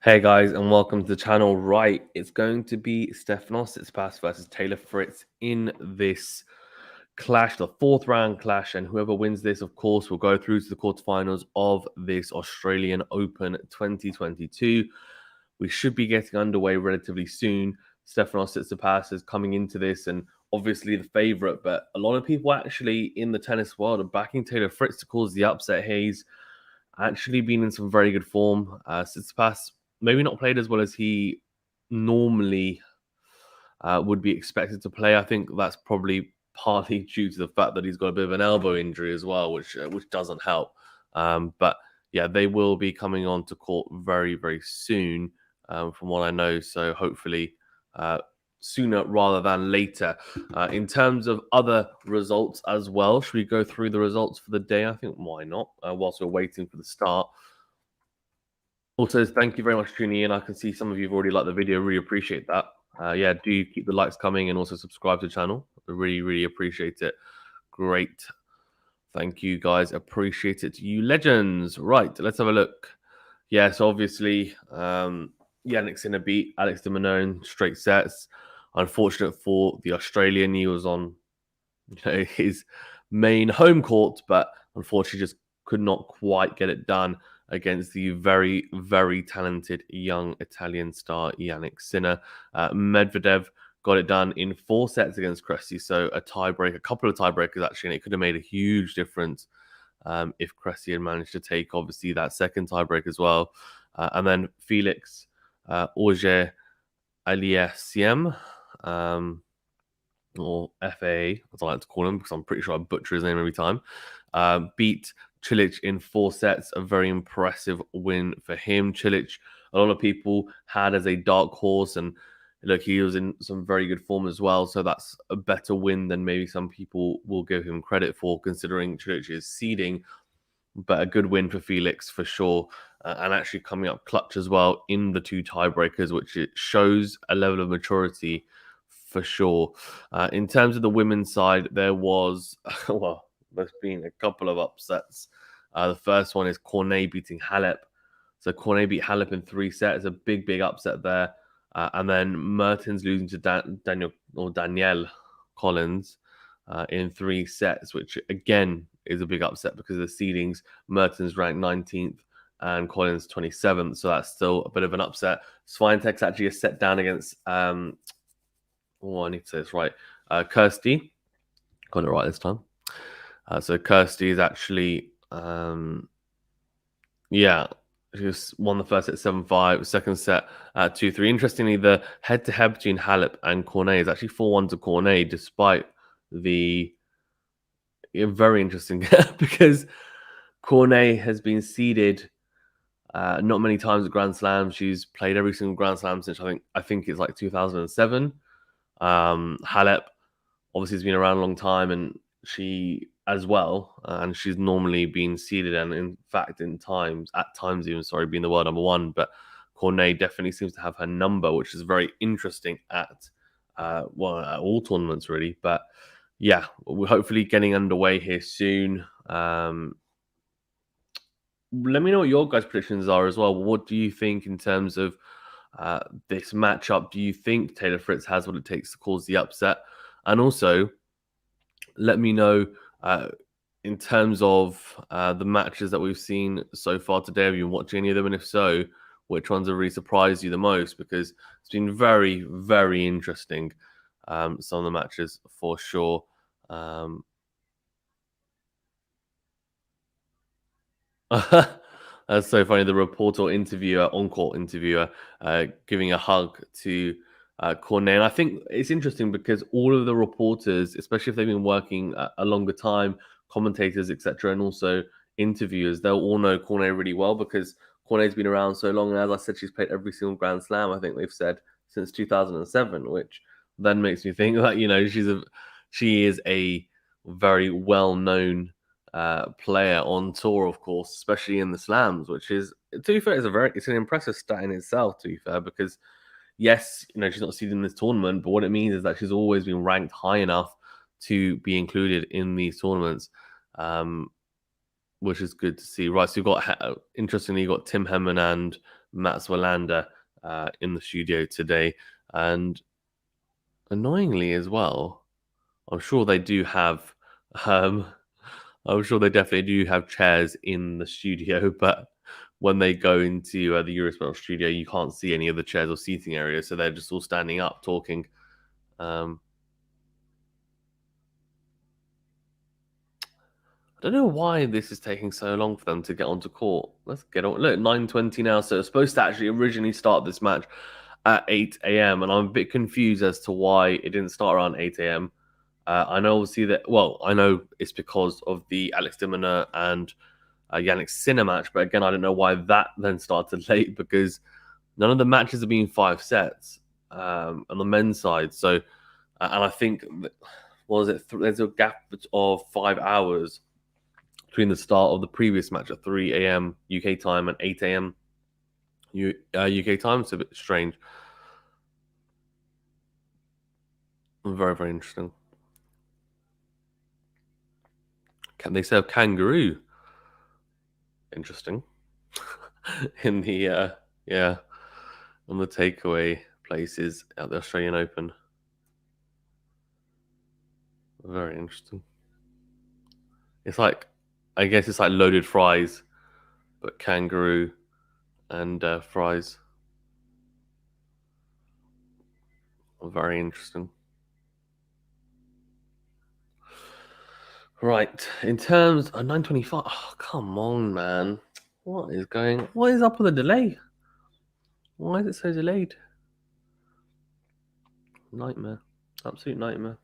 Hey guys, and welcome to the channel. Right, it's going to be Stefanos Tsitsipas versus Taylor Fritz in this clash, the fourth round clash, and whoever wins this, of course, will go through to the quarterfinals of this Australian Open 2022. We should be getting underway relatively soon. Stefanos Tsitsipas is coming into this and obviously the favorite, but a lot of people actually in the tennis world are backing Taylor Fritz to cause the upset. He's actually been in some very good form. Tsitsipas maybe not played as well as he normally would be expected to play. I think that's probably partly due to the fact that he's got a bit of an elbow injury as well, which doesn't help. But yeah, they will be coming on to court very, very soon, from what I know. So hopefully sooner rather than later. In terms of other results as well, should we go through the results for the day? I think why not, whilst we're waiting for the start. Also, thank you very much for tuning in. I can see some of you have already liked the video. Really appreciate that. Yeah, do keep the likes coming and also subscribe to the channel. I really, really appreciate it. Great. Thank you, guys. Appreciate it. You legends. Right, let's have a look. Yeah, so obviously, Yannick Sinner beat Alex de Minaur in straight sets. Unfortunate for the Australian. He was on his main home court, but unfortunately just could not quite get it done against the very, very talented young Italian star Yannick Sinner. Medvedev got it done in 4 sets against Cressy, so a couple of tiebreakers actually, and it could have made a huge difference if Cressy had managed to take, obviously, that second tiebreak as well. And then Felix Auger Aliassime, or FA, as I like to call him, because I'm pretty sure I butcher his name every time, beat Cilic in 4 sets. A very impressive win for him. Cilic, a lot of people had as a dark horse, and look, he was in some very good form as well. So that's a better win than maybe some people will give him credit for, considering Cilic's seeding. But a good win for Felix for sure, and actually coming up clutch as well in the 2 tiebreakers, which it shows a level of maturity for sure. In terms of the women's side, there was, well, there's been a couple of upsets. The first one is Cornet beating Halep. So Cornet beat Halep in 3 sets. A big, big upset there. And then Mertens losing to Danielle Collins in 3 sets, which again is a big upset because of the seedings. Mertens ranked 19th and Collins 27th. So that's still a bit of an upset. Swiatek's actually a set down against I need to say this right. Kirsty. Got it right this time. So Kirsty is actually, she just won the first set 7-5, second set 2-3. Interestingly, the head-to-head between Halep and Cornet is actually 4-1 to Cornet, despite the very interesting because Cornet has been seeded not many times at Grand Slam. She's played every single Grand Slam since I think it's like 2007. Halep obviously has been around a long time, and she as well, and she's normally been seeded, and in fact, at times even, being the world number 1. But Cornet definitely seems to have her number, which is very interesting at all tournaments really. But yeah, we're hopefully getting underway here soon. Let me know what your guys' predictions are as well. What do you think in terms of this matchup? Do you think Taylor Fritz has what it takes to cause the upset? And also, let me know in terms of the matches that we've seen so far today. Have you been watching any of them? And if so, which ones have really surprised you the most? Because it's been very, very interesting, some of the matches for sure. That's so funny. The reporter or interviewer, on-court interviewer, giving a hug to Cornet. And I think it's interesting because all of the reporters, especially if they've been working a longer time, commentators, etc., and also interviewers, they'll all know Cornet really well because Cornet's been around so long. And as I said, she's played every single Grand Slam, I think they've said, since 2007, which then makes me think that, she is a very well-known player on tour, of course, especially in the slams, which is, to be fair, it's an impressive stat in itself, to be fair, because yes, she's not seeded in this tournament, but what it means is that she's always been ranked high enough to be included in these tournaments, which is good to see. Right, so interestingly, you've got Tim Henman and Mats Wilander in the studio today. And annoyingly as well, I'm sure they do have. I'm sure they definitely do have chairs in the studio, but when they go into the Eurosport studio, you can't see any of the chairs or seating areas, so they're just all standing up talking. I don't know why this is taking so long for them to get onto court. Let's get on. Look, 9:20 now, so it's supposed to actually originally start this match at 8 a.m. and I'm a bit confused as to why it didn't start around 8 a.m. I know obviously that. Well, I know it's because of the Alex de Minaur and Yannick Sinner match, but again, I don't know why that then started late because none of the matches have been 5 sets on the men's side. So, and I think what was it? There's a gap of 5 hours between the start of the previous match at 3 a.m. UK time and 8 a.m. UK time. It's a bit strange. Very, very interesting. Can they serve kangaroo? Interesting. In the on the takeaway places at the Australian Open. Very interesting. It's like, I guess it's like loaded fries, but kangaroo and fries. Very interesting. Right, in terms of 9:25. Oh, come on, man. What is up with the delay? Why is it so delayed? Nightmare. Absolute nightmare.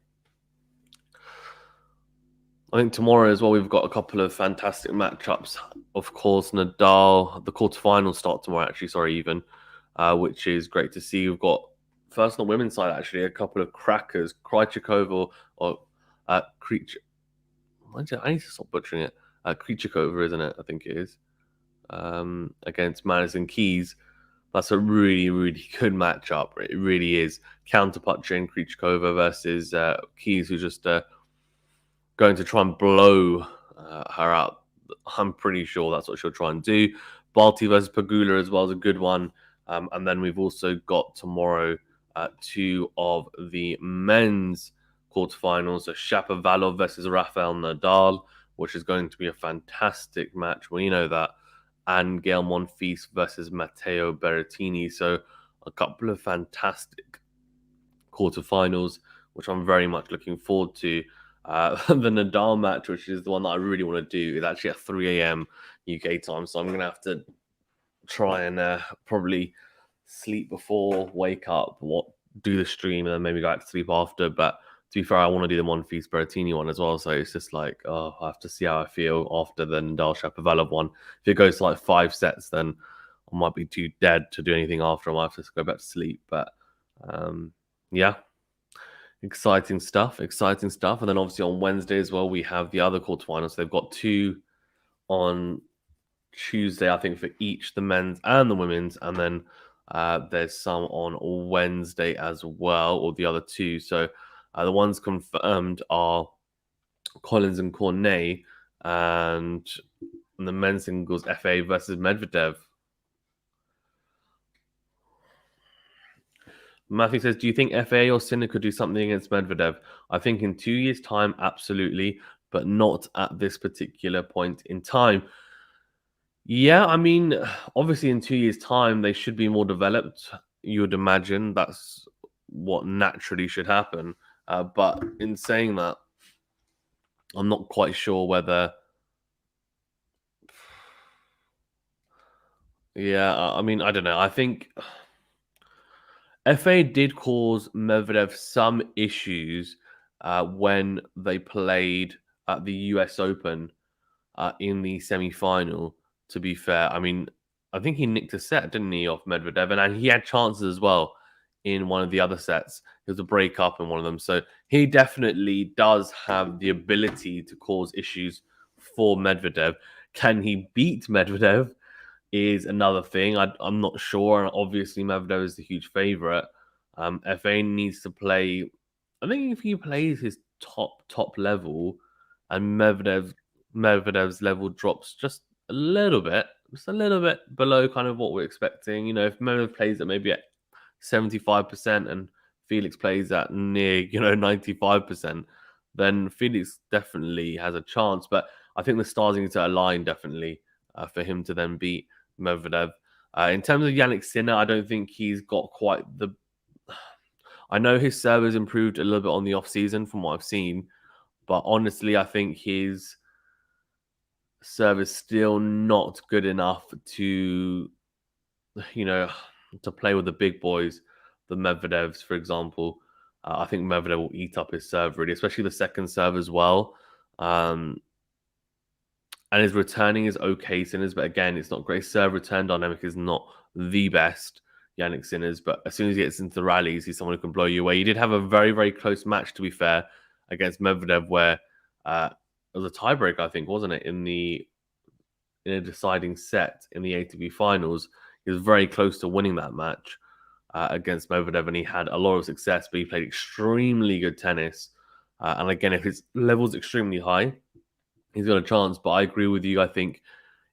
I think tomorrow as well, we've got a couple of fantastic matchups. Of course, Nadal, the quarterfinals start tomorrow, actually, sorry, even, which is great to see. We've got, first on the women's side, actually, a couple of crackers. Krejcikova, or Krejcikova. I need to stop butchering it. Krejcikova, isn't it? I think it is. Against Madison Keys. That's a really, really good matchup. It really is. Counterpunching Krejcikova versus Keys, who's just going to try and blow her out. I'm pretty sure that's what she'll try and do. Barty versus Pagula as well is a good one. And then we've also got tomorrow 2 of the men's quarterfinals. So Shapovalov versus Rafael Nadal, which is going to be a fantastic match. We know that. And Gael Monfils versus Matteo Berrettini. So a couple of fantastic quarterfinals, which I'm very much looking forward to. The Nadal match, which is the one that I really want to do, is actually at 3 a.m. UK time. So I'm going to have to try and probably sleep before, wake up, do the stream, and then maybe go out to sleep after. But to be fair, I want to do the Monfils Berrettini one as well. So it's just like, I have to see how I feel after the Nadal Shapovalov one. If it goes to like 5 sets, then I might be too dead to do anything after. I might have to go back to sleep. But yeah, exciting stuff. And then obviously on Wednesday as well, we have the other quarterfinals. So they've got 2 on Tuesday, I think, for each the men's and the women's, and then there's some on Wednesday as well, or the other 2. So the ones confirmed are Collins and Cornet, and the men's singles FA versus Medvedev. Matthew says, do you think FA or Sinner could do something against Medvedev? I think in 2 years' time, absolutely, but not at this particular point in time. Yeah, I mean, obviously in 2 years' time, they should be more developed. You would imagine that's what naturally should happen. But in saying that, I'm not quite sure whether. Yeah, I mean, I don't know. I think FA did cause Medvedev some issues when they played at the US Open in the semi-final. To be fair, I mean, I think he nicked a set, didn't he, off Medvedev, and he had chances as well in one of the other sets. It was a break up in one of them, so he definitely does have the ability to cause issues for Medvedev. Can he beat Medvedev? Is another thing. I'm not sure, and obviously Medvedev is the huge favorite. FA needs to play. I think if he plays his top level, and Medvedev's level drops just a little bit, just a little bit below kind of what we're expecting. If Medvedev plays at maybe at 75% and Felix plays at near 95%, then Felix definitely has a chance. But I think the stars need to align definitely for him to then beat Medvedev. In terms of Yannick Sinner, I don't think he's got quite the. I know his serve has improved a little bit on the off season from what I've seen, but honestly, I think his serve is still not good enough to, you know, to play with the big boys, the Medvedevs, for example. I think Medvedev will eat up his serve really, especially the second serve as well. And his returning is okay, Sinners, but again, it's not great. Serve return dynamic is not the best, Yannick Sinners, but as soon as he gets into the rallies, he's someone who can blow you away. He did have a very, very close match, to be fair, against Medvedev, where it was a tiebreak, I think, wasn't it, in a deciding set in the ATP finals. He was very close to winning that match against Medvedev, and he had a lot of success, but he played extremely good tennis. And again, if his level's extremely high, he's got a chance. But I agree with you. I think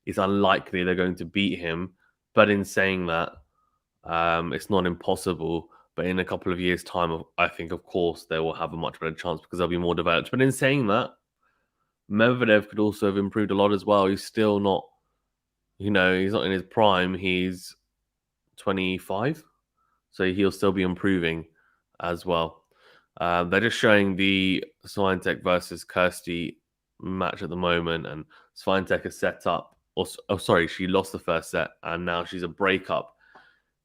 it's unlikely they're going to beat him. But in saying that, it's not impossible. But in a couple of years' time, I think, of course, they will have a much better chance because they'll be more developed. But in saying that, Medvedev could also have improved a lot as well. He's still not, he's not in his prime. He's 25, so he'll still be improving as well. They're just showing the Swiatek versus Kirsty match at the moment, and Swiatek is set up. She lost the first set, and now she's a breakup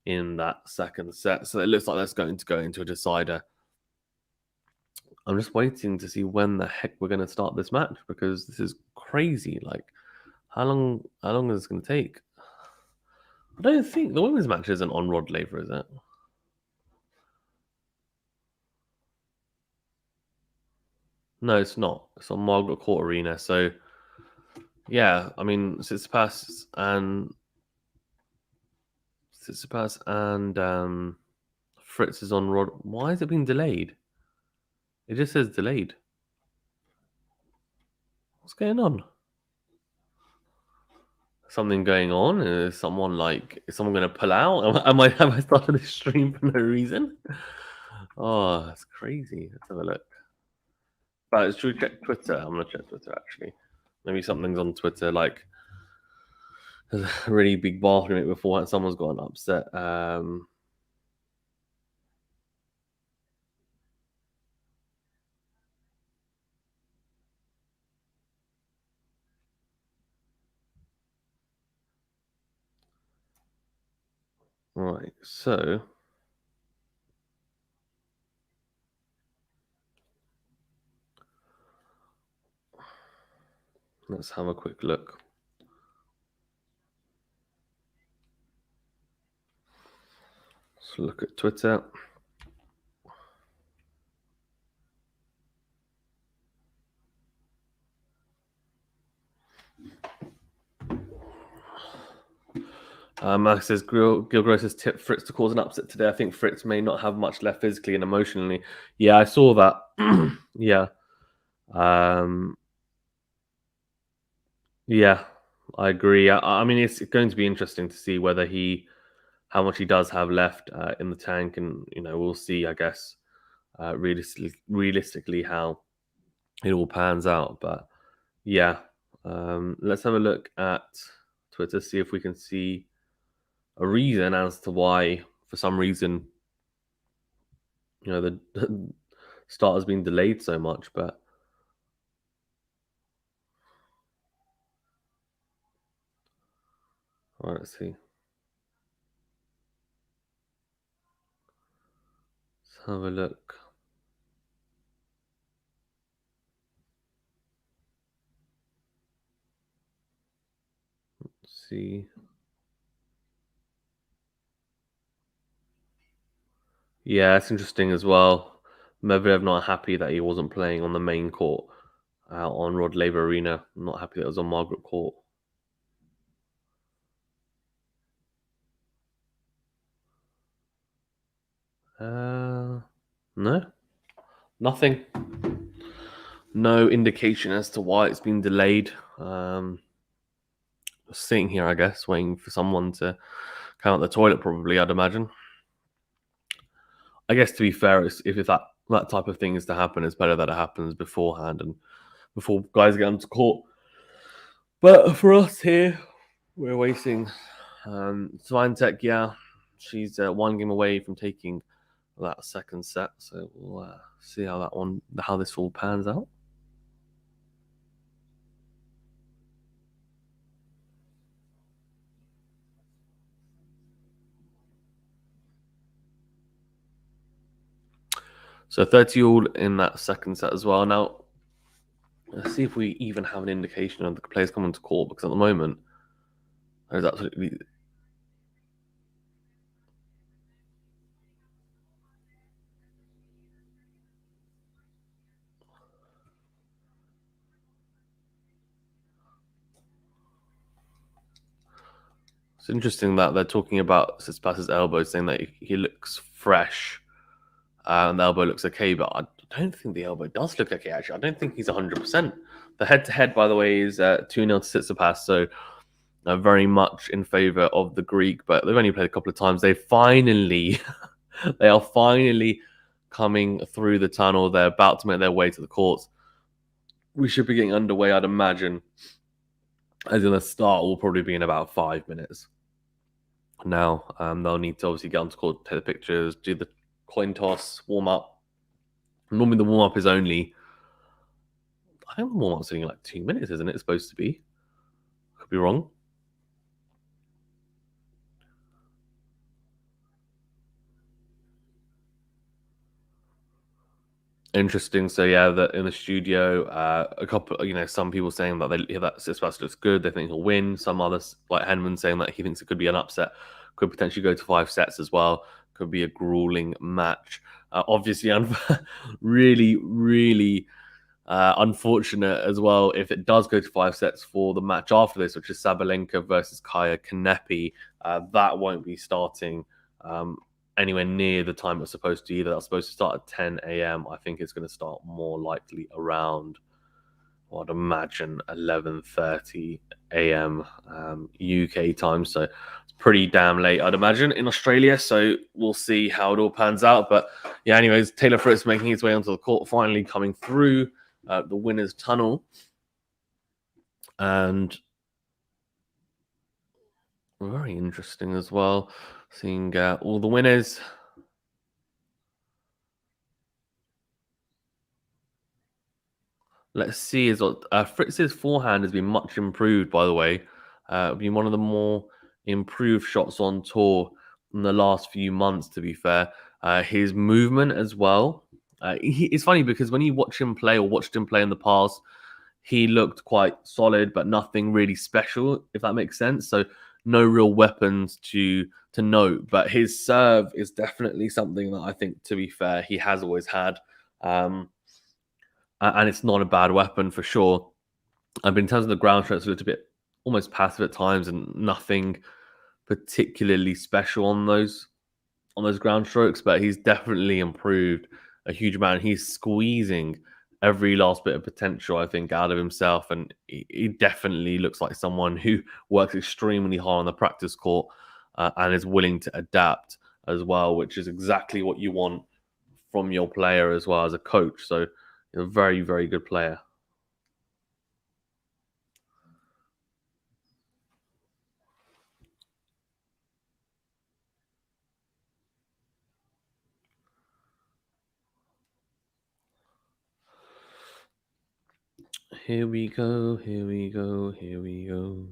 in that second set. So it looks like that's going to go into a decider. I'm just waiting to see when the heck we're going to start this match because this is crazy. Like, how long is this going to take? I don't think the women's match isn't on Rod Laver, is it? No, it's not. It's on Margaret Court Arena. So, yeah, I mean, Tsitsipas and Fritz is on Rod. Why is it being delayed? It just says delayed. What's going on? Something going on? Is someone going to pull out? Have I started a stream for no reason? Oh, that's crazy. Let's have a look. But should we check Twitter? I'm gonna check Twitter actually. Maybe something's on Twitter, like there's a really big bathroom before someone's gotten upset. Right, so let's have a quick look. Let's look at Twitter. Max says Gilgross has tipped Fritz to cause an upset today. I think Fritz may not have much left physically and emotionally. Yeah, I saw that. Yeah. Yeah, I agree. I mean, it's going to be interesting to see how much he does have left in the tank, and we'll see. I guess realistically how it all pans out. But yeah, let's have a look at Twitter, see if we can see a reason as to why, for some reason, the start has been delayed so much. But all right, let's see. Let's have a look. Let's see. Yeah, it's interesting as well. Medvedev not happy that he wasn't playing on the main court on Rod Laver Arena. I'm not happy that it was on Margaret Court. No, nothing. No indication as to why it's been delayed. sitting here, I guess, waiting for someone to come out the toilet. Probably, I'd imagine. I guess to be fair, if that type of thing is to happen, it's better that it happens beforehand and before guys get onto court. But for us here, we're waiting. Swiatek, yeah, she's one game away from taking that second set, so we'll see how this all pans out. So 30 all in that second set as well. Now, let's see if we even have an indication of the players coming to court, because at the moment, there's absolutely. It's interesting that they're talking about Tsitsipas's elbow, saying that he looks fresh and the elbow looks okay, but I don't think the elbow does look okay, actually. I don't think he's 100%. The head-to-head, by the way, is 2-0 to Tsitsipas, so very much in favour of the Greek, but they've only played a couple of times. They are finally coming through the tunnel. They're about to make their way to the courts. We should be getting underway, I'd imagine, as in the start will probably be in about 5 minutes. Now, they'll need to obviously get onto court, take the pictures, do the coin toss, warm up. Normally the warm up is only, I think the warm up's only like 2 minutes, isn't it? It's supposed to be. Could be wrong. Interesting. So yeah, that in the studio, a couple, some people saying that that Tsitsipas looks good. They think he'll win. Some others, like Henman, saying that he thinks it could be an upset, could potentially go to 5 sets as well. Could be a grueling match. Obviously, really, really unfortunate as well if it does go to 5 sets for the match after this, which is Sabalenka versus Kaya Kanepi. That won't be starting anywhere near the time it's supposed to either. That's supposed to start at 10 a.m. I think it's going to start more likely around, I'd imagine, 11:30 a.m. UK time. So it's pretty damn late, I'd imagine, in Australia. So we'll see how it all pans out. But yeah, anyways, Taylor Fritz making his way onto the court, finally coming through the winner's tunnel. And very interesting as well, seeing all the winners. Let's see. Fritz's forehand has been much improved, by the way. Been one of the more improved shots on tour in the last few months, to be fair. His movement as well. It's funny because when you watch him play or watched him play in the past, he looked quite solid, but nothing really special, if that makes sense. So no real weapons to note. But his serve is definitely something that I think, to be fair, he has always had. And it's not a bad weapon for sure. But in terms of the ground strokes, it looked a bit almost passive at times, and nothing particularly special on those ground strokes. But he's definitely improved a huge amount. He's squeezing every last bit of potential, I think, out of himself, and he definitely looks like someone who works extremely hard on the practice court and is willing to adapt as well, which is exactly what you want from your player as well as a coach. So, a very, very good player. Here we go, here we go, here we go.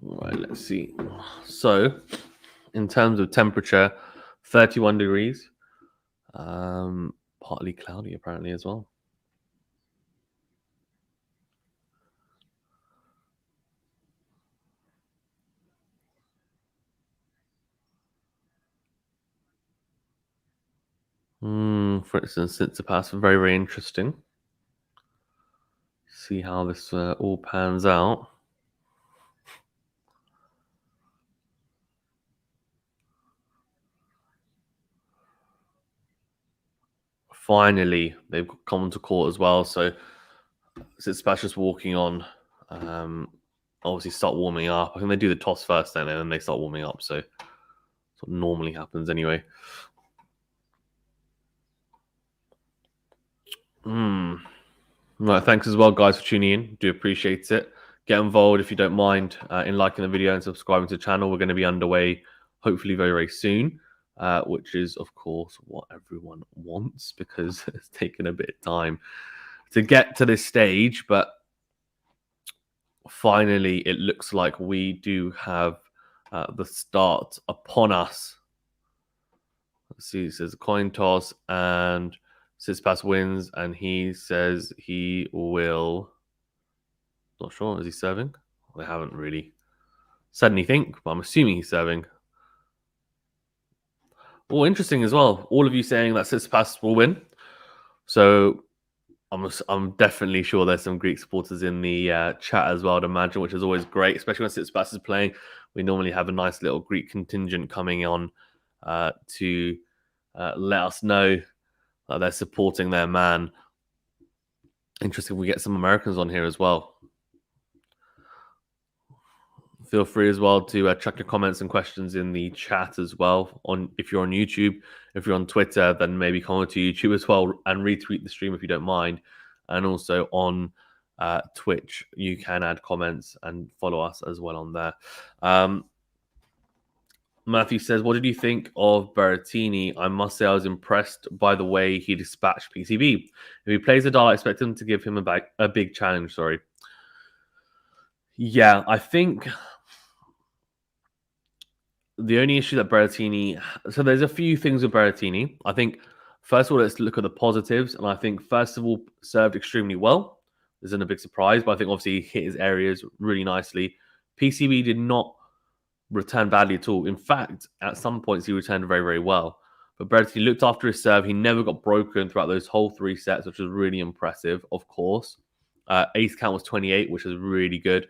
All right, let's see. So, in terms of temperature, 31 degrees. Partly cloudy apparently as well. For instance, Tsitsipas, very, very interesting. See how this all pans out. finally they've come to court as well. So Tsitsipas just walking on. Obviously start warming up. I think they do the toss first then, and then they start warming up. So that's what normally happens anyway. Right, thanks as well, guys, for tuning in. Do appreciate it. Get involved if you don't mind in liking the video and subscribing to the channel. We're going to be underway hopefully very, very soon, which is, of course, what everyone wants because it's taken a bit of time to get to this stage. But finally, it looks like we do have the start upon us. Let's see, it says coin toss and Tsitsipas wins, and he says he will. Not sure. Is he serving? They haven't really said anything, but I'm assuming he's serving. Well, interesting as well. All of you saying that Tsitsipas will win. So I'm definitely sure there's some Greek supporters in the chat as well, I'd imagine, which is always great, especially when Tsitsipas is playing. We normally have a nice little Greek contingent coming on to let us know that they're supporting their man. Interesting, we get some Americans on here as well. Feel free as well to chuck your comments and questions in the chat as well. If you're on YouTube, if you're on Twitter, then maybe comment to YouTube as well and retweet the stream if you don't mind. And also on Twitch, you can add comments and follow us as well on there. Matthew says, "What did you think of Berrettini? I must say I was impressed by the way he dispatched PCB. If he plays Nadal, I expect him to give him a big challenge." Sorry. Yeah, I think the only issue that Berrettini... So there's a few things with Berrettini. I think, first of all, let's look at the positives. And I think, first of all, served extremely well. This isn't a big surprise, but I think obviously he hit his areas really nicely. PCB did not return badly at all. In fact, at some points, he returned very, very well. But Berrettini looked after his serve. He never got broken throughout those whole 3 sets, which was really impressive, of course. Ace count was 28, which was really good.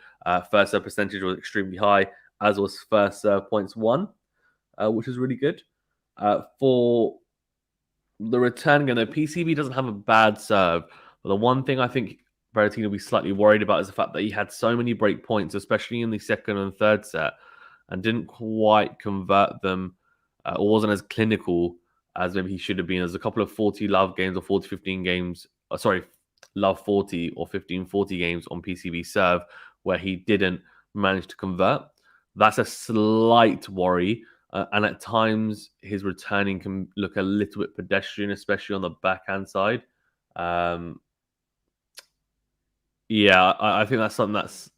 First serve percentage was extremely high, as was first serve points won, which is really good. For the return game, though, PCB doesn't have a bad serve. But the one thing I think Berrettini will be slightly worried about is the fact that he had so many break points, especially in the second and third set, and didn't quite convert them or wasn't as clinical as maybe he should have been. There's a couple of 40 love games or 40-15 games. Love 40 or 15-40 games on PCB serve where he didn't manage to convert. That's a slight worry. And at times, his returning can look a little bit pedestrian, especially on the backhand side. Yeah, I think that's something that's,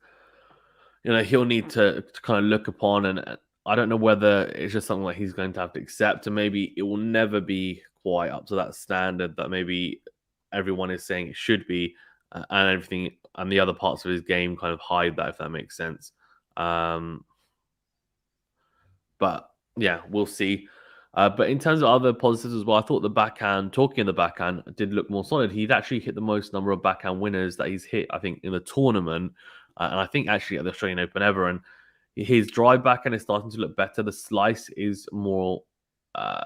he'll need to kind of look upon. And I don't know whether it's just something that he's going to have to accept. And maybe it will never be quite up to that standard that maybe everyone is saying it should be. And everything and the other parts of his game kind of hide that, if that makes sense. But yeah, we'll see. But in terms of other positives as well, I thought the backhand, talking of the backhand, did look more solid. He'd actually hit the most number of backhand winners that he's hit, I think, in the tournament. And I think actually at the Australian Open ever. And his drive backhand is starting to look better. The slice is more,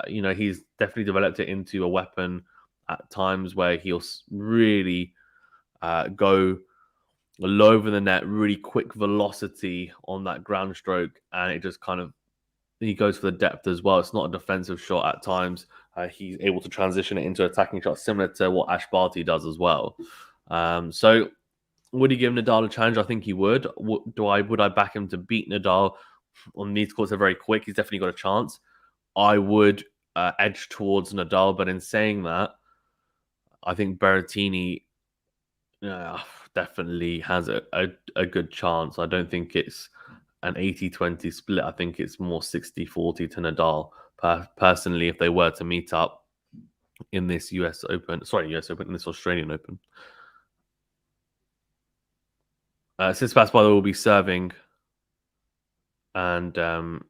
he's definitely developed it into a weapon at times where he'll really go low over the net, really quick velocity on that ground stroke. And it just kind of, he goes for the depth as well. It's not a defensive shot at times. He's able to transition it into an attacking shot, similar to what Ash Barty does as well. So would he give Nadal a challenge? I think he would. Would I back him to beat Nadal on these courts? They're very quick. He's definitely got a chance. I would edge towards Nadal, but in saying that, I think Berrettini definitely has a good chance. I don't think it's an 80-20 split. I think it's more 60-40 to Nadal. Personally, if they were to meet up in this in this Australian Open. Tsitsipas, by the way, will be serving. And then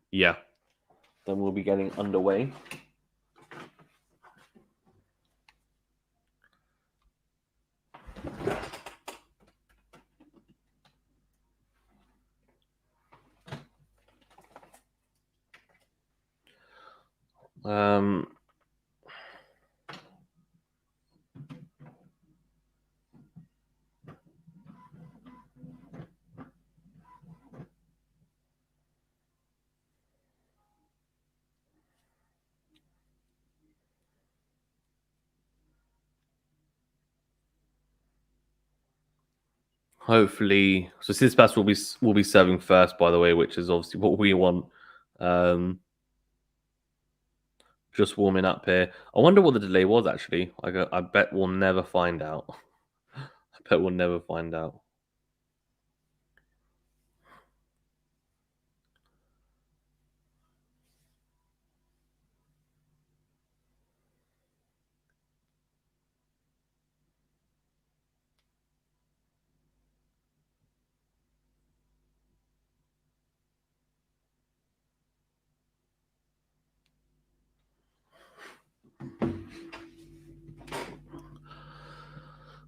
we'll be getting underway. Hopefully, so Tsitsipas will be serving first, by the way, which is obviously what we want. Just warming up here. I wonder what the delay was actually. I bet we'll never find out. I bet we'll never find out.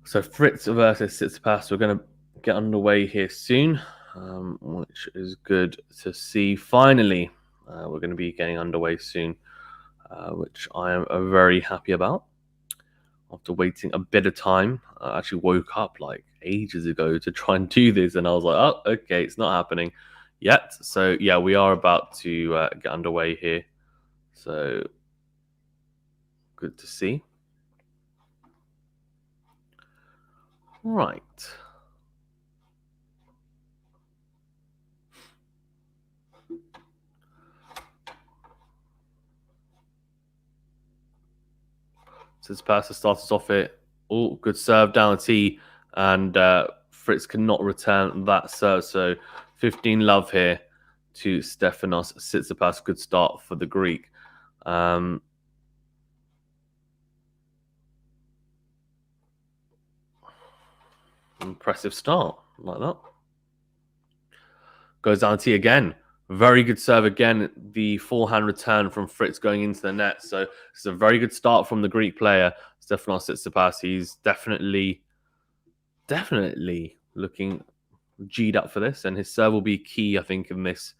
So Fritz versus Tsitsipas. We're going to get underway here soon, which is good to see. Finally, we're going to be getting underway soon, which I am very happy about. After waiting a bit of time, I actually woke up like ages ago to try and do this, and I was like, "Oh, okay, it's not happening yet." So yeah, we are about to get underway here. So good to see. Right. Tsitsipas starts us off it. Oh, good serve down the tee, and Fritz cannot return that serve. So 15 love here to Stefanos Tsitsipas. Good start for the Greek. Impressive start like that. Goes down the tee again. Very good serve again. The forehand return from Fritz going into the net. So it's a very good start from the Greek player, Stefanos Tsitsipas. He's definitely looking G'd up for this, and his serve will be key, I think, in this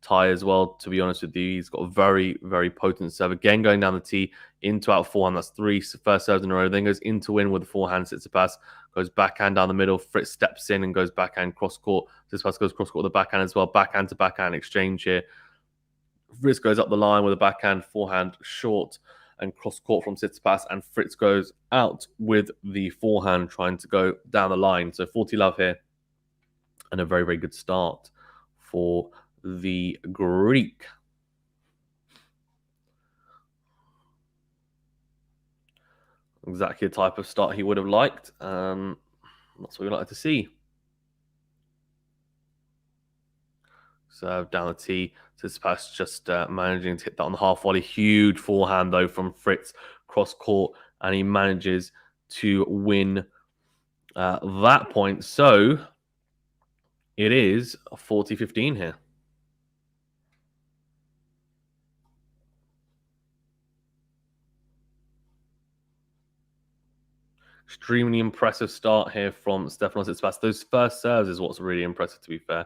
tie as well. To be honest with you, he's got a very, very potent serve. Again, going down the tee into out forehand. That's three first serves in a row. Then goes into win with the forehand. Tsitsipas goes backhand down the middle. Fritz steps in and goes backhand cross court. Tsitsipas goes cross court with the backhand as well. Backhand to backhand exchange here. Fritz goes up the line with a backhand, forehand short and cross court from Tsitsipas, and Fritz goes out with the forehand trying to go down the line. So 40 love here, and a very, very good start for the Greek. Exactly the type of start he would have liked. That's what we like to see. Serve down the tee. Tsitsipas just managing to hit that on the half volley. Huge forehand though from Fritz cross court, and he manages to win that point. So it is 40-15 here. Extremely impressive start here from Stefanos Tsitsipas. Those first serves is what's really impressive, to be fair.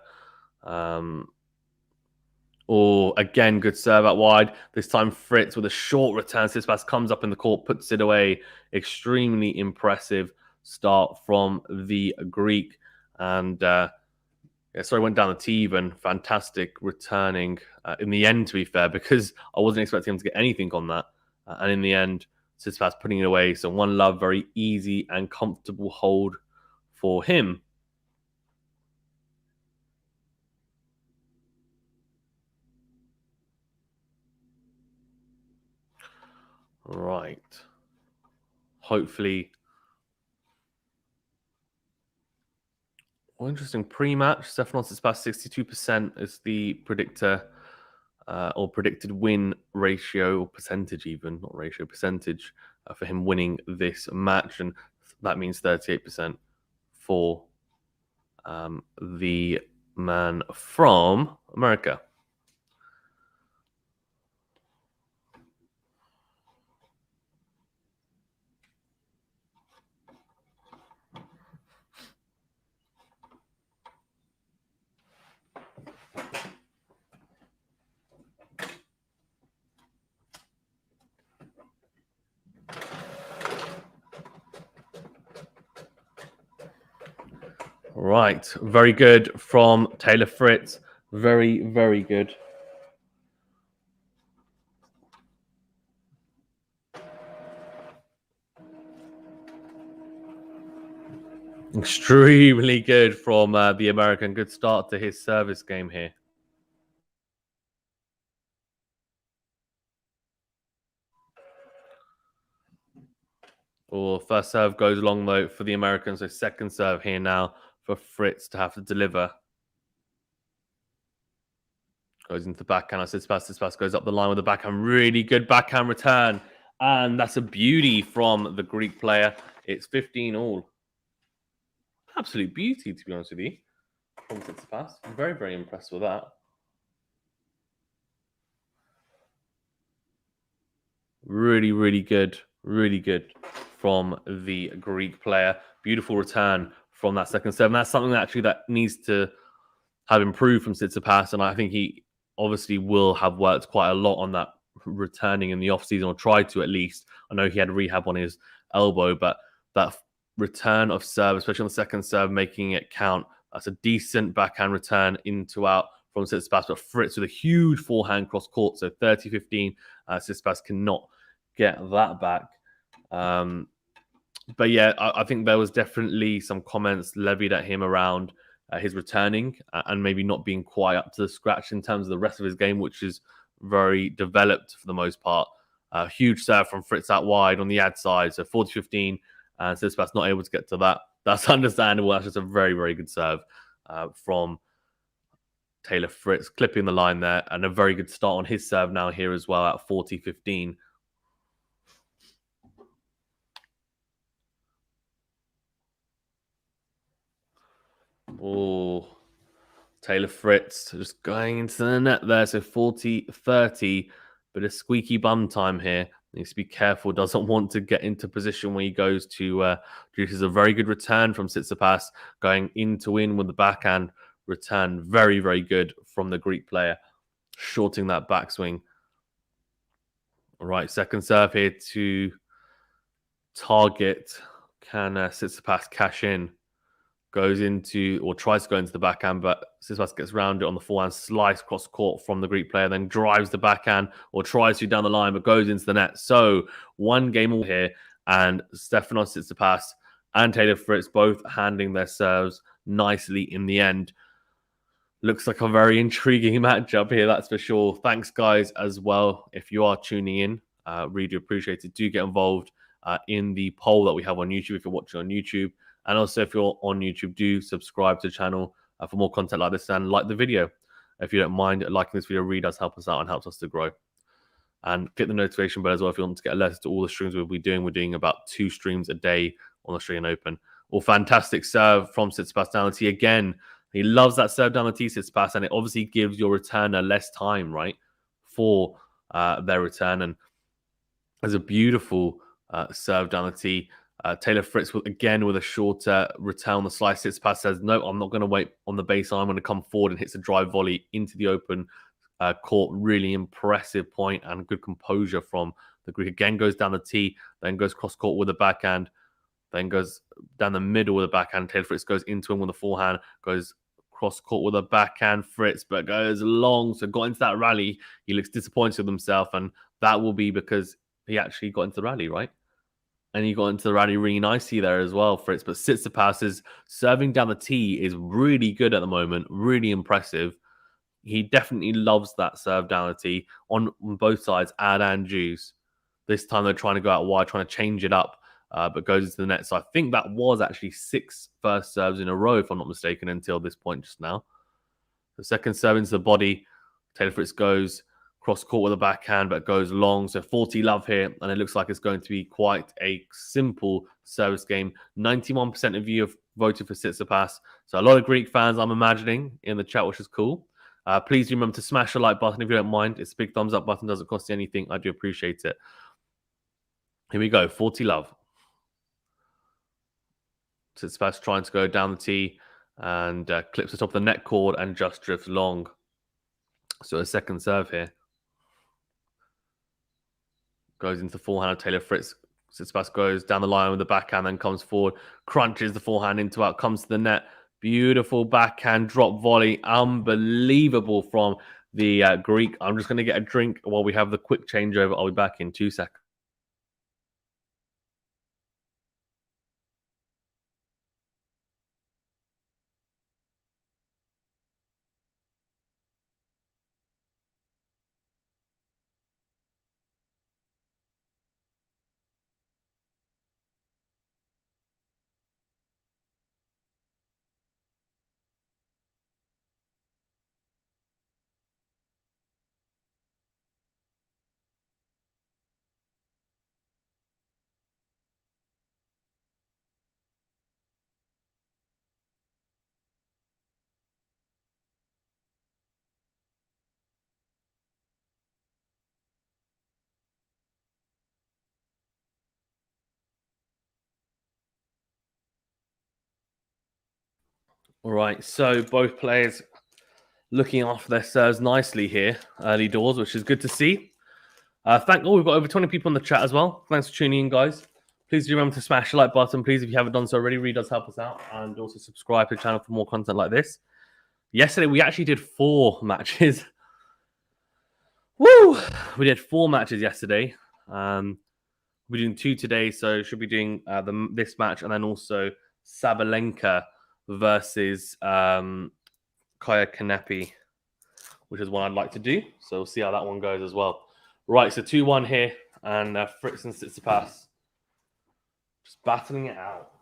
Again, good serve out wide. This time Fritz with a short return. Tsitsipas comes up in the court, puts it away. Extremely impressive start from the Greek. And went down the tee even. Fantastic returning in the end, to be fair, because I wasn't expecting him to get anything on that. And in the end, Tsitsipas putting it away. So one love, very easy and comfortable hold for him. Right. Hopefully. Well, interesting. Pre-match, Stefanos Tsitsipas 62% is the predictor or predicted win ratio or percentage, even not ratio percentage for him winning this match, and that means 38% for the man from America. Right, very good from Taylor Fritz. Very, very good. Extremely good from the American. Good start to his service game here. Or first serve goes long though for the Americans. So second serve here now for Fritz to have to deliver. Goes into the backhand. Tsitsipas goes up the line with the backhand. Really good backhand return. And that's a beauty from the Greek player. It's 15 all. Absolute beauty, to be honest with you, from Tsitsipas. I'm very, very impressed with that. Really, really good. Really good from the Greek player. Beautiful return from that second serve. And that's something that actually that needs to have improved from Tsitsipas. And I think he obviously will have worked quite a lot on that returning in the offseason, or tried to at least. I know he had rehab on his elbow, but that return of serve, especially on the second serve, making it count. That's a decent backhand return into out from Tsitsipas, but Fritz with a huge forehand cross court. So 30-15, Tsitsipas cannot get that back. But yeah, I think there was definitely some comments levied at him around his returning and maybe not being quite up to the scratch in terms of the rest of his game, which is very developed for the most part. Huge serve from Fritz out wide on the ad side, so 40-15, and Tsitsipas not able to get to that. That's understandable. That's just a very, very good serve from Taylor Fritz, clipping the line there, and a very good start on his serve now here as well at 40-15. Oh, Taylor Fritz just going into the net there. So 40-30, but a squeaky bum time here. Needs to be careful. Doesn't want to get into position when he goes to. This is a very good return from Tsitsipas, going in to win with the backhand return. Very, very good from the Greek player, shorting that backswing. All right, second serve here to target. Can Tsitsipas cash in? Goes into, or tries to go into the backhand, but Tsitsipas gets round it on the forehand, slice cross court from the Greek player, then drives the backhand or tries to down the line, but goes into the net. So one game all here, and Stefanos Tsitsipas and Taylor Fritz both handling their serves nicely in the end. Looks like a very intriguing matchup here, that's for sure. Thanks, guys, as well. If you are tuning in, really appreciate it. Do get involved in the poll that we have on YouTube if you're watching on YouTube. And also, if you're on YouTube, do subscribe to the channel for more content like this, and like the video. If you don't mind liking this video, really does help us out and helps us to grow. And click the notification bell as well if you want to get alerted to all the streams we'll be doing. We're doing about 2 streams a day on Australian Open. Well, fantastic serve from Tsitsipas down the tee again. He loves that serve down the tee, Tsitsipas, and it obviously gives your returner less time, right, for their return. And there's a beautiful serve down the tee. Taylor Fritz, again, with a shorter return on the slice. Tsitsipas says, no, I'm not going to wait on the baseline. I'm going to come forward, and hits a drive volley into the open court. Really impressive point and good composure from the Greek. Again, goes down the tee, then goes cross court with a backhand, then goes down the middle with a backhand. Taylor Fritz goes into him with a forehand, goes cross court with a backhand. Fritz, but goes long. So got into that rally. He looks disappointed with himself, and that will be because he actually got into the rally, right? And he got into the rally really nicely there as well, Fritz. But Tsitsipas' serving down the tee is really good at the moment, really impressive. He definitely loves that serve down the tee on both sides, ad and juice. This time they're trying to go out wide, trying to change it up, but goes into the net. So I think that was actually 6 first serves in a row, if I'm not mistaken, until this point just now. The second serve into the body, Taylor Fritz goes cross court with a backhand, but goes long. So 40 love here, and it looks like it's going to be quite a simple service game. 91% of you have voted for Tsitsipas. So a lot of Greek fans, I'm imagining, in the chat, which is cool. Please remember to smash the like button if you don't mind. It's a big thumbs up button. Doesn't cost you anything. I do appreciate it. Here we go. 40 love. Tsitsipas trying to go down the tee and clips the top of the net cord and just drifts long. So a second serve here. Goes into the forehand of Taylor Fritz. Tsitsipas goes down the line with the backhand, then comes forward, crunches the forehand into out, comes to the net. Beautiful backhand drop volley. Unbelievable from the Greek. I'm just going to get a drink while we have the quick changeover. I'll be back in 2 seconds. All right, so both players looking after their serves nicely here, early doors, which is good to see. We've got over 20 people in the chat as well. Thanks for tuning in, guys. Please do remember to smash the like button, please, if you haven't done so already. Really does help us out. And also subscribe to the channel for more content like this. Yesterday, we actually did 4 matches. Woo! We did 4 matches yesterday. We're doing 2 today, so should be doing this match and then also Sabalenka versus Kaya Kanepi, which is one I'd like to do. So we'll see how that one goes as well. Right, so 2-1 here, and Fritz and Tsitsipas just battling it out.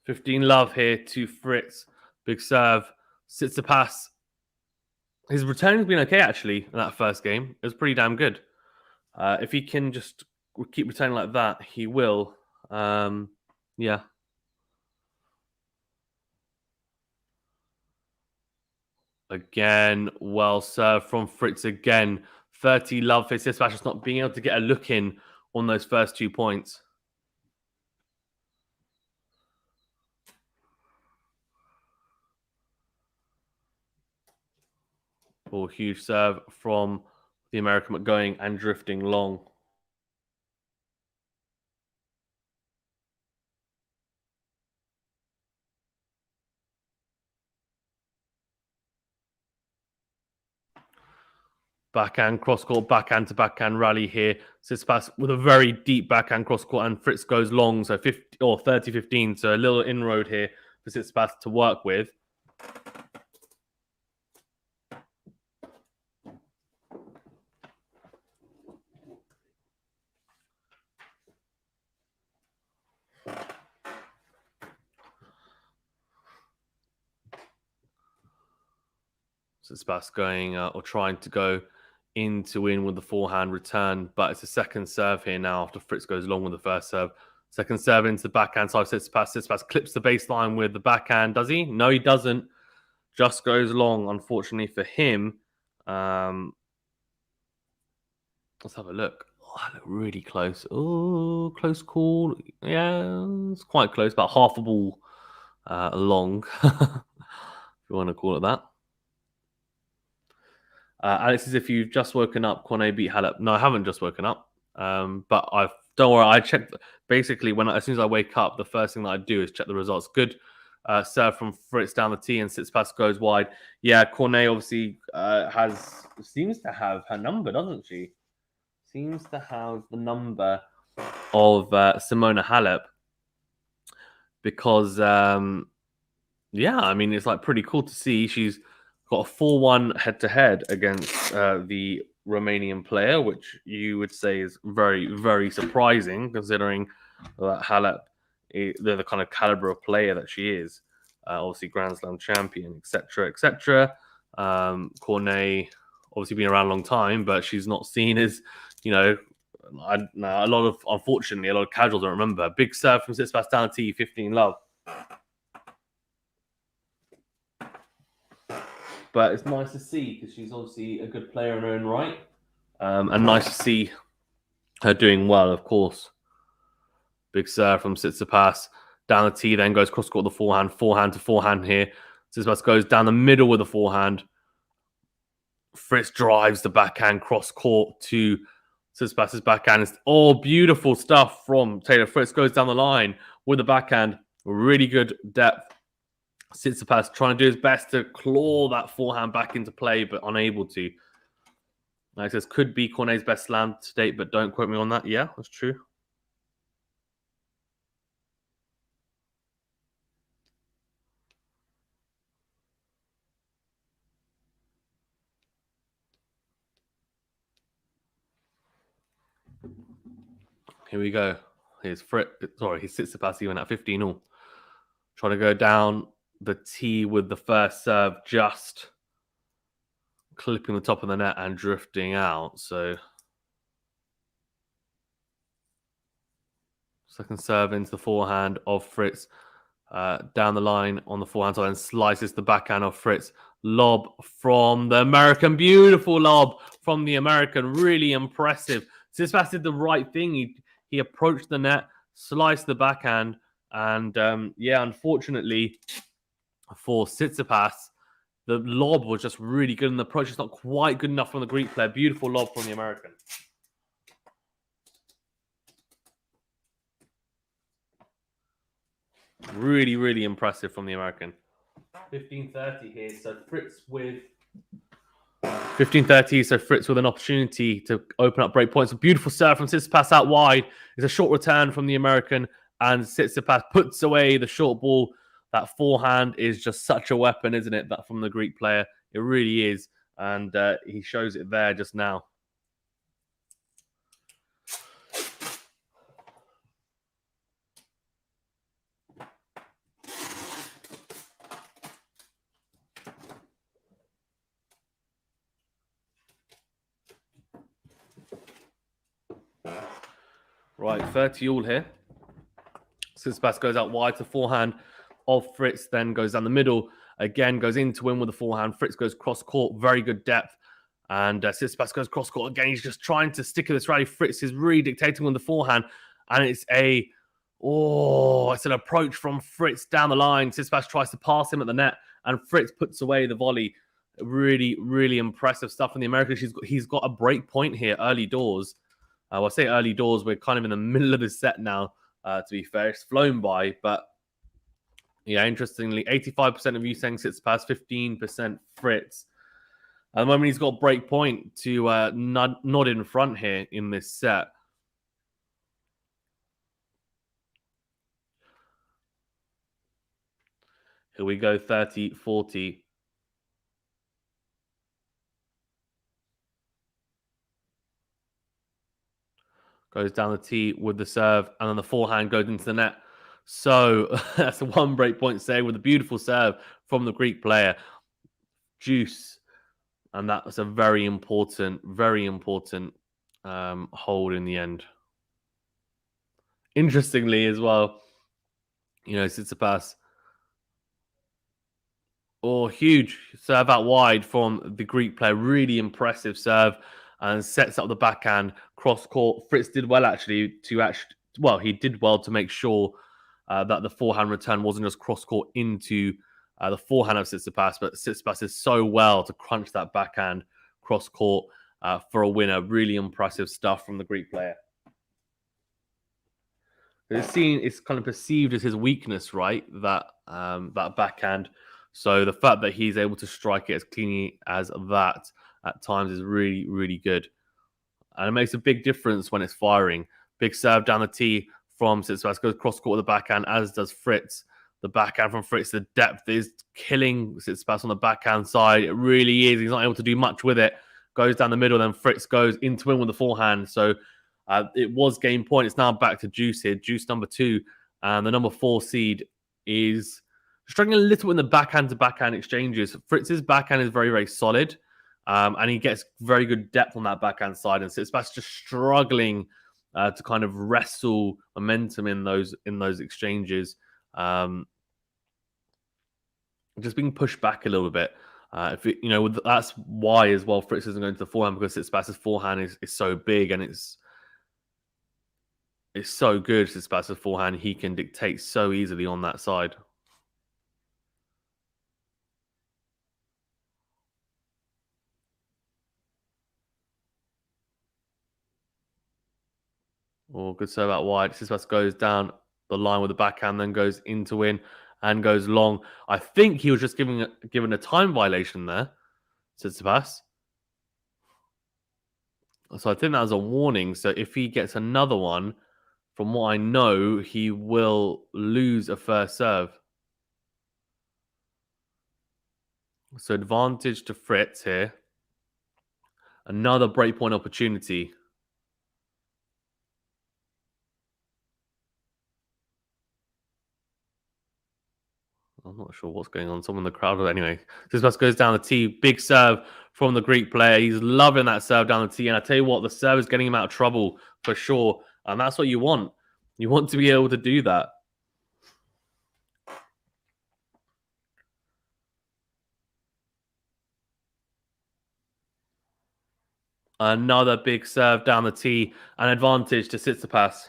$15 here to Fritz. Big serve. Tsitsipas. His returning's been okay, actually, in that first game. It was pretty damn good. If he can just keep returning like that, he will. Yeah. Again, well served from Fritz again. 30 love for Tsitsipas just not being able to get a look in on those first 2 points. Oh, huge serve from the American going and drifting long. Backhand cross-court, backhand to backhand rally here. Tsitsipas with a very deep backhand cross-court, and Fritz goes long, so 30-15. So a little inroad here for Tsitsipas to work with. Tsitsipas going or trying to go in to win with the forehand return, but it's a second serve here now after Fritz goes long with the first serve. Second serve into the backhand side. Tsitsipas clips the baseline with the backhand. Does he? No, he doesn't. Just goes long, unfortunately for him. Let's have a look. Oh, I look really close. Oh, close call. Yeah, it's quite close. About half a ball long, if you want to call it that. Alex says, if you've just woken up, Cornet beat Halep. No, I haven't just woken up. But don't worry, I checked. Basically, as soon as I wake up, the first thing that I do is check the results. Good serve from Fritz down the tee, and Tsitsipas goes wide. Yeah, Cornet obviously seems to have her number, doesn't she? Seems to have the number of Simona Halep because, yeah, I mean, it's like pretty cool to see. She's got a 4-1 head-to-head against the Romanian player, which you would say is very, very surprising considering that Halep, they're the kind of caliber of player that she is. Obviously, Grand Slam champion, etc., etc. Cornet, obviously been around a long time, but she's not seen as, unfortunately, a lot of casuals don't remember. Big serve from Tsitsipas down to tee, 15 love. But it's nice to see because she's obviously a good player in her own right. And nice to see her doing well, of course. Big serve from Tsitsipas. Down the tee, then goes cross-court with the forehand to forehand here. Tsitsipas goes down the middle with the forehand. Fritz drives the backhand cross-court to Tsitsipas' backhand. It's all beautiful stuff from Taylor Fritz. Goes down the line with the backhand. Really good depth. Tsitsipas trying to do his best to claw that forehand back into play, but unable to. Like I says, could be Cornet's best slam to date, but don't quote me on that. Yeah, that's true. Here we go. Here's Tsitsipas even at 15-all. Trying to go down the tee with the first serve, just clipping the top of the net and drifting out. So second serve into the forehand of Fritz. Down the line on the forehand side and slices the backhand of Fritz. lob from the American. Beautiful lob from the American. Really impressive. Tsitsipas did the right thing. He approached the net, sliced the backhand, and unfortunately for Tsitsipas, the lob was just really good, and the approach is not quite good enough from the Greek player. Beautiful lob from the American. Really, really impressive from the American. 15:30 here, so Fritz with 15:30, so Fritz with an opportunity to open up break points. A beautiful serve from Tsitsipas out wide. It's a short return from the American, and Tsitsipas puts away the short ball. That forehand is just such a weapon, isn't it? That from the Greek player, it really is, and he shows it there just now. Right, 30 all here. Tsitsipas goes out wide to forehand of Fritz, then goes down the middle. Again, goes in to win with the forehand. Fritz goes cross court, very good depth. And Tsitsipas goes cross court again. He's just trying to stick to this rally. Fritz is really dictating on the forehand. And it's an approach from Fritz down the line. Tsitsipas tries to pass him at the net, and Fritz puts away the volley. Really, really impressive stuff from the Americans. He's got a break point here early doors. I say early doors. We're kind of in the middle of the set now, to be fair. It's flown by, but yeah, interestingly, 85% of you saying Tsitsipas, 15% Fritz. At the moment, he's got a break point to nod in front here in this set. Here we go, 30-40. Goes down the tee with the serve, and then the forehand goes into the net. So that's a one break point save with a beautiful serve from the Greek player, Juice. And that was a very important hold in the end. Interestingly as well, Tsitsipas, huge serve out wide from the Greek player. Really impressive serve, and sets up the backhand cross court. Fritz did well he did well to make sure that the forehand return wasn't just cross court into the forehand of Tsitsipas, but Tsitsipas did so well to crunch that backhand cross court for a winner. Really impressive stuff from the Greek player. It's kind of perceived as his weakness, right? That backhand. So the fact that he's able to strike it as cleanly as that at times is really, really good. And it makes a big difference when it's firing. Big serve down the tee from Tsitsipas, goes cross court with the backhand, as does Fritz. The backhand from Fritz, the depth is killing Tsitsipas on the backhand side. It really is. He's not able to do much with it. Goes down the middle, then Fritz goes in to win with the forehand. So it was game point. It's now back to Juice here. Juice number 2. And the number 4 seed is struggling a little in the backhand-to-backhand exchanges. Fritz's backhand is very, very solid. And he gets very good depth on that backhand side. And Tsitsipas just struggling to kind of wrestle momentum in those exchanges. Just being pushed back a little bit. That's why as well Fritz isn't going to the forehand, because Tsitsipas's forehand is so big and it's so good. Tsitsipas's forehand, he can dictate so easily on that side. Good serve out wide. Tsitsipas goes down the line with the backhand, then goes in to win and goes long. I think he was just given a time violation there, Tsitsipas. So I think that was a warning. So if he gets another one, from what I know, he will lose a first serve. So advantage to Fritz here. Another breakpoint opportunity. I'm not sure what's going on. Someone in the crowd. Anyway, Tsitsipas goes down the tee. Big serve from the Greek player. He's loving that serve down the tee. And I tell you what, the serve is getting him out of trouble for sure. And that's what you want. You want to be able to do that. Another big serve down the tee, an advantage to Tsitsipas.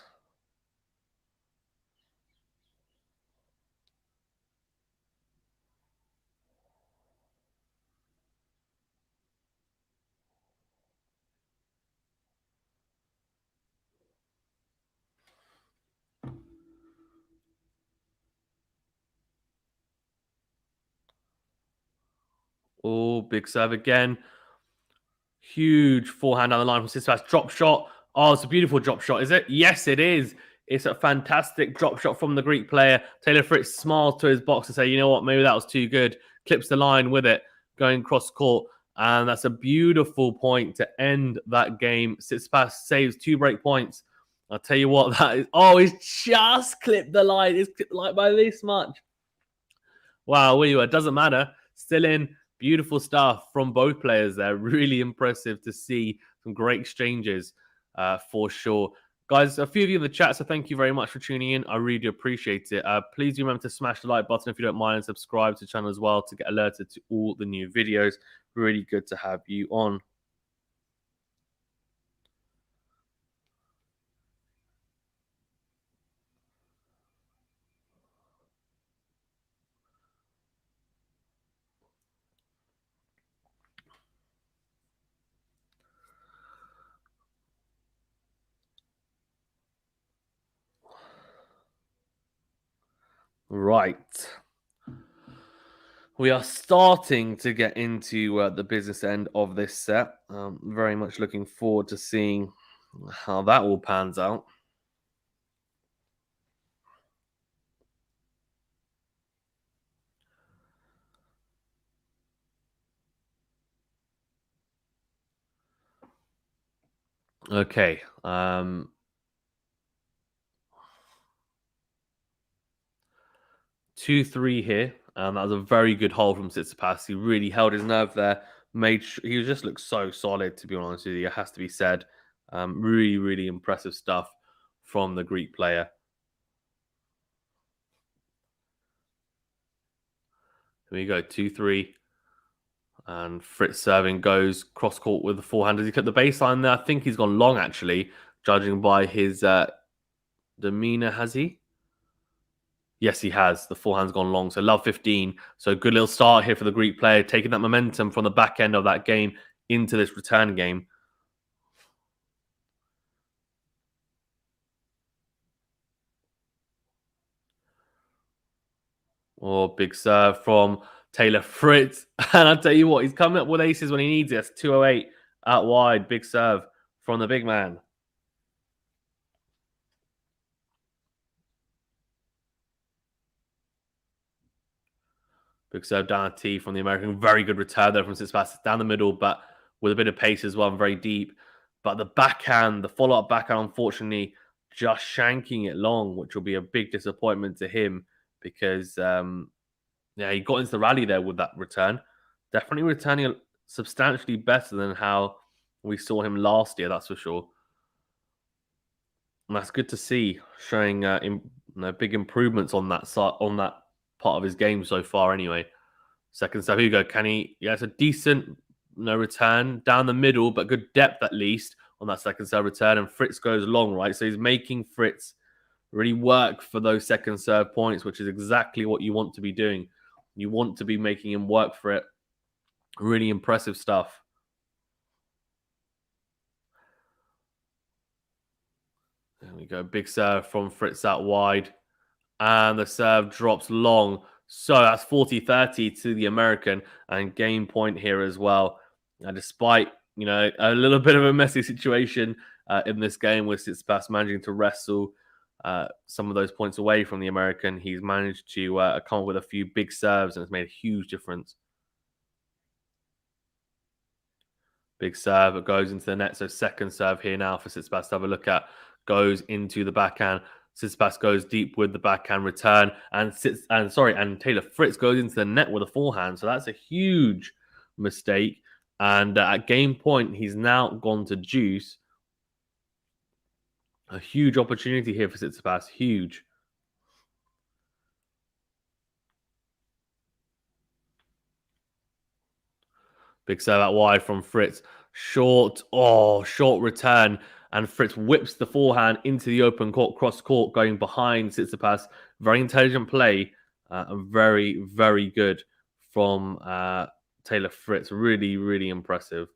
Oh, big serve again. Huge forehand down the line from Tsitsipas. Drop shot. Oh, it's a beautiful drop shot, is it? Yes, it is. It's a fantastic drop shot from the Greek player. Taylor Fritz smiles to his box to say, you know what, maybe that was too good. Clips the line with it, going cross court. And that's a beautiful point to end that game. Tsitsipas saves 2 break points. I'll tell you what, that is. Oh, he's just clipped the line. He's clipped the line by this much. Wow, it doesn't matter. Still in. Beautiful stuff from both players there. Really impressive to see some great exchanges for sure. Guys, a few of you in the chat, so thank you very much for tuning in. I really do appreciate it. Please do remember to smash the like button if you don't mind and subscribe to the channel as well to get alerted to all the new videos. Really good to have you on. Right. We are starting to get into the business end of this set. Very much looking forward to seeing how that all pans out. Okay. 2-3 here. That was a very good hole from Tsitsipas. He really held his nerve there. He just looked so solid, to be honest with you. It has to be said. Really, really impressive stuff from the Greek player. Here we go, 2-3. And Fritz serving goes cross court with the forehand. Does he cut the baseline there? I think he's gone long, actually, judging by his demeanor. Has he? Yes, he has. The forehand's gone long. So love 15. So good little start here for the Greek player, taking that momentum from the back end of that game into this return game. Oh, big serve from Taylor Fritz. And I'll tell you what, he's coming up with aces when he needs it. It's 208 out wide. Big serve from the big man. Big serve down a tee from the American. Very good return there from Tsitsipas down the middle, but with a bit of pace as well and very deep. But the backhand, the follow-up backhand, unfortunately, just shanking it long, which will be a big disappointment to him because, he got into the rally there with that return. Definitely returning substantially better than how we saw him last year, that's for sure. And that's good to see, showing big improvements on that side, on that part of his game so far. Anyway, second step, here you go. Can he? Yeah, it's a decent return down the middle, but good depth at least on that second serve return. And Fritz goes long, right? So he's making Fritz really work for those second serve points, which is exactly what you want to be doing. You want to be making him work for it. Really impressive stuff. There we go. Big serve from Fritz out wide. And the serve drops long. So that's 40-30 to the American and game point here as well. Despite, a little bit of a messy situation in this game with Tsitsipas managing to wrestle some of those points away from the American, he's managed to come up with a few big serves and it's made a huge difference. Big serve, it goes into the net. So second serve here now for Tsitsipas to have a look at. Goes into the backhand. Tsitsipas goes deep with the backhand return, and Taylor Fritz goes into the net with a forehand. So that's a huge mistake. And at game point, he's now gone to deuce. A huge opportunity here for Tsitsipas. Huge. Big serve out wide from Fritz. Short return. And Fritz whips the forehand into the open court, cross court, going behind Tsitsipas. Very intelligent play. And very, very good from Taylor Fritz. Really, really impressive.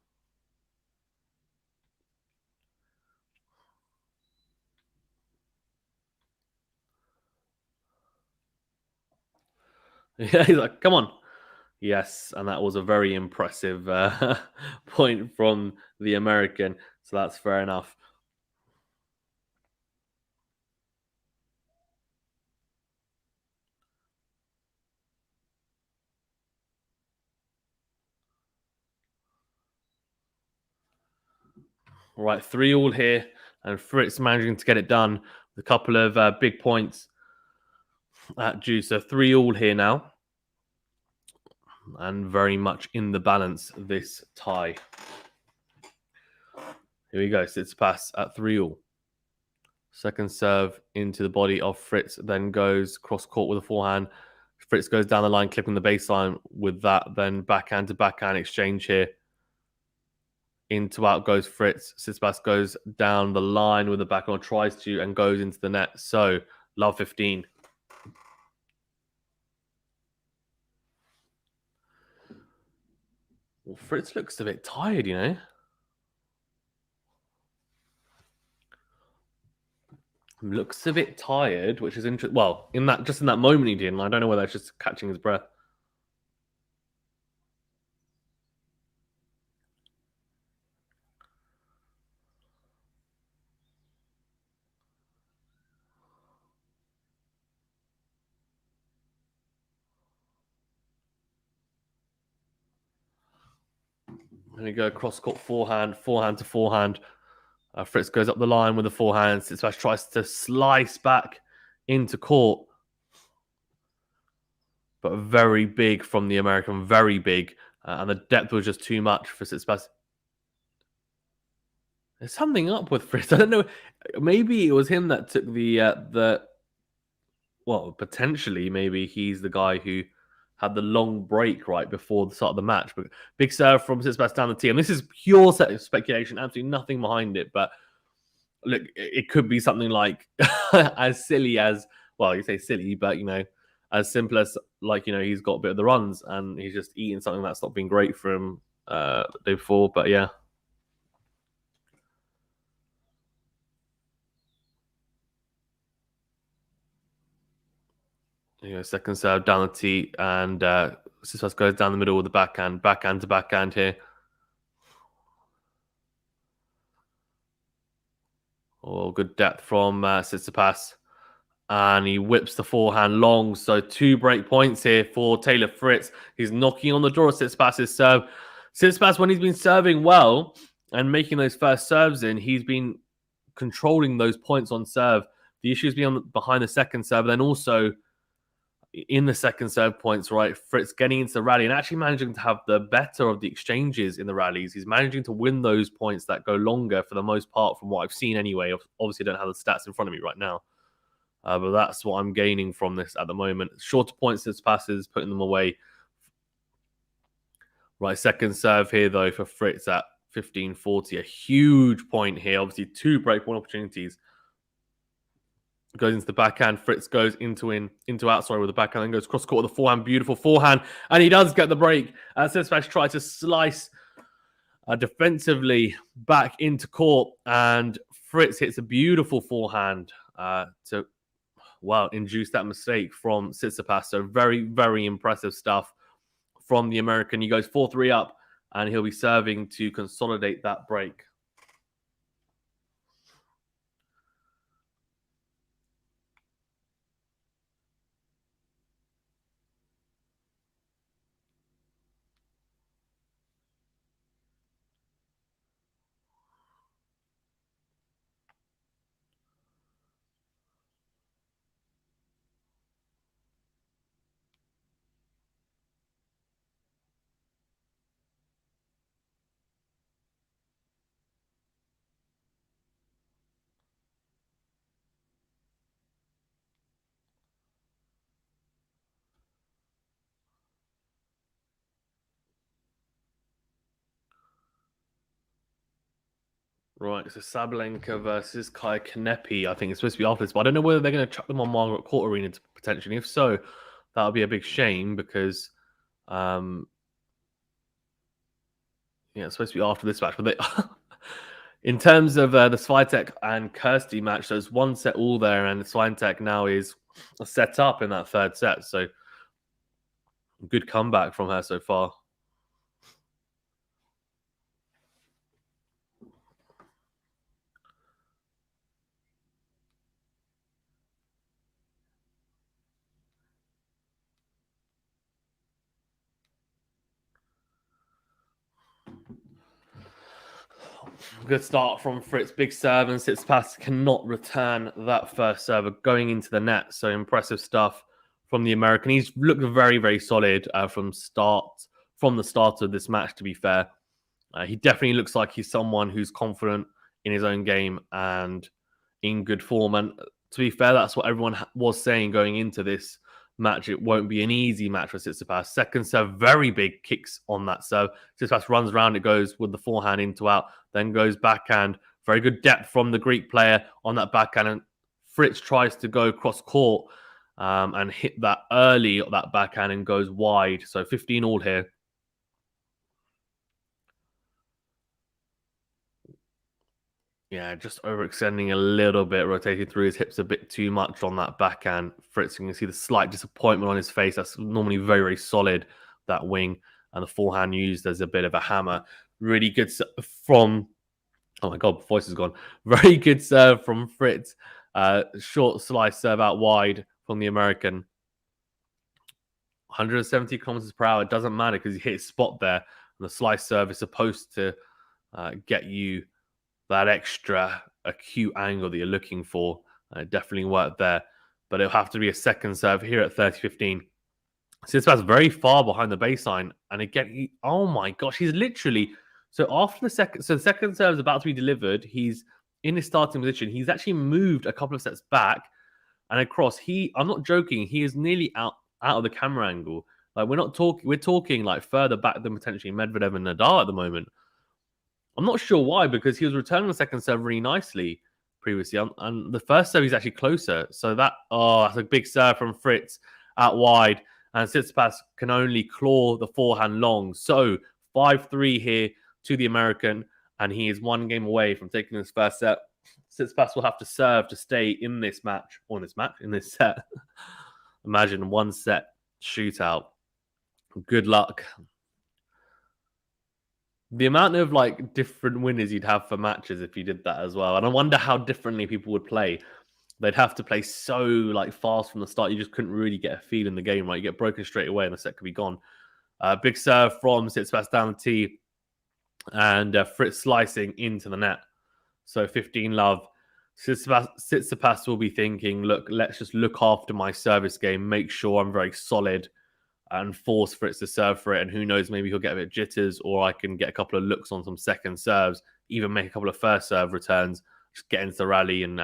Yeah, he's like, come on. Yes, and that was a very impressive point from the American. So that's fair enough. All right, 3-all here, and Fritz managing to get it done with a couple of big points at due. So 3-all here now, and very much in the balance this tie. Here we go. Tsitsipas at 3-all. Second serve into the body of Fritz, then goes cross court with a forehand. Fritz goes down the line, clipping the baseline with that, then backhand to backhand exchange here. Into out goes Fritz. Tsitsipas goes down the line with the backhand, tries to, and goes into the net. So, love 15. Well, Fritz looks a bit tired, you know. Looks a bit tired, which is interesting. Well, in that moment he did, and I don't know whether it's just catching his breath. There we go, cross court forehand, forehand to forehand. Fritz goes up the line with the forehand. Tsitsipas tries to slice back into court, but very big from the American, very big, and the depth was just too much for Tsitsipas. There's something up with Fritz. I don't know. Maybe it was him that took the. Well, potentially, maybe he's the guy who had the long break right before the start of the match. But big serve from Tsitsipas down the tee, and this is pure speculation, absolutely nothing behind it. But look, it could be something like as silly as, well, you say silly, but as simple as, like, he's got a bit of the runs and he's just eating something that's not been great for him the day before. But yeah. Second serve down the tee, and Tsitsipas goes down the middle with the backhand to backhand here. Oh, good depth from Tsitsipas. And he whips the forehand long. So 2 break points here for Taylor Fritz. He's knocking on the door of Tsitsipas's serve. Tsitsipas, when he's been serving well and making those first serves in, he's been controlling those points on serve. The issue has been behind the second serve, then also in the second serve points, right? Fritz getting into the rally and actually managing to have the better of the exchanges in the rallies. He's managing to win those points that go longer for the most part, from what I've seen anyway. Obviously, I don't have the stats in front of me right now. But that's what I'm gaining from this at the moment. Shorter points as passes, putting them away. Right, second serve here, though, for Fritz at 15-40. A huge point here. Obviously, 2 break point opportunities. Goes into the backhand. Fritz goes into outside with the backhand, then goes cross court with a forehand. Beautiful forehand. And he does get the break. Tsitsipas tries to slice defensively back into court. And Fritz hits a beautiful forehand to induce that mistake from Tsitsipas. So very, very impressive stuff from the American. He goes 4-3 up, and he'll be serving to consolidate that break. Right, so Sabalenka versus Kai Kanepi. I think it's supposed to be after this, but I don't know whether they're going to chuck them on Margaret Court Arena potentially. If so, that would be a big shame because, um, yeah, it's supposed to be after this match. But they, in terms of the Swiatek and Kirsty match, there's one set all there, and Swiatek now is set up in that third set. So, good comeback from her so far. Good start from Fritz. Big serve, and Tsitsipas cannot return that first serve going into the net. So impressive stuff from the American. He's looked very, very solid from the start of this match, to be fair. He definitely looks like he's someone who's confident in his own game and in good form. And to be fair, that's what everyone was saying going into this match. It won't be an easy match for Tsitsipas. Second serve, very big kicks on that serve. Tsitsipas runs around, it goes with the forehand into out, then goes backhand. Very good depth from the Greek player on that backhand. And Fritz tries to go cross court and hit that early, that backhand, and goes wide. So 15 all here. Yeah, just overextending a little bit, rotating through his hips a bit too much on that backhand. Fritz, you can see the slight disappointment on his face. That's normally very, very solid, that wing. And the forehand used as a bit of a hammer. Really good from... Oh my God, voice is gone. Very good serve from Fritz. Short slice serve out wide from the American. 170 kilometers per hour. It doesn't matter because he hit his spot there. And the slice serve is supposed to get you that extra acute angle that you're looking for. It definitely worked there. But it'll have to be a second serve here at 30-15. Tsitsipas very far behind the baseline. And again, oh my gosh, he's literally... So after the second serve is about to be delivered, he's in his starting position. He's actually moved a couple of steps back and across. I'm not joking, he is nearly out of the camera angle. Like we're talking like further back than potentially Medvedev and Nadal at the moment. I'm not sure why, because he was returning the second serve really nicely previously, and the first serve he's actually closer. So that's a big serve from Fritz out wide, and Tsitsipas can only claw the forehand long. So 5-3 here to the American, and he is one game away from taking his first set. Tsitsipas will have to serve to stay in this match, or in this set. Imagine one set shootout. Good luck. The amount of like different winners you'd have for matches if you did that as well. And I wonder how differently people would play. They'd have to play so like fast from the start. You just couldn't really get a feel in the game, right? You get broken straight away and the set could be gone. Big serve from Tsitsipas down the tee. And Fritz slicing into the net. So 15 love. Tsitsipas will be thinking, look, let's just look after my service game. Make sure I'm very solid and force Fritz to serve for it. And who knows, maybe he'll get a bit of jitters, or I can get a couple of looks on some second serves, even make a couple of first serve returns, just get into the rally and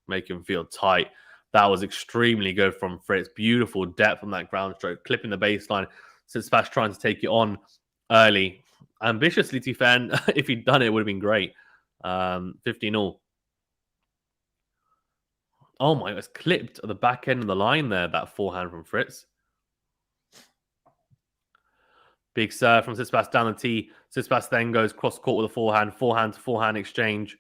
make him feel tight. That was extremely good from Fritz. Beautiful depth on that ground stroke, clipping the baseline. Tsitsipas trying to take it on early. Ambitiously, to fan. If he'd done it, it would have been great. 15 all. Oh my, it's clipped at the back end of the line there, that forehand from Fritz. Big serve from Tsitsipas down the tee. Tsitsipas then goes cross court with a forehand to forehand exchange.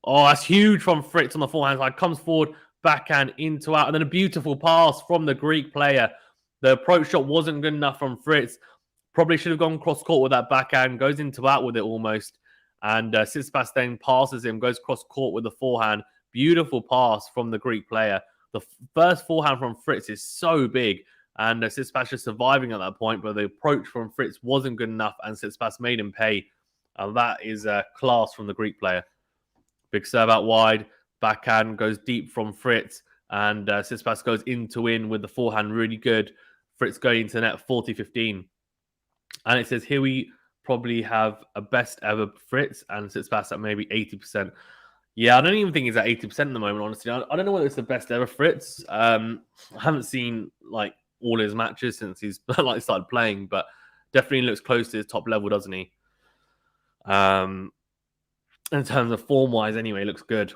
Oh, that's huge from Fritz on the forehand side. Comes forward, backhand into out, and then a beautiful pass from the Greek player. The approach shot wasn't good enough from Fritz. Probably should have gone cross court with that backhand. Goes into out with it almost. And Tsitsipas then passes him, goes cross court with the forehand. Beautiful pass from the Greek player. The first forehand from Fritz is so big. And Tsitsipas just surviving at that point, but the approach from Fritz wasn't good enough, and Tsitsipas made him pay. And that is class from the Greek player. Big serve out wide, backhand goes deep from Fritz, and Tsitsipas goes in with the forehand really good. Fritz going into the net 40-15. And it says here we probably have a best ever Fritz, and Tsitsipas at maybe 80%. Yeah, I don't even think he's at 80% at the moment, honestly. I don't know whether it's the best ever Fritz. I haven't seen like all his matches since he's like started playing, but definitely looks close to his top level, doesn't he? in terms of form-wise anyway, looks good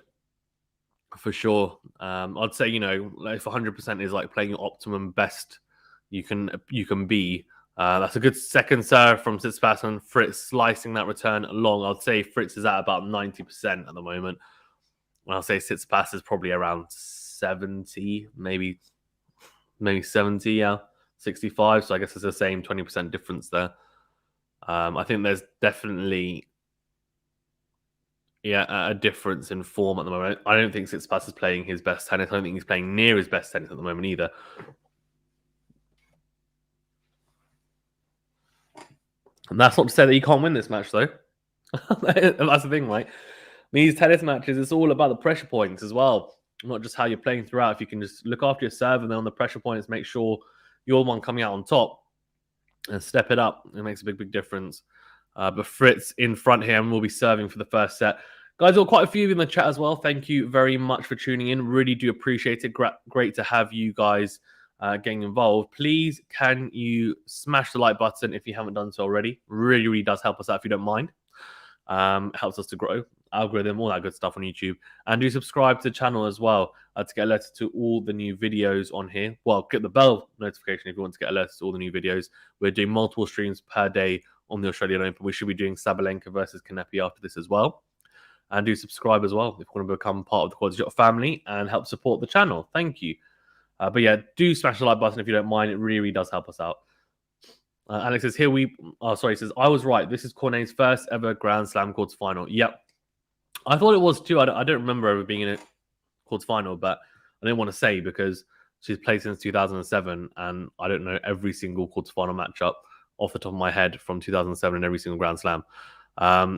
for sure. I'd say, if 100% is like playing your optimum best you can be, that's a good second serve from Tsitsipas, and Fritz slicing that return long. I'd say Fritz is at about 90% at the moment. And I'll say Tsitsipas is probably around 70, maybe 70, yeah, 65. So I guess it's the same 20% difference there. I think there's definitely a difference in form at the moment. I don't think Tsitsipas is playing his best tennis. I don't think he's playing near his best tennis at the moment either. And that's not to say that he can't win this match, though. That's the thing, right? These tennis matches, it's all about the pressure points as well, not just how you're playing throughout. If you can just look after your serve and then on the pressure points, make sure you're the one coming out on top and step it up, it makes a big, big difference. But Fritz in front here and will be serving for the first set. Guys, there are quite a few of you in the chat as well. Thank you very much for tuning in. Really do appreciate it. Great to have you guys getting involved. Please, can you smash the like button if you haven't done so already? Really, really does help us out if you don't mind. Helps us to grow, algorithm, all that good stuff on YouTube. And do subscribe to the channel as well to get alerted to all the new videos on here. Well, get the bell notification if you want to get alerted to all the new videos. We're doing multiple streams per day on the Australian Open. We should be doing Sabalenka versus Kanepi after this as well. And do subscribe as well if you want to become part of the QualityShot family and help support the channel. Thank you. But yeah, do smash the like button if you don't mind. It really, really does help us out. Alex says, he says, I was right. This is Cornet's first ever Grand Slam quarterfinal. Yep. I thought it was too. I don't remember ever being in a quarterfinal, but I didn't want to say because she's played since 2007 and I don't know every single quarterfinal matchup off the top of my head from 2007 in every single Grand Slam.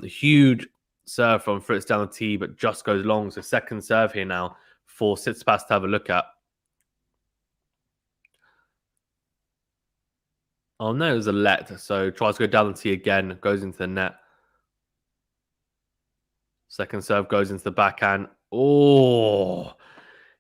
Huge serve from Fritz down the tee, but just goes long. So second serve here now for Tsitsipas to have a look at. Oh, no, it was a let. So tries to go down the tee again, goes into the net. Second serve goes into the backhand. Oh,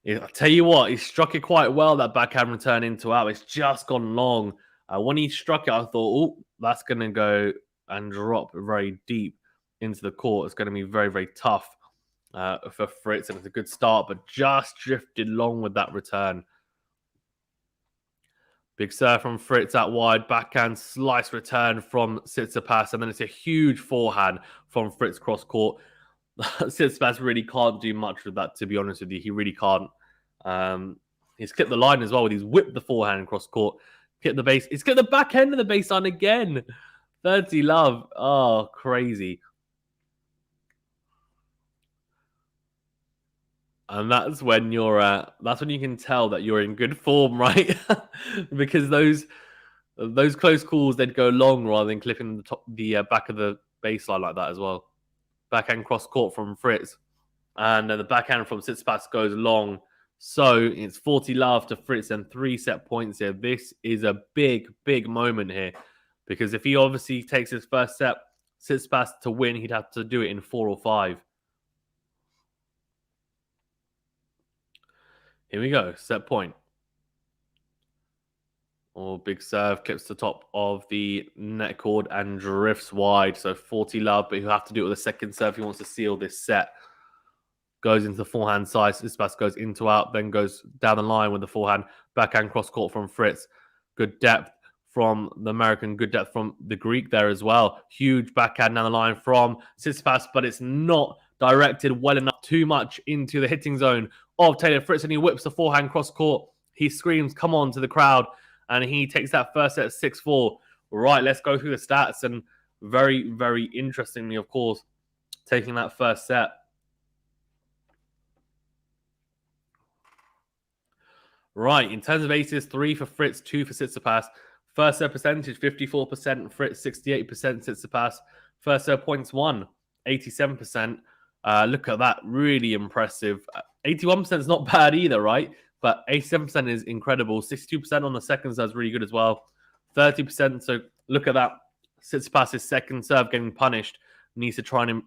I tell you what, he struck it quite well, that backhand return into out. It's just gone long. When he struck it, I thought, oh, that's going to go and drop very deep into the court. It's going to be very, very tough for Fritz. And it's a good start, but just drifted long with that return. Big serve from Fritz out wide, backhand slice return from Tsitsipas, and then it's a huge forehand from Fritz cross court. Tsitsipas really can't do much with that, to be honest with you. He really can't. He's clipped the line as well. He's whipped the forehand across court, hit the base. He's clipped the back end of the baseline again. 30 love. Oh, crazy. And that's when that's when you can tell that you're in good form, right? Because those close calls, they'd go long rather than clipping the back of the baseline like that as well. Backhand cross court from Fritz. And the backhand from Tsitsipas goes long. So it's 40 love to Fritz and 3 set points here. This is a big, big moment here. Because if he obviously takes his first set, Tsitsipas to win, he'd have to do it in 4 or 5. Here we go, set point. Oh, big serve, clips the top of the net cord and drifts wide. So 40 love, but he'll have to do it with a second serve if he wants to seal this set. Goes into the forehand side. Tsitsipas goes into out, then goes down the line with the forehand. Backhand cross court from Fritz. Good depth from the American, good depth from the Greek there as well. Huge backhand down the line from Tsitsipas, but it's not directed well enough, too much into the hitting zone of Taylor Fritz, and he whips the forehand cross court. He screams, come on, to the crowd, and he takes that first set 6-4. Right, let's go through the stats, and very, very interestingly, of course, taking that first set. Right, in terms of aces, 3 for Fritz, 2 for Tsitsipas. First serve percentage, 54%, Fritz, 68%, Tsitsipas. First serve points won, 87%. Look at that, really impressive. 81% is not bad either, right? But 87% is incredible. 62% on the second serve is really good as well. 30%, so look at that. Tsitsipas' second serve getting punished. Needs to try and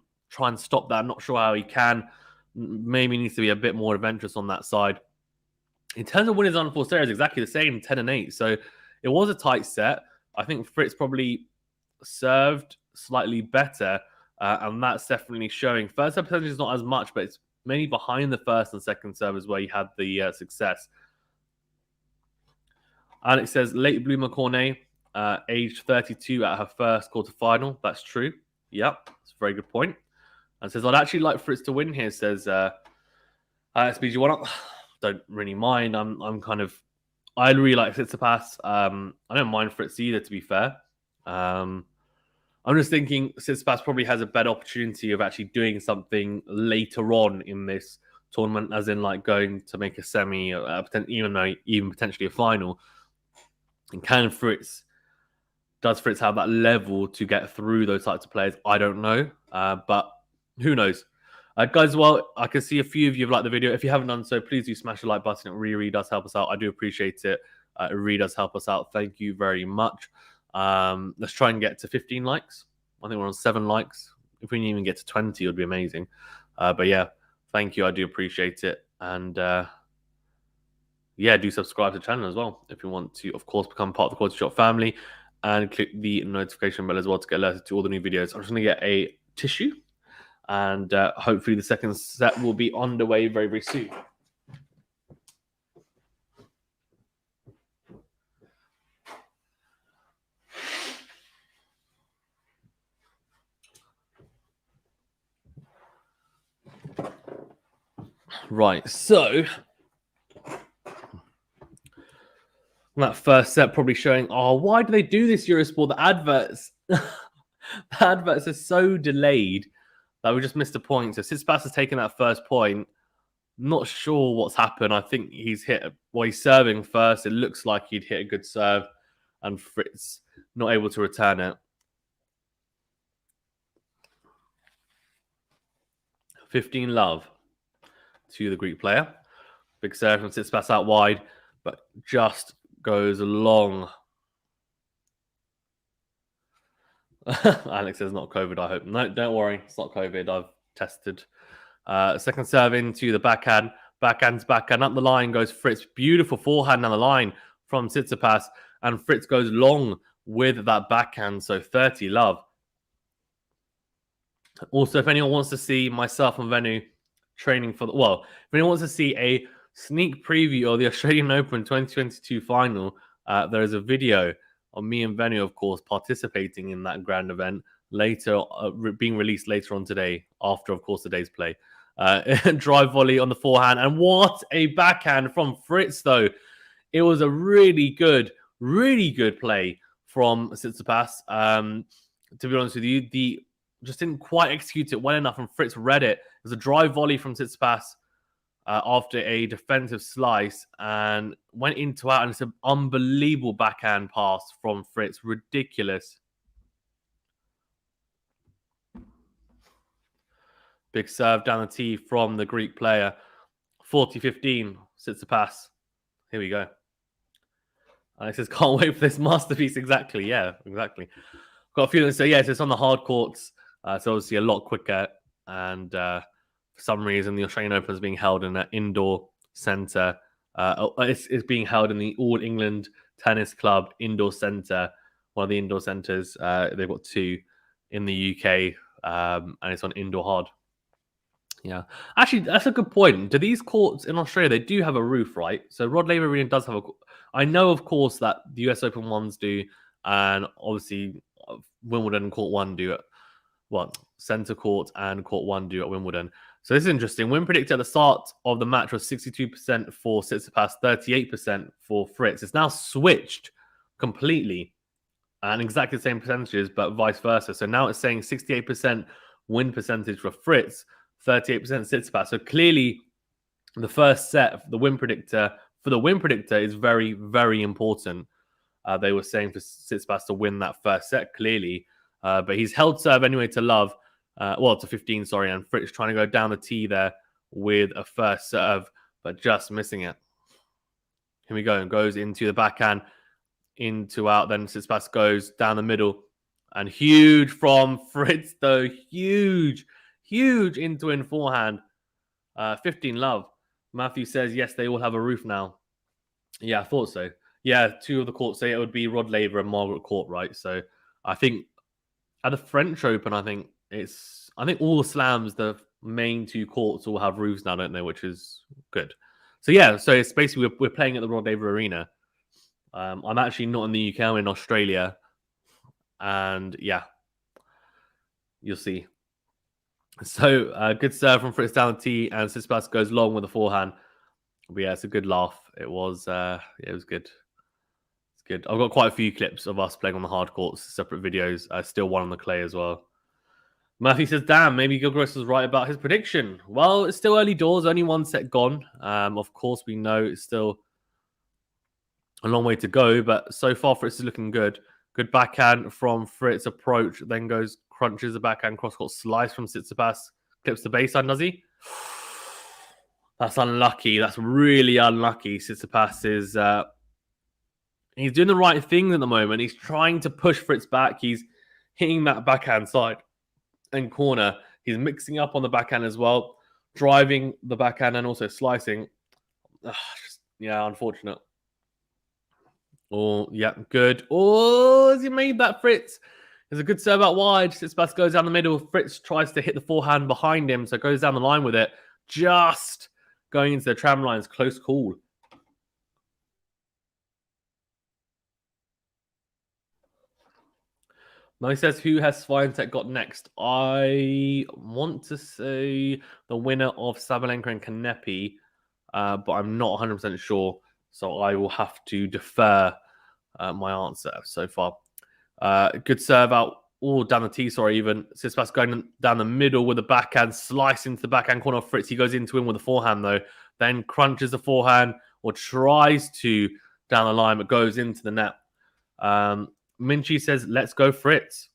stop that. I'm not sure how he can. Maybe needs to be a bit more adventurous on that side. In terms of winners on 4 series, exactly the same, 10 and 8. So it was a tight set. I think Fritz probably served slightly better. And that's definitely showing. First serve percentage is not as much, but it's mainly behind the first and second servers where you had the success. Alex says, late bloomer Cornet, aged 32 at her first quarterfinal. That's true. Yep, that's a very good point. And says, I'd actually like Fritz to win here, says SBG One Up. Don't really mind. I really like Tsitsipas. I don't mind Fritz either, to be fair. I'm just thinking Tsitsipas probably has a better opportunity of actually doing something later on in this tournament, as in like going to make a semi, even potentially a final. And does Fritz have that level to get through those types of players? I don't know, but who knows? Guys, well, I can see a few of you have liked the video. If you haven't done so, please do smash the like button. It really does help us out. I do appreciate it. It really does help us out. Thank you very much. Let's try and get to 15 likes. I think we're on 7 likes. If we can even get to 20, it would be amazing. But yeah, thank you. I do appreciate it. And yeah, do subscribe to the channel as well if you want to, of course, become part of the QualityShot family. And click the notification bell as well to get alerted to all the new videos. I'm just going to get a tissue. And hopefully the second set will be on the way very, very soon. Right, so that first set probably showing, oh, why do they do this, Eurosport? The adverts, the adverts are so delayed that we just missed a point. So Tsitsipas has taken that first point. Not sure what's happened. I think he's serving first. It looks like he'd hit a good serve, and Fritz not able to return it. 15 love to the Greek player. Big serve from Tsitsipas out wide, but just goes long. Alex says not COVID, I hope. No, don't worry. It's not COVID. I've tested. Second serve into the backhand. Backhand's backhand. Up the line goes Fritz. Beautiful forehand down the line from Tsitsipas. And Fritz goes long with that backhand. So 30 love. Also, if anyone wants to see myself and Venu training for if anyone wants to see a sneak preview of the Australian Open 2022 final, there is a video of me and Venu, of course, participating in that grand event later, being released later on today, after, of course, today's play. Drive volley on the forehand. And what a backhand from Fritz, though. It was a really good play from Tsitsipas. To be honest with you, just didn't quite execute it well enough, and Fritz read it. It was a drive volley from Tsitsipas after a defensive slice and went into out, and it's an unbelievable backhand pass from Fritz. Ridiculous. Big serve down the tee from the Greek player. 40-15, Tsitsipas. Here we go. Alex says, can't wait for this masterpiece. Exactly, yeah, exactly. Got a feeling, so yes, it's on the hard courts. So obviously a lot quicker, and for some reason the Australian Open is being held in an indoor centre. It's being held in the All England Tennis Club indoor centre, one of the indoor centres. They've got 2 in the UK, and it's on indoor hard. Yeah, actually, that's a good point. Do these courts in Australia, they do have a roof, right? So Rod Laver Arena does have a. I know, of course, that the US Open ones do, and obviously Wimbledon and Court 1 do it. Centre Court and Court 1 do at Wimbledon. So this is interesting. Win predictor at the start of the match was 62% for Tsitsipas, 38% for Fritz. It's now switched completely, and exactly the same percentages, but vice versa. So now it's saying 68% win percentage for Fritz, 38% Tsitsipas. So clearly, the first set, the win predictor is very, very important. They were saying for Tsitsipas to win that first set clearly. But he's held serve anyway to love, to 15, sorry, and Fritz trying to go down the tee there with a first serve, but just missing it. Here we go, and goes into the backhand, into out, then Tsitsipas goes down the middle, and huge from Fritz, though, huge into in forehand. 15 love. Matthew says, yes, they all have a roof now. Yeah, I thought so. Yeah, 2 of the courts say it would be Rod Laver and Margaret Court, right? So I think at the French Open, I think I think all the slams, the main 2 courts all have roofs now, don't they? Which is good. So yeah, so it's basically we're playing at the Rod Laver Arena. I'm actually not in the UK, I'm in Australia. And yeah, you'll see. So good serve from Fritz down the tee, and Tsitsipas goes long with a forehand. But yeah, it's a good laugh. It was it was good. It's good. I've got quite a few clips of us playing on the hard courts, separate videos. Still one on the clay as well. Matthew says, damn, maybe Gilchrist was right about his prediction. Well, it's still early doors, only one set gone. Of course, we know it's still a long way to go, but so far Fritz is looking good. Good backhand from Fritz approach, then goes, crunches the backhand cross-court slice from Tsitsipas. Clips the baseline, does he? That's unlucky. That's really unlucky. Tsitsipas is... he's doing the right thing at the moment. He's trying to push Fritz back. He's hitting that backhand side and corner. He's mixing up on the backhand as well, driving the backhand and also slicing. Yeah, unfortunate. Oh, yeah, good. Oh, has he made that, Fritz? There's a good serve out wide. Tsitsipas goes down the middle. Fritz tries to hit the forehand behind him, so goes down the line with it. Just going into the tram lines. Close call. Now he says, who has Swiatek got next? I want to say the winner of Sabalenka and Kanepi, but I'm not 100% sure. So I will have to defer my answer so far. Good serve out, down the tee, sorry, even. Tsitsipas going down the middle with the backhand, slice into the backhand corner of Fritz. He goes into him with a forehand, though. Then crunches the forehand, or tries to down the line, but goes into the net. Minchi says, let's go Fritz.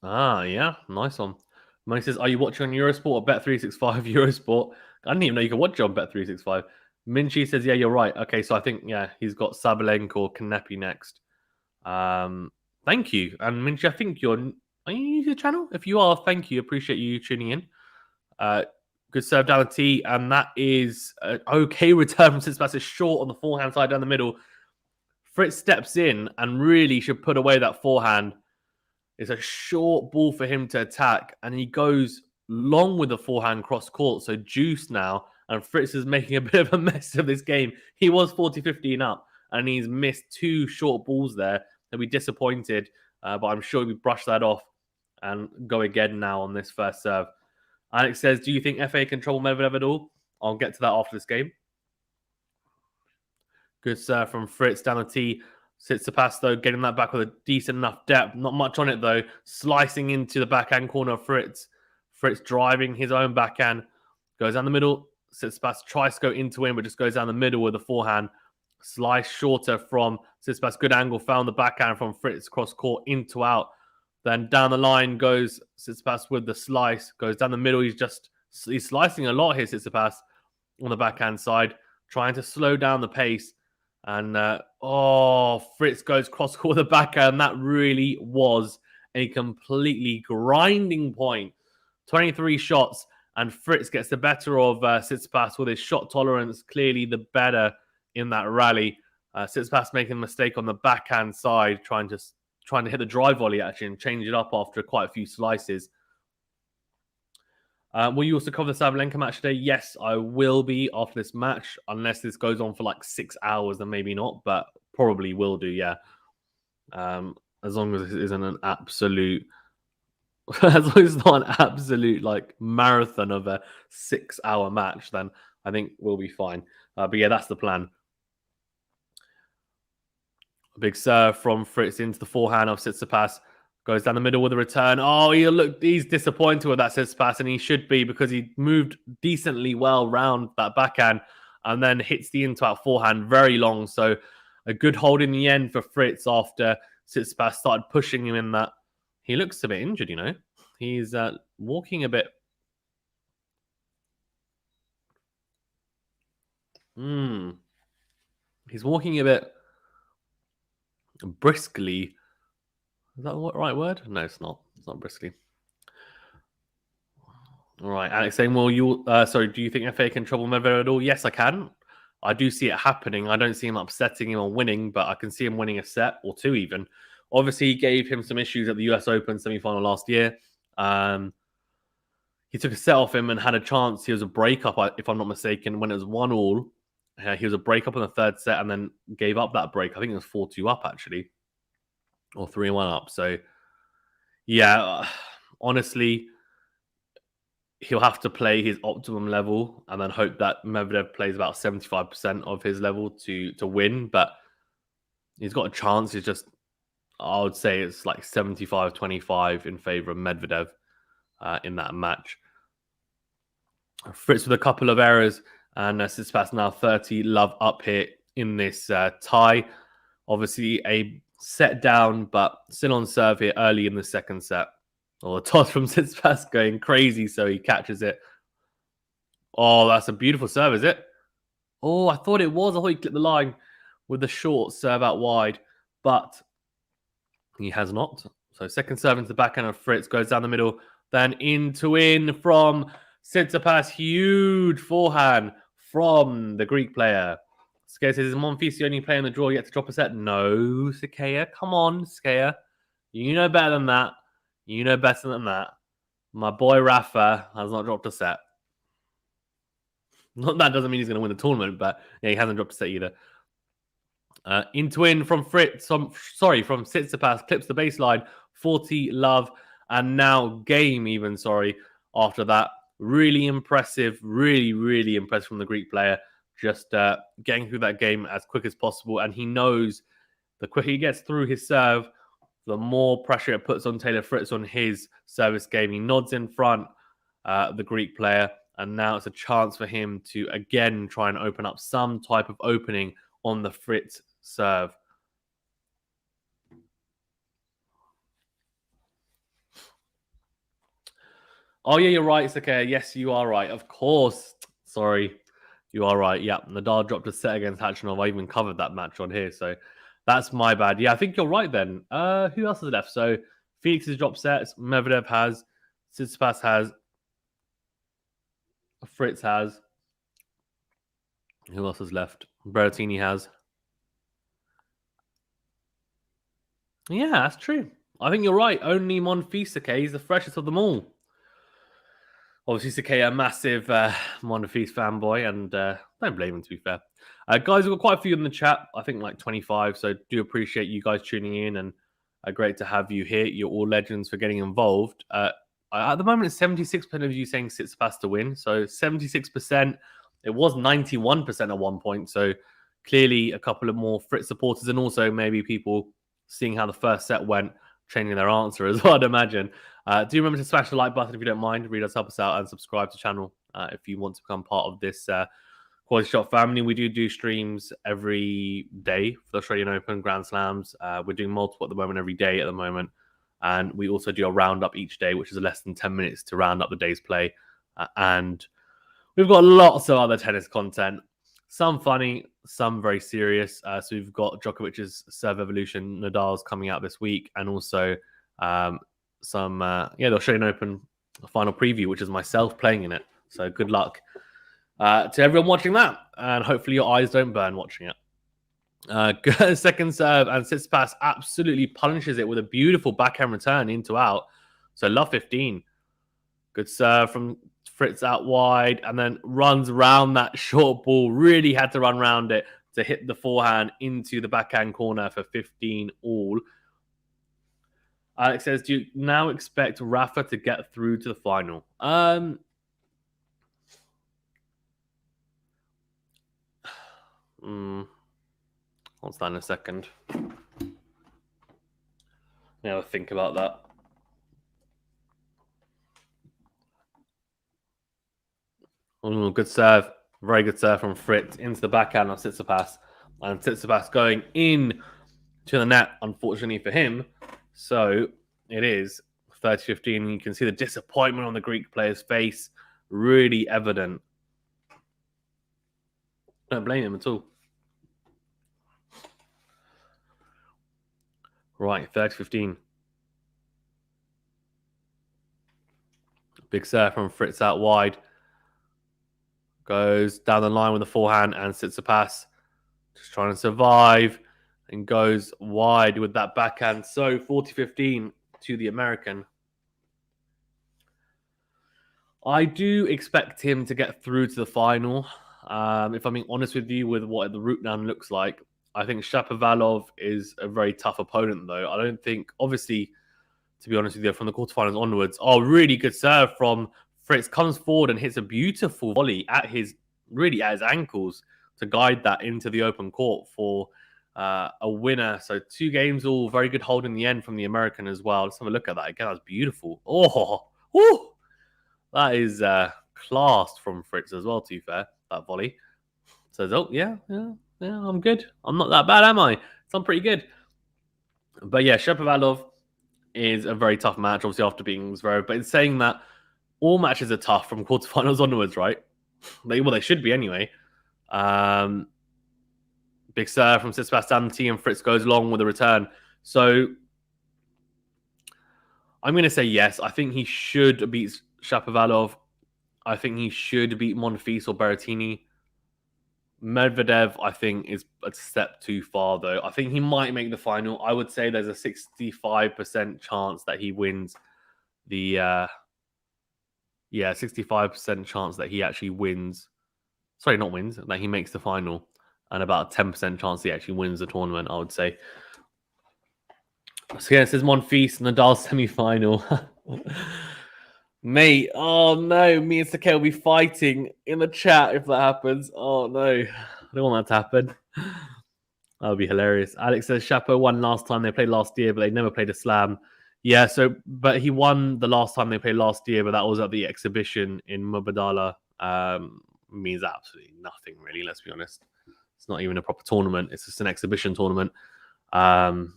Yeah, nice one. Money says, are you watching on Eurosport or Bet365 Eurosport? I didn't even know you could watch it on Bet365. Minchi says, yeah, you're right. Okay, so I think, yeah, he's got Sabalenka or Kanepi next. Thank you. And Minchi, I think are you new to the channel? If you are, thank you. Appreciate you tuning in. Good serve down the tee, and that is an okay return from Tsitsipas. Is short on the forehand side down the middle. Fritz steps in and really should put away that forehand. It's a short ball for him to attack, and he goes long with the forehand cross court. So juice now, and Fritz is making a bit of a mess of this game. He was 40-15 up, and he's missed 2 short balls there. He'll be disappointed, but I'm sure he'll brush that off and go again now on this first serve. Alex says, do you think FA can trouble Medvedev at all? I'll get to that after this game. Good serve from Fritz down the tee. Tsitsipas, though, getting that back with a decent enough depth. Not much on it, though. Slicing into the backhand corner of Fritz. Fritz driving his own backhand. Goes down the middle. Tsitsipas tries to go into him, but just goes down the middle with the forehand. Slice shorter from Tsitsipas. Good angle. Found the backhand from Fritz. Cross court into out. Then down the line goes Tsitsipas with the slice. Goes down the middle. He's slicing a lot here, Tsitsipas, on the backhand side. Trying to slow down the pace. And, Fritz goes cross-court with the backhand. That really was a completely grinding point. 23 shots, and Fritz gets the better of Tsitsipas with his shot tolerance. Clearly the better in that rally. Tsitsipas making a mistake on the backhand side, trying to hit the drive volley, actually, and change it up after quite a few slices. Will you also cover the Sabalenka match today? Yes, I will be after this match, unless this goes on for like 6 hours, then maybe not, but probably will do, yeah. As long as it isn't an absolute, as long as it's not an absolute like marathon of a 6-hour match, then I think we'll be fine. But yeah, that's the plan. A big serve from Fritz into the forehand of Tsitsipas. Goes down the middle with a return. Oh, he's disappointed with that Tsitsipas, and he should be, because he moved decently well round that backhand and then hits the into-out forehand very long. So a good hold in the end for Fritz after Tsitsipas started pushing him in that. He looks a bit injured, you know. He's walking a bit. He's walking a bit briskly. Is that the right word? No, it's not. It's not briskly. All right, Alex saying, well, do you think FA can trouble Medvedev at all? Yes, I can. I do see it happening. I don't see him upsetting him or winning, but I can see him winning a set or 2 even. Obviously, he gave him some issues at the US Open semi-final last year. He took a set off him and had a chance. He was a breakup, if I'm not mistaken, when it was 1-1. He was a breakup in the third set and then gave up that break. I think it was 4-2 up, actually, or 3-1 up. So, yeah, honestly, he'll have to play his optimum level and then hope that Medvedev plays about 75% of his level to win. But he's got a chance. It's just, I would say it's like 75-25 in favor of Medvedev in that match. Fritz with a couple of errors, and Tsitsipas now 30 love up here in this tie. Obviously, a set down, but still on serve here early in the second set. Or the toss from Tsitsipas going crazy, so he catches it. Oh, that's a beautiful serve, is it? Oh, I thought it was. I thought he clipped the line with the short serve out wide, but he has not. So second serve into the backhand of Fritz, goes down the middle, then into in from Tsitsipas. Huge forehand from the Greek player. Skea says, is Monfils the only player in the draw yet to drop a set? No, Skea. Come on, Skea. You know better than that. You know better than that. My boy Rafa has not dropped a set. Not that doesn't mean he's going to win the tournament, but yeah, he hasn't dropped a set either. Into in from Fritz, from Tsitsipas, clips the baseline, 40 love, and now game even, after that. Really impressive, really impressive from the Greek player. Just getting through that game as quick as possible, and he knows the quicker he gets through his serve, the more pressure it puts on Taylor Fritz on his service game. He nods in front, the Greek player, and now it's a chance for him to again try and open up some type of opening on the Fritz serve. Oh, yeah, you're right, it's okay. Yes, you are right. Of course. Sorry. You are right. Yeah, Nadal dropped a set against Khachanov. I even covered that match on here, so that's my bad. Yeah, I think you're right then. Who else is left? So Felix has dropped sets. Medvedev has. Tsitsipas has. Fritz has. Who else is left? Berrettini has. Yeah, that's true. I think you're right. Only Monfils, okay? He's the freshest of them all. Obviously, Sakea, a massive Monfils fanboy, and don't blame him, to be fair. Guys, we've got quite a few in the chat. I think like 25, so do appreciate you guys tuning in, and great to have you here. You're all legends for getting involved. At the moment, it's 76% of you saying Tsitsipas to win, so 76%. It was 91% at one point, so clearly a couple of more Fritz supporters, and also maybe people seeing how the first set went, changing their answer as well, I'd imagine. Do remember to smash the like button if you don't mind. Really does help us out, and subscribe to the channel if you want to become part of this QualityShot family. We do streams every day for the Australian Open, Grand Slams. We're doing multiple at the moment, every day at the moment. And we also do a roundup each day, which is less than 10 minutes to round up the day's play. And we've got lots of other tennis content. Some funny, some very serious. So we've got Djokovic's Serve Evolution, Nadal's coming out this week, and also the Australian Open final preview, which is myself playing in it. So good luck to everyone watching that, and hopefully your eyes don't burn watching it. Second serve, and Tsitsipas absolutely punishes it with a beautiful backhand return into out. So love 15. Good serve from Fritz out wide, and then runs around that short ball. Really had to run around it to hit the forehand into the backhand corner for 15 all. Alex says, do you now expect Rafa to get through to the final? What's that in a second? Now think about that. Oh, good serve. Very good serve from Fritz into the backhand of Tsitsipas. And Tsitsipas going in to the net, unfortunately for him. So it is 30-15. You can see the disappointment on the Greek player's face. Really evident. Don't blame him at all. Right, 30-15. Big serve from Fritz out wide. Goes down the line with the forehand, and Tsitsipas just trying to survive. and goes wide with that backhand. So 40-15 to the American. I do expect him to get through to the final. If I'm being honest with you, with what the route down looks like, I think Shapovalov is a very tough opponent, though. I don't think, obviously, to be honest with you, from the quarterfinals onwards, really good serve from Fritz. Comes forward and hits a beautiful volley at his ankles to guide that into the open court for a winner. So 2 games, all very good hold in the end from the American as well. Let's have a look at that again. That's beautiful. Oh, that is class from Fritz as well, to be fair, that volley. Says, yeah, I'm good. I'm not that bad, am I? So I'm pretty good. But yeah, Shapovalov is a very tough match, obviously, after beating Zverev. But in saying that, all matches are tough from quarterfinals onwards, right? They should be anyway. Big serve from Tsitsipas down the tee, and Fritz goes long with a return. So I'm going to say yes. I think he should beat Shapovalov. I think he should beat Monfils or Berrettini. Medvedev, I think, is a step too far, though. I think he might make the final. I would say there's a 65% chance that he wins the 65% chance that he actually wins. Sorry, not wins, that he makes the final. And about a 10% chance he actually wins the tournament, I would say. So yeah, it says Monfils, Nadal semi-final. Mate, oh no, me and Sakay will be fighting in the chat if that happens. Oh no, I don't want that to happen. That would be hilarious. Alex says Chapo won last time they played last year, but they never played a slam. Yeah, but he won the last time they played last year, but that was at the exhibition in Mubadala. Means absolutely nothing, really, let's be honest. It's not even a proper tournament. It's just an exhibition tournament. Nadal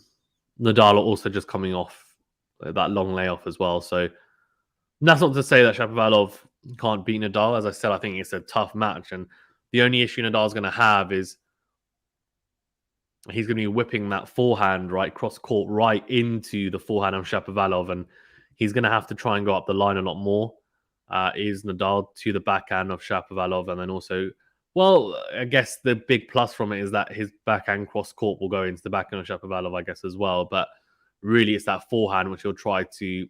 also just coming off that long layoff as well. So that's not to say that Shapovalov can't beat Nadal. As I said, I think it's a tough match. And the only issue Nadal's going to have is he's going to be whipping that forehand right cross court right into the forehand of Shapovalov. And he's going to have to try and go up the line a lot more. Is Nadal to the backhand of Shapovalov. And then also, well, I guess the big plus from it is that his backhand cross court will go into the backhand of Shapovalov, I guess, as well. But really, it's that forehand which he'll try to.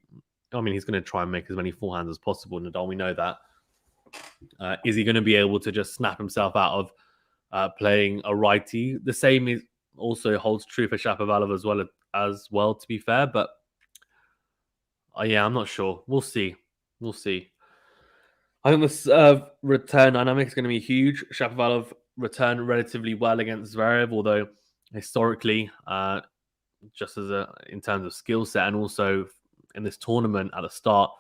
I mean, he's going to try and make as many forehands as possible, Nadal. We know that. Is he going to be able to just snap himself out of playing a righty? The same is also holds true for Shapovalov as well. To be fair, but yeah, I'm not sure. We'll see. I think the return dynamic is going to be huge. Shapovalov returned relatively well against Zverev, although historically, just as in terms of skill set and also in this tournament at the start,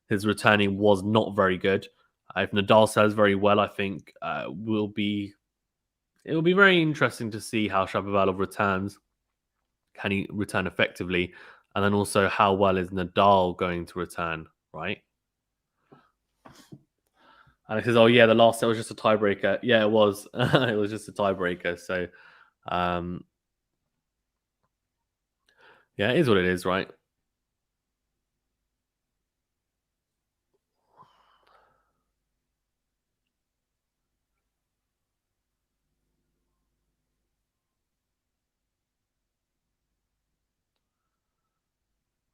his returning was not very good. If Nadal says very well, I think it will be very interesting to see how Shapovalov returns. Can he return effectively? And then also, how well is Nadal going to return, right? And it says, oh, yeah, the last set was just a tiebreaker. Yeah, it was. It was just a tiebreaker. So, yeah, it is what it is, right?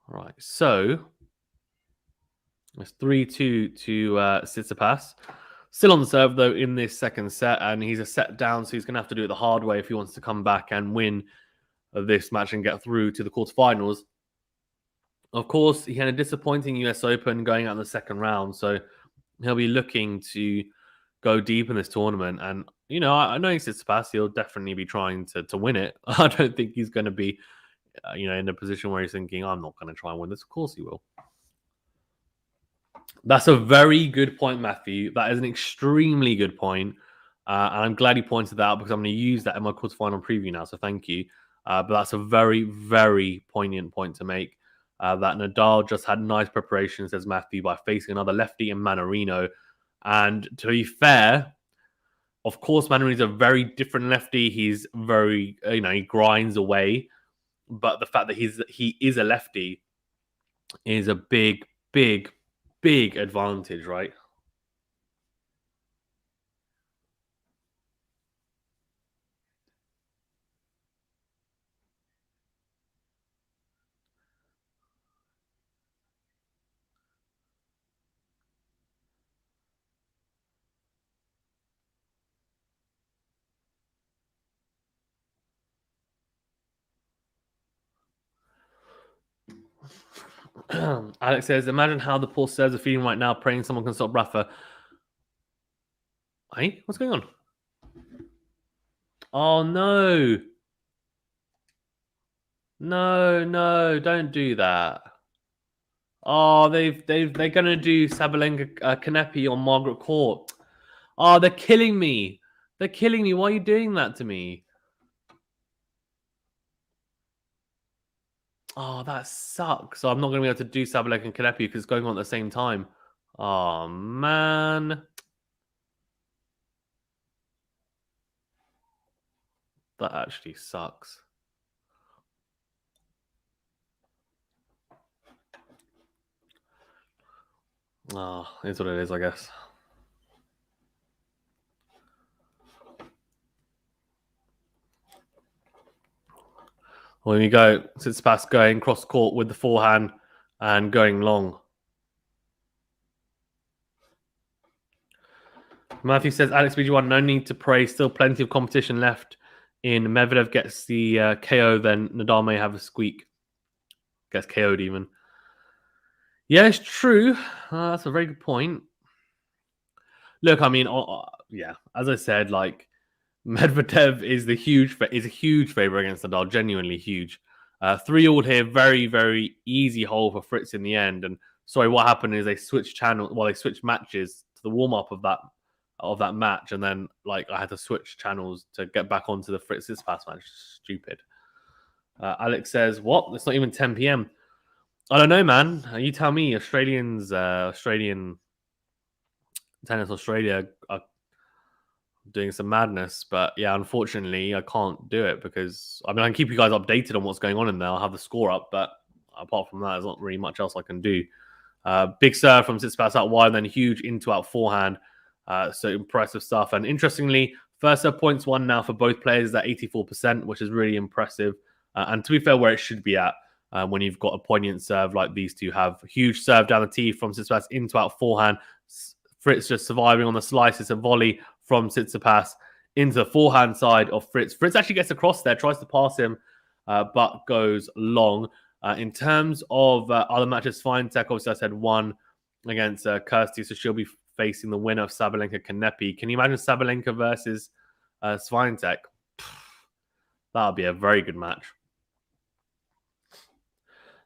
Right. So, it's 3-2 to Tsitsipas. Still on the serve, though, in this second set. And he's a set down, so he's going to have to do it the hard way if he wants to come back and win this match and get through to the quarterfinals. Of course, he had a disappointing US Open going out in the second round, so he'll be looking to go deep in this tournament. And, you know, I know Tsitsipas, he'll definitely be trying to win it. I don't think he's going to be, in a position where he's thinking, I'm not going to try and win this. Of course he will. That's a very good point, Matthew. That is an extremely good point. And I'm glad you pointed that out because I'm going to use that in my quarterfinal preview now. So thank you. But that's a very, very poignant point to make. That Nadal just had nice preparation, says Matthew, by facing another lefty in Mannarino. And to be fair, of course, Mannarino's a very different lefty. He's very, he grinds away. But the fact that he is a lefty is a big, big, big advantage, right? Alex says, imagine how the poor serves are feeling right now, praying someone can stop Rafa. Hey, what's going on? Oh no. No, don't do that. Oh, they're gonna do Sabalenka Kanepi on Margaret Court. Oh, they're killing me. They're killing me. Why are you doing that to me? Oh, that sucks. So I'm not gonna be able to do Sabalenka and Kanepi because it's going on at the same time. Oh man. That actually sucks. Oh, it's what it is, I guess. Well, there you go. Tsitsipas going cross court with the forehand and going long. Matthew says, Alex BG1, no need to pray. Still plenty of competition left in. Medvedev gets the KO, then Nadal may have a squeak. Gets KO'd even. Yeah, it's true. That's a very good point. Look, I mean, yeah, as I said, like Medvedev is a huge favorite against Nadal, genuinely huge. 3-all here, very very easy hole for Fritz in the end. And sorry, what happened is they switched they switched matches to the warm up of that match, and then like I had to switch channels to get back onto the Fritz Tsitsipas match. Stupid. Alex says, "What? It's not even 10 p.m." I don't know, man. You tell me. Australian tennis Australia are doing some madness, but yeah, unfortunately, I can't do it because I mean I can keep you guys updated on what's going on in there. I'll have the score up, but apart from that, there's not really much else I can do. Big serve from Tsitsipas out wide, and then huge into out forehand. So impressive stuff. And interestingly, first serve points won now for both players at 84%, which is really impressive. And to be fair, where it should be at when you've got a poignant serve like these two have. Huge serve down the tee from Tsitsipas into out forehand. Fritz just surviving on the slice. It's a volley from Tsitsipas into the forehand side of Fritz. Fritz actually gets across there, tries to pass him, but goes long. In terms of other matches, Swiatek, obviously I said one against Kirsty, so she'll be facing the winner of Sabalenka Kanepi. Can you imagine Sabalenka versus Swiatek? That would be a very good match.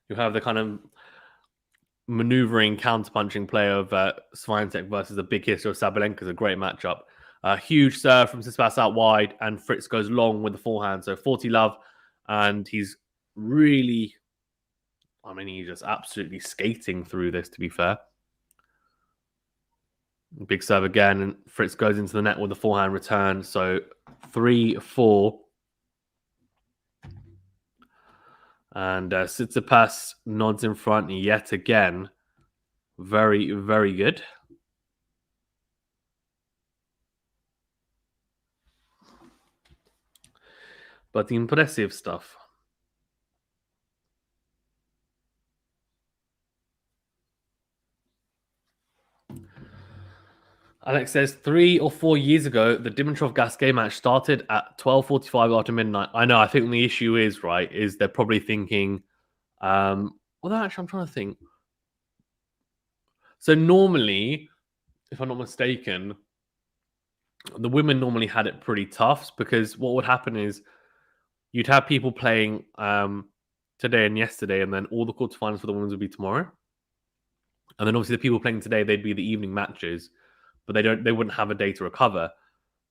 You have the kind of maneuvering, counter-punching play of Swiatek versus the big hitter of Sabalenka is a great matchup. Huge serve from Tsitsipas out wide, and Fritz goes long with the forehand. So 40 love, and he's really, I mean, he's just absolutely skating through this, to be fair. Big serve again, and Fritz goes into the net with the forehand return. So 3-4. And Tsitsipas nods in front yet again. Very, very good. But the impressive stuff. Alex says 3 or 4 years ago, the Dimitrov-Gasquet match started at 12:45 after midnight. I know. I think the issue is they're probably thinking. Well, actually, I'm trying to think. So normally, if I'm not mistaken, the women normally had it pretty tough because what would happen is you'd have people playing today and yesterday, and then all the quarterfinals for the women's would be tomorrow. And then obviously the people playing today, they'd be the evening matches, but they wouldn't have a day to recover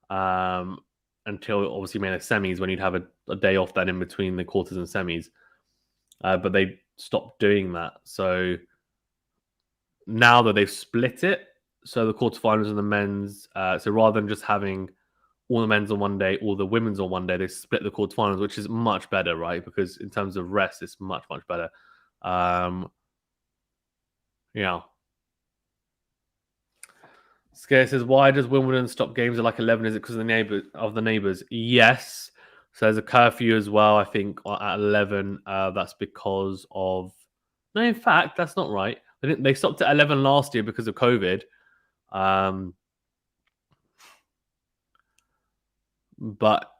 until obviously made the semis, when you'd have a day off then in between the quarters and semis. But they stopped doing that. So now that they've split it, so the quarterfinals and the men's, so rather than just having all the men's on one day, all the women's on one day, they split the quarterfinals, which is much better, right? Because in terms of rest, it's much, much better. Yeah. Scare says, why does Wimbledon stop games at like 11? Is it because of the neighbors? Yes. So there's a curfew as well, I think, at 11. That's because of... No, in fact, that's not right. They stopped at 11 last year because of COVID. But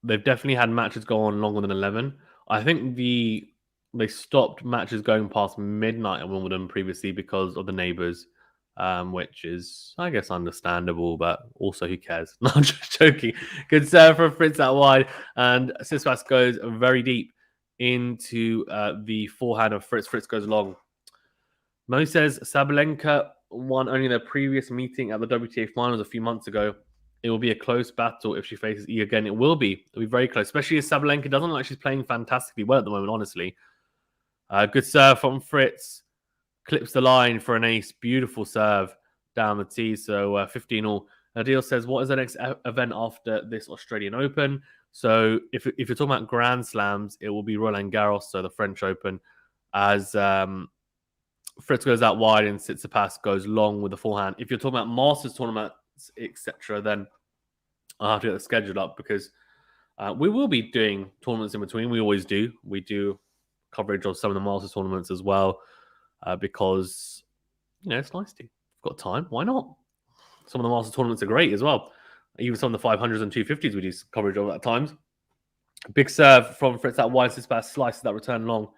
they've definitely had matches go on longer than 11. I think the they stopped matches going past midnight at Wimbledon previously because of the neighbours, which is, I guess, understandable, but also who cares? No, I'm just joking. Good serve from Fritz out wide, and Tsitsipas goes very deep into the forehand of Fritz. Fritz goes long. Mo says Sabalenka won only their previous meeting at the WTA finals a few months ago. It will be a close battle if she faces E again. It will be. It'll be very close, especially as Sabalenka doesn't look like she's playing fantastically well at the moment, honestly. Good serve from Fritz. Clips the line for an ace. Beautiful serve down the tee. So 15 all. Adil says, what is the next event after this Australian Open? So if you're talking about Grand Slams, it will be Roland Garros, so the French Open, as Fritz goes out wide and Tsitsipas goes long with the forehand. If you're talking about Masters tournaments, etc., then I'll have to get the schedule up because we will be doing tournaments in between. We always do. We do coverage of some of the Masters tournaments as well because, it's nice to. We've got time. Why not? Some of the Masters tournaments are great as well. Even some of the 500s and 250s we do coverage of at times. Big serve from Fritz out wide. Tsitsipas slices that return long.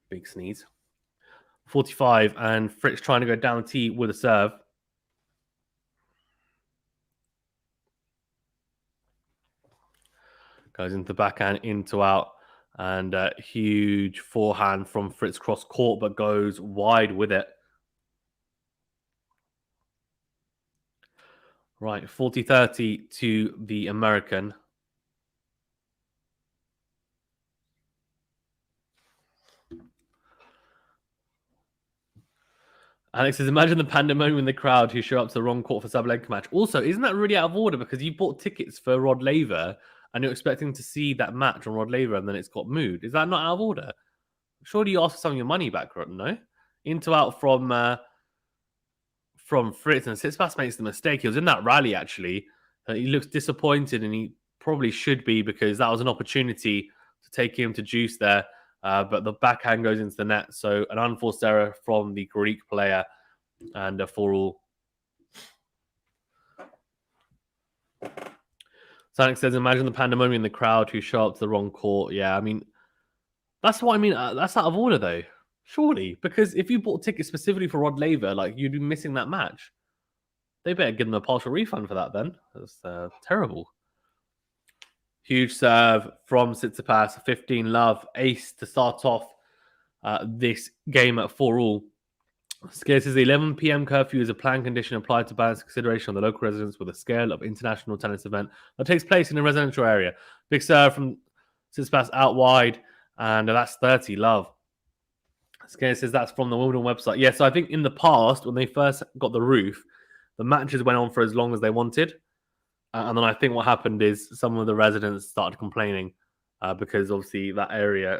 Big sneeze. 45, and Fritz trying to go down the tee with a serve. Goes into the backhand, into out, and a huge forehand from Fritz cross court, but goes wide with it. Right, 40-30 to the American. Alex says, imagine the pandemonium in the crowd who show up to the wrong court for Sabalenka match. Also, isn't that really out of order? Because you bought tickets for Rod Laver and you're expecting to see that match on Rod Laver and then it's got moved. Is that not out of order? Surely you ask for some of your money back, no? Into out from Fritz, and Tsitsipas makes the mistake. He was in that rally, actually. He looks disappointed, and he probably should be because that was an opportunity to take him to juice there. But the backhand goes into the net. So an unforced error from the Greek player and a 4-all. Sonic says, imagine the pandemonium in the crowd who show up to the wrong court. Yeah, I mean, that's what I mean. That's out of order, though. Surely. Because if you bought tickets specifically for Rod Laver, you'd be missing that match. They better give them a partial refund for that then. That's terrible. Huge serve from Tsitsipas, 15 love, ace to start off this game at 4-all. Scares says the 11 p.m. curfew is a planned condition applied to balance consideration on the local residents with a scale of international tennis event that takes place in a residential area. Big serve from Tsitsipas out wide, and that's 30 love. Scares says that's from the Wimbledon website. Yeah, so I think in the past, when they first got the roof, the matches went on for as long as they wanted. And then I think what happened is some of the residents started complaining because obviously that area,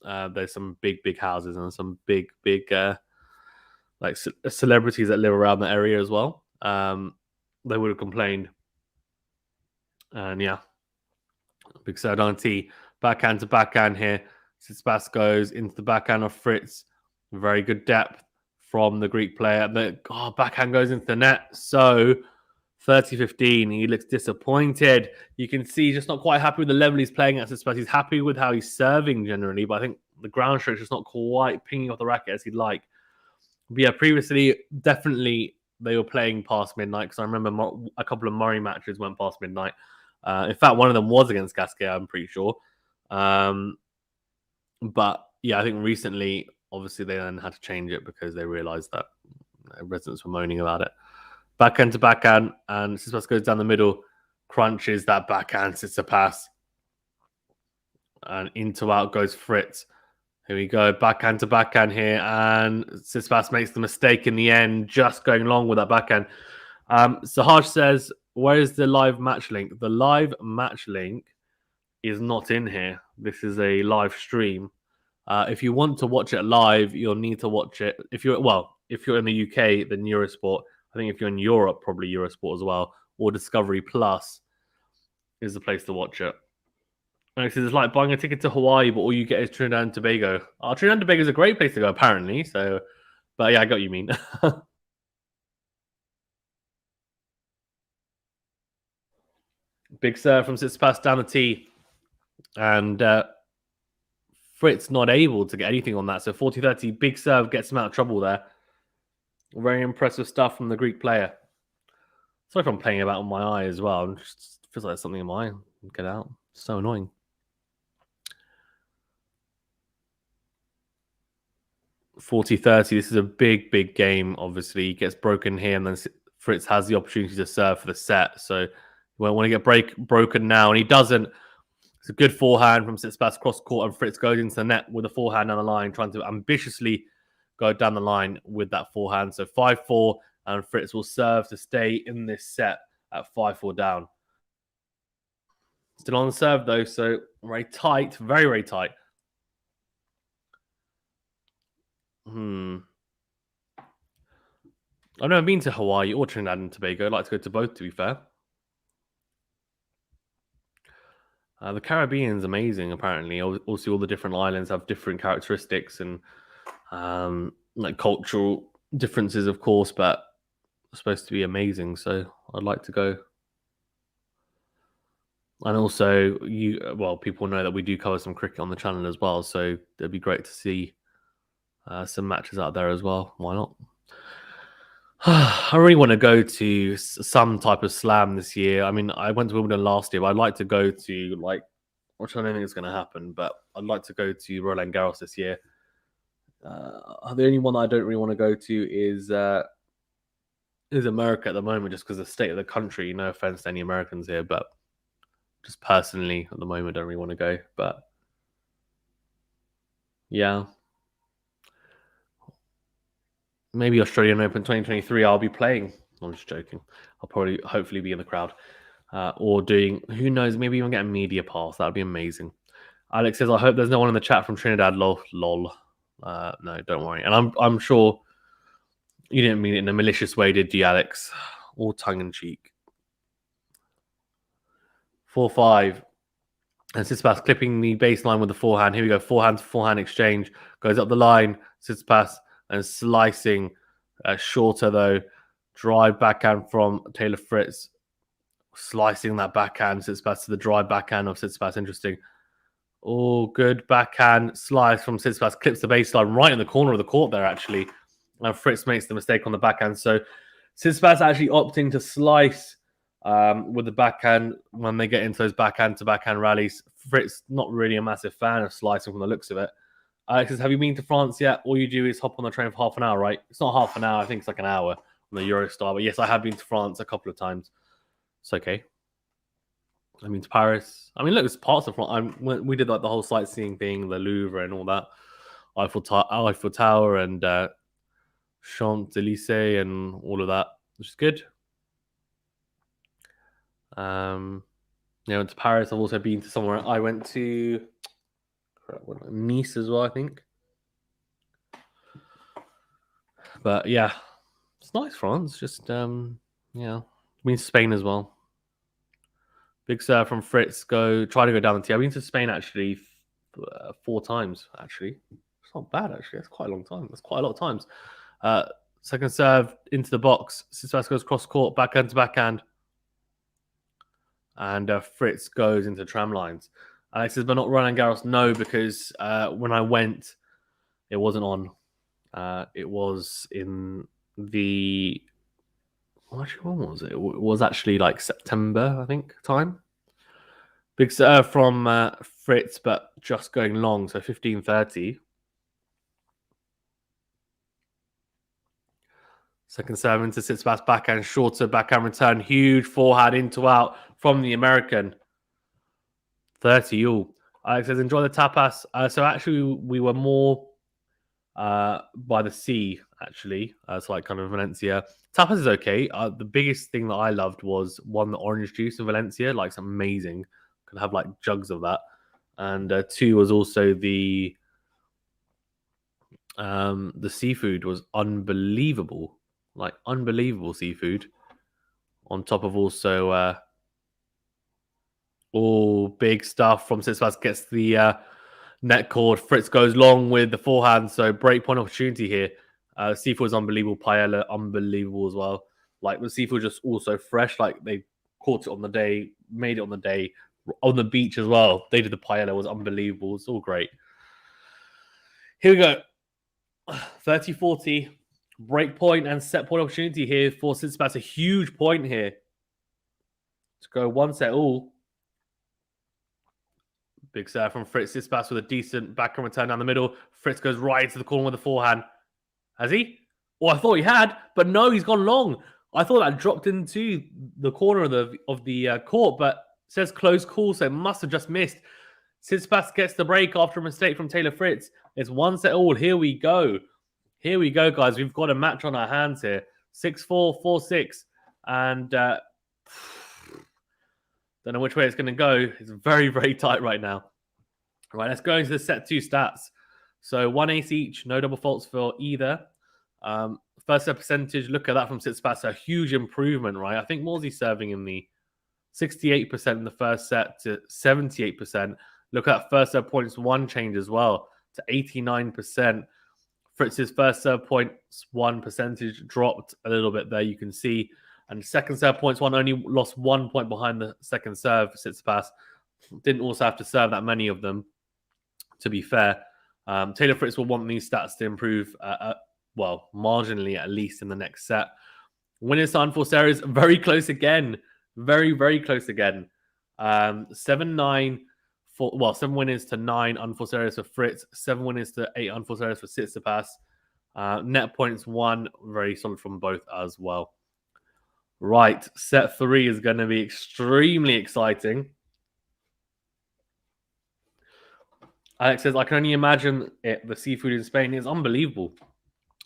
there's some big houses and some big celebrities that live around the area as well. They would have complained. And yeah, big serve on tee. Backhand to backhand here. Tsitsipas goes into the backhand of Fritz. Very good depth from the Greek player. The backhand goes into the net. So 30-15. He looks disappointed. You can see he's just not quite happy with the level he's playing at Tsitsipas. He's happy with how he's serving generally, but I think the ground stroke's just not quite pinging off the racket as he'd like. But yeah, previously, definitely they were playing past midnight because I remember a couple of Murray matches went past midnight. In fact, one of them was against Gasquet, I'm pretty sure. But yeah, I think recently, obviously, they then had to change it because they realized that residents were moaning about it. Backhand to backhand, and Tsitsipas goes down the middle, crunches that backhand, Tsitsipas. And into out goes Fritz. Here we go, backhand to backhand here, and Tsitsipas makes the mistake in the end, just going long with that backhand. Sahaj says, where is the live match link? The live match link is not in here. This is a live stream. If you want to watch it live, you'll need to watch it. If you're in the UK, then Eurosport. I think if you're in Europe, probably Eurosport as well, or Discovery Plus is the place to watch it. Actually, it's like buying a ticket to Hawaii, but all you get is Trinidad and Tobago. Trinidad and Tobago is a great place to go, apparently. So, but yeah, I got what you mean. Big serve from Tsitsipas down the tee. And Fritz not able to get anything on that. So 40-30, big serve gets him out of trouble there. Very impressive stuff from the Greek player. Sorry if I'm playing about on my eye as well. It just feels like there's something in my eye. Get out. So annoying. $40-30. This is a big game. Obviously, he gets broken here, and then Fritz has the opportunity to serve for the set. So you won't want to get broken now, and he doesn't. It's a good forehand from Tsitsipas cross court, and Fritz goes into the net with a forehand down the line, trying to ambitiously go down the line with that forehand. So 5-4, and Fritz will serve to stay in this set at 5-4 down. Still on the serve though, so very tight, very tight. I've never been to Hawaii or Trinidad and Tobago. I'd like to go to both, to be fair. The Caribbean's amazing, apparently. Also, all the different islands have different characteristics and like cultural differences, of course, but it's supposed to be amazing. So I'd like to go. And also, people know that we do cover some cricket on the channel as well, so it'd be great to see some matches out there as well. Why not? I really want to go to some type of slam this year. I mean, I went to Wimbledon last year, but I'd like to go to which I don't think is going to happen, but I'd like to go to Roland Garros this year. The only one that I don't really want to go to is America at the moment, just because of the state of the country. No offense to any Americans here, but just personally at the moment, I don't really want to go. But yeah. Maybe Australian Open 2023 I'll be playing. I'm just joking. I'll hopefully be in the crowd. Or doing, who knows, maybe even get a media pass. That would be amazing. Alex says, I hope there's no one in the chat from Trinidad. Lol. No, don't worry. And I'm sure you didn't mean it in a malicious way, did you, Alex? All tongue-in-cheek. 4-5. And Tsitsipas clipping the baseline with the forehand. Here we go. Forehand to forehand exchange. Goes up the line. Tsitsipas and slicing. Shorter, though. Drive backhand from Taylor Fritz. Slicing that backhand. Tsitsipas to the drive backhand of Tsitsipas. Interesting. Oh, good backhand slice from Tsitsipas. Clips the baseline right in the corner of the court there, actually. And Fritz makes the mistake on the backhand. So Tsitsipas actually opting to slice with the backhand when they get into those backhand to backhand rallies. Fritz, not really a massive fan of slicing from the looks of it. Alex says, have you been to France yet? All you do is hop on the train for half an hour, right? It's not half an hour. I think it's like an hour on the Eurostar. But yes, I have been to France a couple of times. It's okay. I've been to Paris. I mean, look, it's parts of France. We did like the whole sightseeing thing, the Louvre and all that. Eiffel Tower and Champs-Élysées and all of that, which is good. Went to Paris. I've also been to somewhere. I went to Nice as well, I think. But yeah, it's nice, France. Just been to Spain as well. Big serve from Fritz. Try to go down the tee. I've been to Spain actually 4 times. Actually, it's not bad. Actually, that's quite a long time. That's quite a lot of times. Second serve into the box. Tsitsipas goes cross court, backhand to backhand. And Fritz goes into tram lines. Alex says, but not Roland Garros. No, because when I went, it wasn't on. It was in the... Actually, when was it? It was actually like September, I think, time. Big serve from Fritz, but just going long. So 15-30. Second serve into Tsitsipas, backhand, shorter, backhand return. Huge forehand into out from the American. 30 all. Alex says, enjoy the tapas. So actually, we were more by the sea, actually. So like kind of Valencia. Tapas is okay. The biggest thing that I loved was, one, the orange juice in Valencia. Like, it's amazing. Could have like jugs of that. And 2 was also the seafood was unbelievable. Like, unbelievable seafood. On top of also all big stuff from Tsitsipas. Gets the net cord. Fritz goes long with the forehand. So break point opportunity here. Seafood was unbelievable. Paella, unbelievable as well. Like, the seafood just also fresh. Like, they caught it on the day made it on the day. On the beach as well. They did the paella, was unbelievable. It's all great. Here we go. 30-40. Break point and set point opportunity here for Tsitsipas. A huge point here. To go one set all. Big serve from Fritz. Tsitsipas with a decent backhand return down the middle. Fritz goes right into the corner with the forehand. Has he? Oh, I thought he had, but no, he's gone long. I thought that dropped into the corner of the court, but it says close call, so it must have just missed. Tsitsipas gets the break after a mistake from Taylor Fritz. It's one set all. Here we go. Here we go, guys. We've got a match on our hands here. 6-4, 4-6. And don't know which way it's going to go. It's very, very tight right now. All right, let's go into the set two stats. So one ace each. No double faults for either. First set percentage. Look at that from Tsitsipas. A huge improvement, right? I think Morsey's serving in the 68% in the first set to 78%. Look at that first serve points one change as well to 89%. Fritz's first serve points one percentage dropped a little bit there, you can see. And second serve points one only lost 1 point behind the second serve. Tsitsipas didn't also have to serve that many of them, to be fair. Taylor Fritz will want these stats to improve, well, marginally at least in the next set. Winners to unforced errors, very close again. Very, very close again. 7-9. 7 winners to 9 unforced errors for Fritz, 7 winners to 8 unforced errors for Tsitsipas. Net points 1, very solid from both as well. Right, set 3 is going to be extremely exciting. Alex says, I can only imagine it. The seafood in Spain is unbelievable,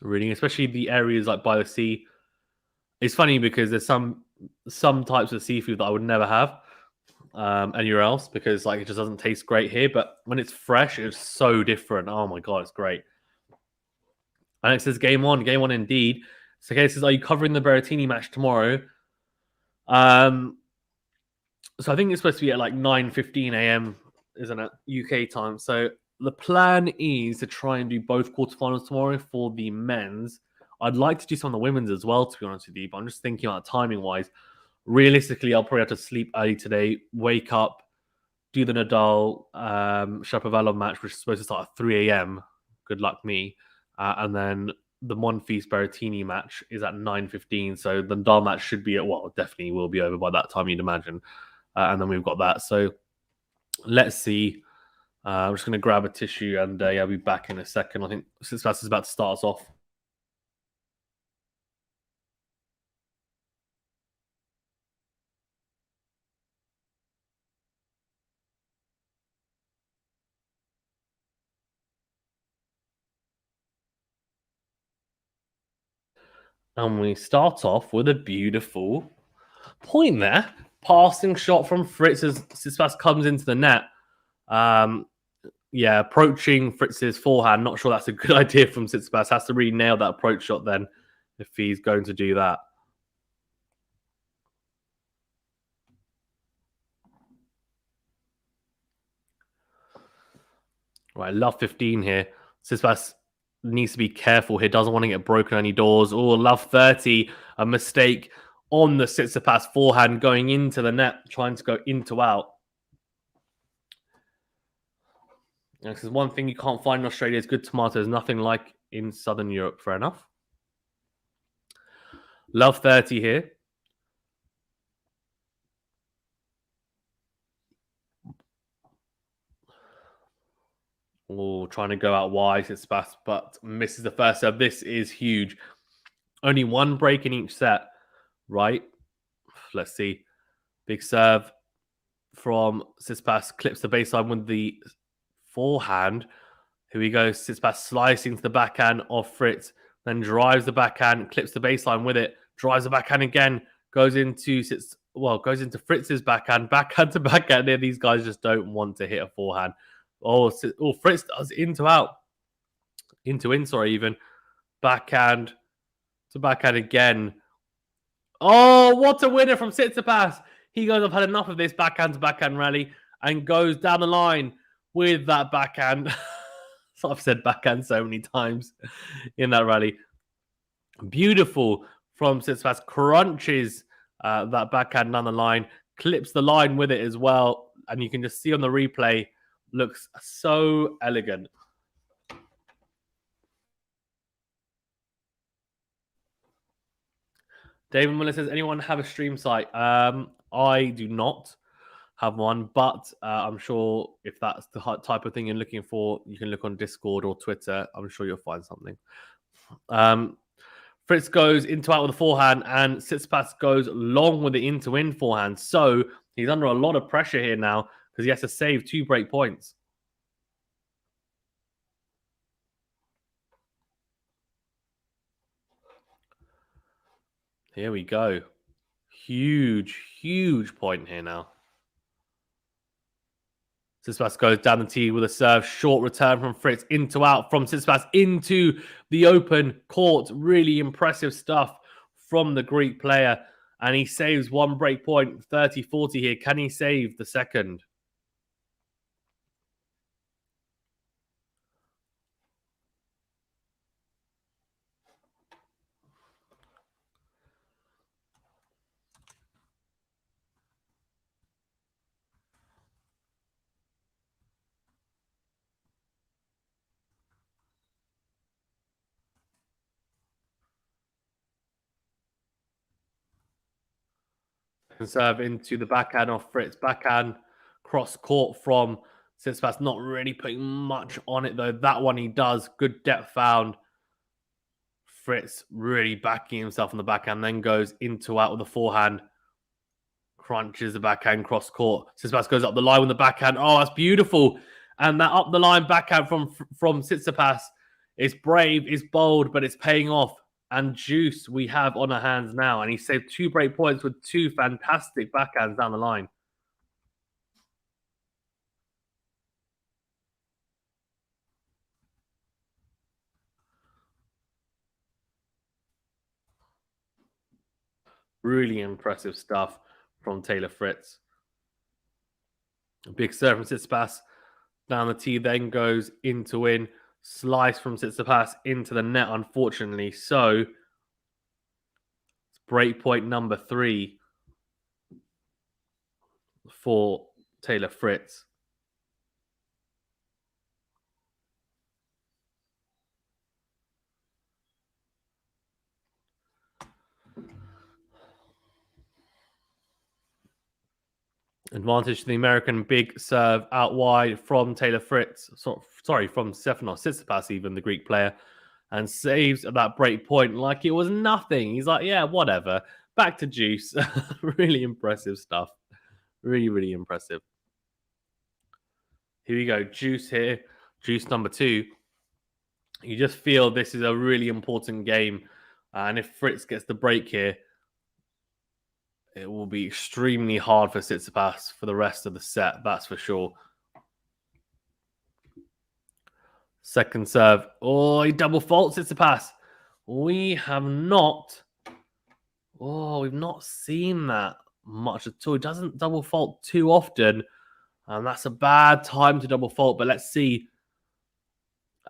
really, especially the areas like by the sea. It's funny because there's some types of seafood that I would never have anywhere else because like it just doesn't taste great here. But when it's fresh, it's so different. Oh my god, it's great. Alex says, game on indeed. So okay, says, are you covering the Berrettini match tomorrow? So I think it's supposed to be at like 9:15 a.m. isn't it, UK time? So the plan is to try and do both quarterfinals tomorrow for the men's. I'd like to do some of the women's as well, to be honest with you, but I'm just thinking about timing wise. Realistically, I'll probably have to sleep early today, wake up, do the Nadal Shapovalov match, which is supposed to start at 3 a.m. Good luck me. And then the Monfils Berrettini match is at 9:15. So the Nadal match should be definitely will be over by that time, you'd imagine. And then we've got that. So let's see. I'm just going to grab a tissue and I'll be back in a second. I think Tsitsipas is about to start us off. And we start off with a beautiful point there. Passing shot from Fritz as Tsitsipas comes into the net. Approaching Fritz's forehand. Not sure that's a good idea from Tsitsipas. Has to really nail that approach shot then if he's going to do that. Right, love 15 here. Tsitsipas needs to be careful here. Doesn't want to get broken any doors. Oh, love 30. A mistake on the Tsitsipas forehand going into the net, trying to go into out. This is one thing you can't find in Australia is good tomatoes. Nothing like in Southern Europe. Fair enough. Love 30 here. Oh, trying to go out wide, Tsitsipas, but misses the first serve. This is huge. Only one break in each set, right? Let's see. Big serve from Tsitsipas. Clips the baseline with the forehand. Here we go. Tsitsipas slicing to the backhand of Fritz. Then drives the backhand, clips the baseline with it. Drives the backhand again. Goes into Fritz's backhand. Backhand to backhand. There, these guys just don't want to hit a forehand. Oh, Fritz does into out. Into in, sorry, even. Backhand to backhand again. Oh, what a winner from Tsitsipas. He goes, I've had enough of this backhand to backhand rally and goes down the line with that backhand. So I've said backhand so many times in that rally. Beautiful from Tsitsipas. Crunches that backhand down the line. clips the line with it as well. And you can just see on the replay, looks so elegant. David Miller says, anyone have a stream site? I do not have one, but I'm sure if that's the type of thing you're looking for, you can look on Discord or Twitter. I'm sure you'll find something. Fritz goes into out with a forehand, and Tsitsipas goes long with the into-in forehand. So he's under a lot of pressure here now because he has to save 2 break points. Here we go. Huge point here now. Tsitsipas goes down the tee with a serve. Short return from Fritz into out from Tsitsipas into the open court. Really impressive stuff from the Greek player. And he saves 1 break point, 30-40 here. Can he save the second? Serve into the backhand of Fritz. Backhand cross court from Tsitsipas. Not really putting much on it though. That one he does. Good depth found. Fritz really backing himself on the backhand. Then goes into out with the forehand. Crunches the backhand cross court. Tsitsipas goes up the line with the backhand. Oh, that's beautiful. And that up the line backhand from Tsitsipas is brave, is bold, but it's paying off. And juice we have on our hands now. And he saved 2 break points with 2 fantastic backhands down the line. Really impressive stuff from Taylor Fritz. A big serve from Tsitsipas down the tee, then goes into in. Slice from Tsitsipas into the net, unfortunately. So, it's break point number 3 for Taylor Fritz. Advantage to the American, big serve out wide from Taylor Fritz. Sorry, from Stefanos Tsitsipas, even the Greek player, and saves at that break point like it was nothing. He's like, yeah, whatever. Back to juice. Really impressive stuff. Really impressive. Here we go. Juice here. Juice number 2. You just feel this is a really important game. And if Fritz gets the break here, it will be extremely hard for Tsitsipas for the rest of the set, that's for sure. Second serve. Oh, he double faults Tsitsipas. We've not seen that much at all. He doesn't double fault too often, and that's a bad time to double fault, but let's see.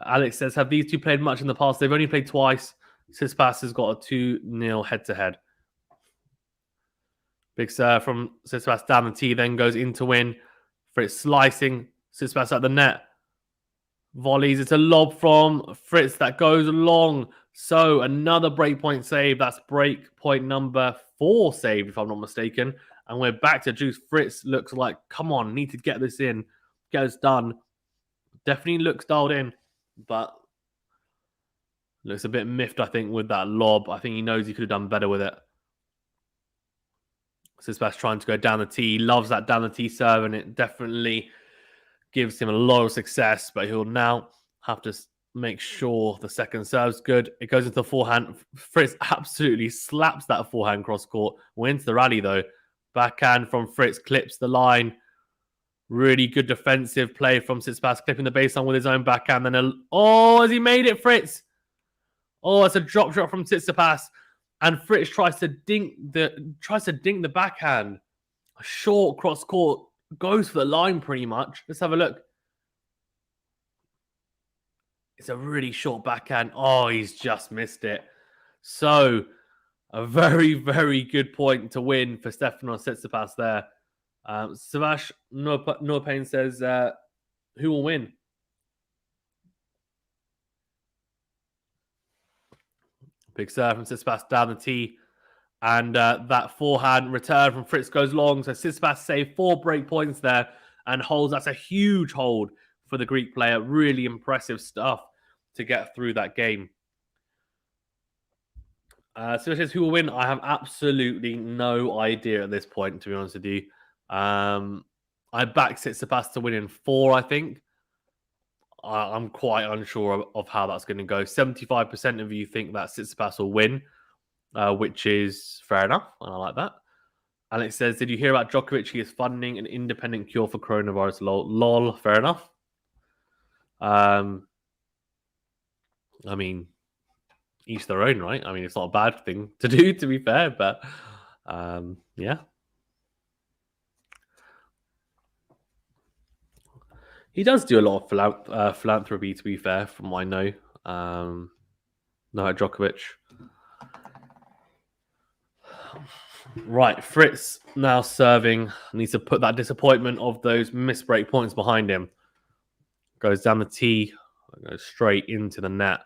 Alex says, have these two played much in the past? They've only played twice. Tsitsipas has got a 2-0 head-to-head. Big serve from Tsitsipas down the tee, then goes in to win. Fritz slicing. Tsitsipas at the net. Volleys. It's a lob from Fritz that goes long. So another breakpoint save. That's breakpoint number 4 saved, if I'm not mistaken. And we're back to juice. Fritz looks like, come on, need to get this in. Get this done. Definitely looks dialed in, but looks a bit miffed, I think, with that lob. I think he knows he could have done better with it. Tsitsipas trying to go down the tee. He loves that down the tee serve, and it definitely gives him a lot of success. But he'll now have to make sure the second serve's good. It goes into the forehand. Fritz absolutely slaps that forehand cross court. Wins the rally, though. Backhand from Fritz clips the line. Really good defensive play from Tsitsipas, clipping the baseline with his own backhand. Then has he made it, Fritz? Oh, it's a drop shot from Tsitsipas. And Fritz tries to dink the backhand. A short cross court, goes for the line pretty much. Let's have a look. It's a really short backhand. Oh, he's just missed it. So, a very good point to win for Stefanos Tsitsipas there. Savash No Pain says, who will win? Big serve from Tsitsipas down the tee. And that forehand return from Fritz goes long. So Tsitsipas saved 4 break points there and holds. That's a huge hold for the Greek player. Really impressive stuff to get through that game. So it says who will win? I have absolutely no idea at this point, to be honest with you. I back Tsitsipas to win in 4, I think. I'm quite unsure of how that's going to go. 75% of you think that Tsitsipas will win, which is fair enough, and I like that. Alex says, did you hear about Djokovic? He is funding an independent cure for coronavirus. Lol, fair enough. I mean, each their own, right? I mean, it's not a bad thing to do, to be fair, but yeah. He does do a lot of philanthropy, to be fair, from what I know. Novak Djokovic. Right, Fritz now serving. Needs to put that disappointment of those missed break points behind him. Goes down the tee, goes straight into the net.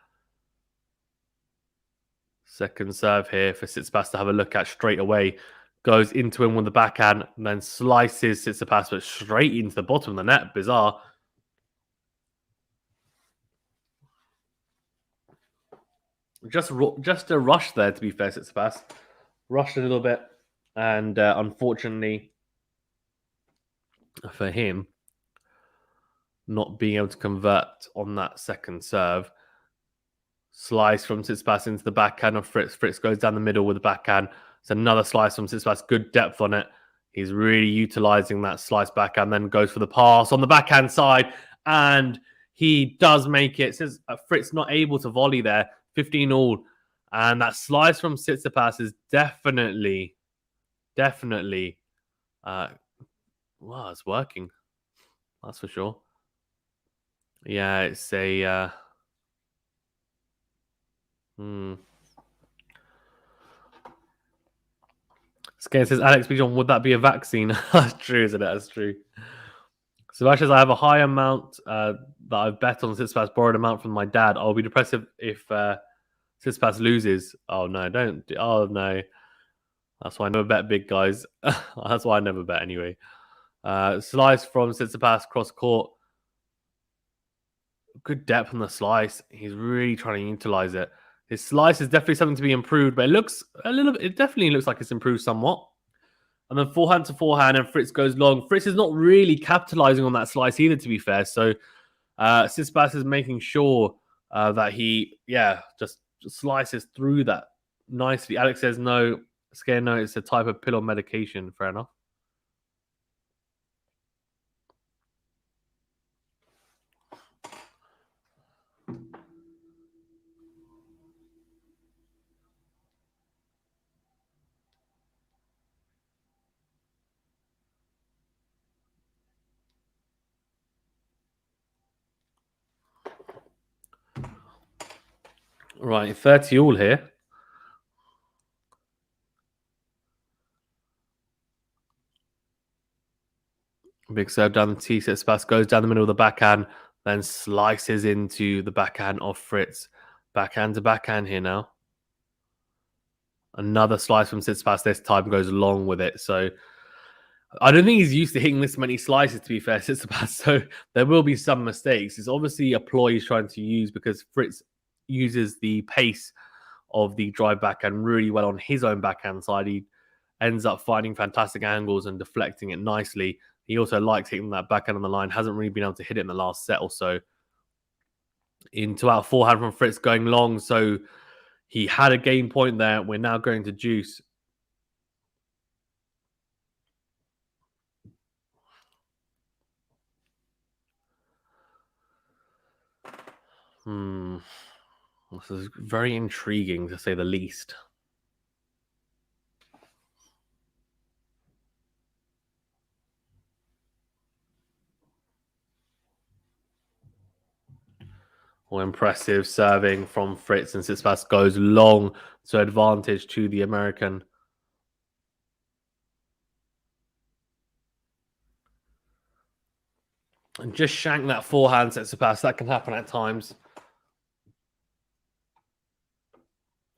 Second serve here for Tsitsipas to have a look at straight away. Goes into him with the backhand and then slices Tsitsipas, but straight into the bottom of the net. Bizarre. Just a rush there, to be fair, Tsitsipas. Rushed a little bit. And unfortunately for him, not being able to convert on that second serve. Slice from Tsitsipas into the backhand of Fritz. Fritz goes down the middle with the backhand. It's another slice from Tsitsipas. Good depth on it. He's really utilizing that slice backhand. Then goes for the pass on the backhand side. And he does make it. Says Fritz not able to volley there. 15 all. And that slice from Tsitsipas is definitely, well, it's working. That's for sure. Yeah, it's a... Scared says, Alex Bijon, would that be a vaccine? That's true, isn't it? That's true. Sebastian says, I have a high amount that I've bet on Tsitsipas, borrowed amount from my dad. I'll be depressive if Tsitsipas loses. Oh, no, don't. Oh, no. That's why I never bet big guys. That's why I never bet anyway. Slice from Tsitsipas cross court. Good depth on the slice. He's really trying to utilize it. His slice is definitely something to be improved, but it definitely looks like it's improved somewhat. And then forehand to forehand, and Fritz goes long. Fritz is not really capitalizing on that slice either, to be fair. So Tsitsipas is making sure that he, just slices through that nicely. Alex says no. Scare no, it's a type of pill or medication. Fair enough. Right, 30 all here. Big serve down the tee. Tsitsipas goes down the middle of the backhand, then slices into the backhand of Fritz. Backhand to backhand here now. Another slice from Tsitsipas. This time goes along with it. So I don't think he's used to hitting this many slices, to be fair, Tsitsipas. So there will be some mistakes. It's obviously a ploy he's trying to use because Fritz uses the pace of the drive backhand really well on his own backhand side. He ends up finding fantastic angles and deflecting it nicely. He also likes hitting that backhand on the line. Hasn't really been able to hit it in the last set or so. Into our forehand from Fritz going long. So he had a game point there. We're now going to juice. This is very intriguing, to say the least. Well, impressive serving from Fritz, and Tsitsipas goes long to advantage to the American. And just shank that forehand Tsitsipas. That can happen at times.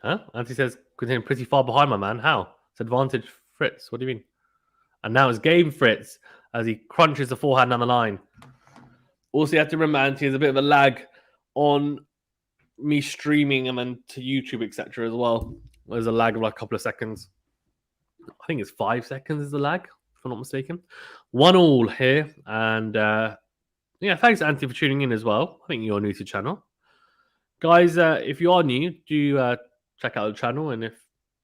Huh? Anthony says, continuing pretty far behind my man. How? It's advantage Fritz. What do you mean? And now it's game Fritz as he crunches the forehand down the line. Also, you have to remember, Anthony, there's a bit of a lag on me streaming and then to YouTube, etc. as well. There's a lag of like a couple of seconds. I think it's 5 seconds is the lag, if I'm not mistaken. 1-1 here. And yeah, thanks, Anthony, for tuning in as well. I think you're new to the channel. Guys, if you are new, do check out the channel. And if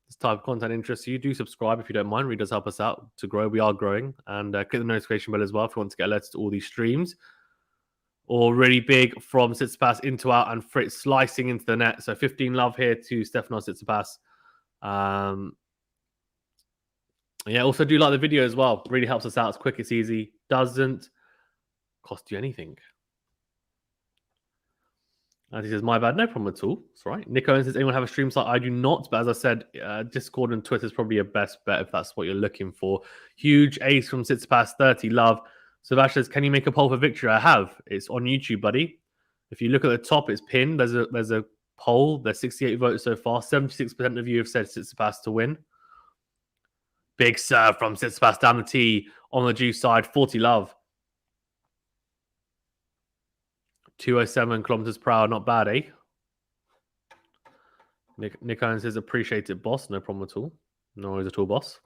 this type of content interests you, do subscribe if you don't mind. It really does help us out to grow. We are growing. And click the notification bell as well if you want to get alerted to all these streams. Or really big from Tsitsipas into out and Fritz slicing into the net. So 15 love here to Stefanos Tsitsipas. Yeah, also do like the video as well. Really helps us out. It's quick, it's easy. Doesn't cost you anything. And he says, my bad, no problem at all. It's all right. Nick Owen says, anyone have a stream site? I do not. But as I said, Discord and Twitter is probably your best bet if that's what you're looking for. Huge ace from Tsitsipas, 30 love. So Vash says, can you make a poll for victory? I have. It's on YouTube, buddy. If you look at the top, it's pinned. There's a poll. There's 68 votes so far. 76% of you have said Tsitsipas to win. Big serve from Tsitsipas down the tee on the juice side. 40 love. 207 kilometers per hour. Not bad, eh? Nick Owen says, appreciate it, boss. No problem at all. No worries at all, boss.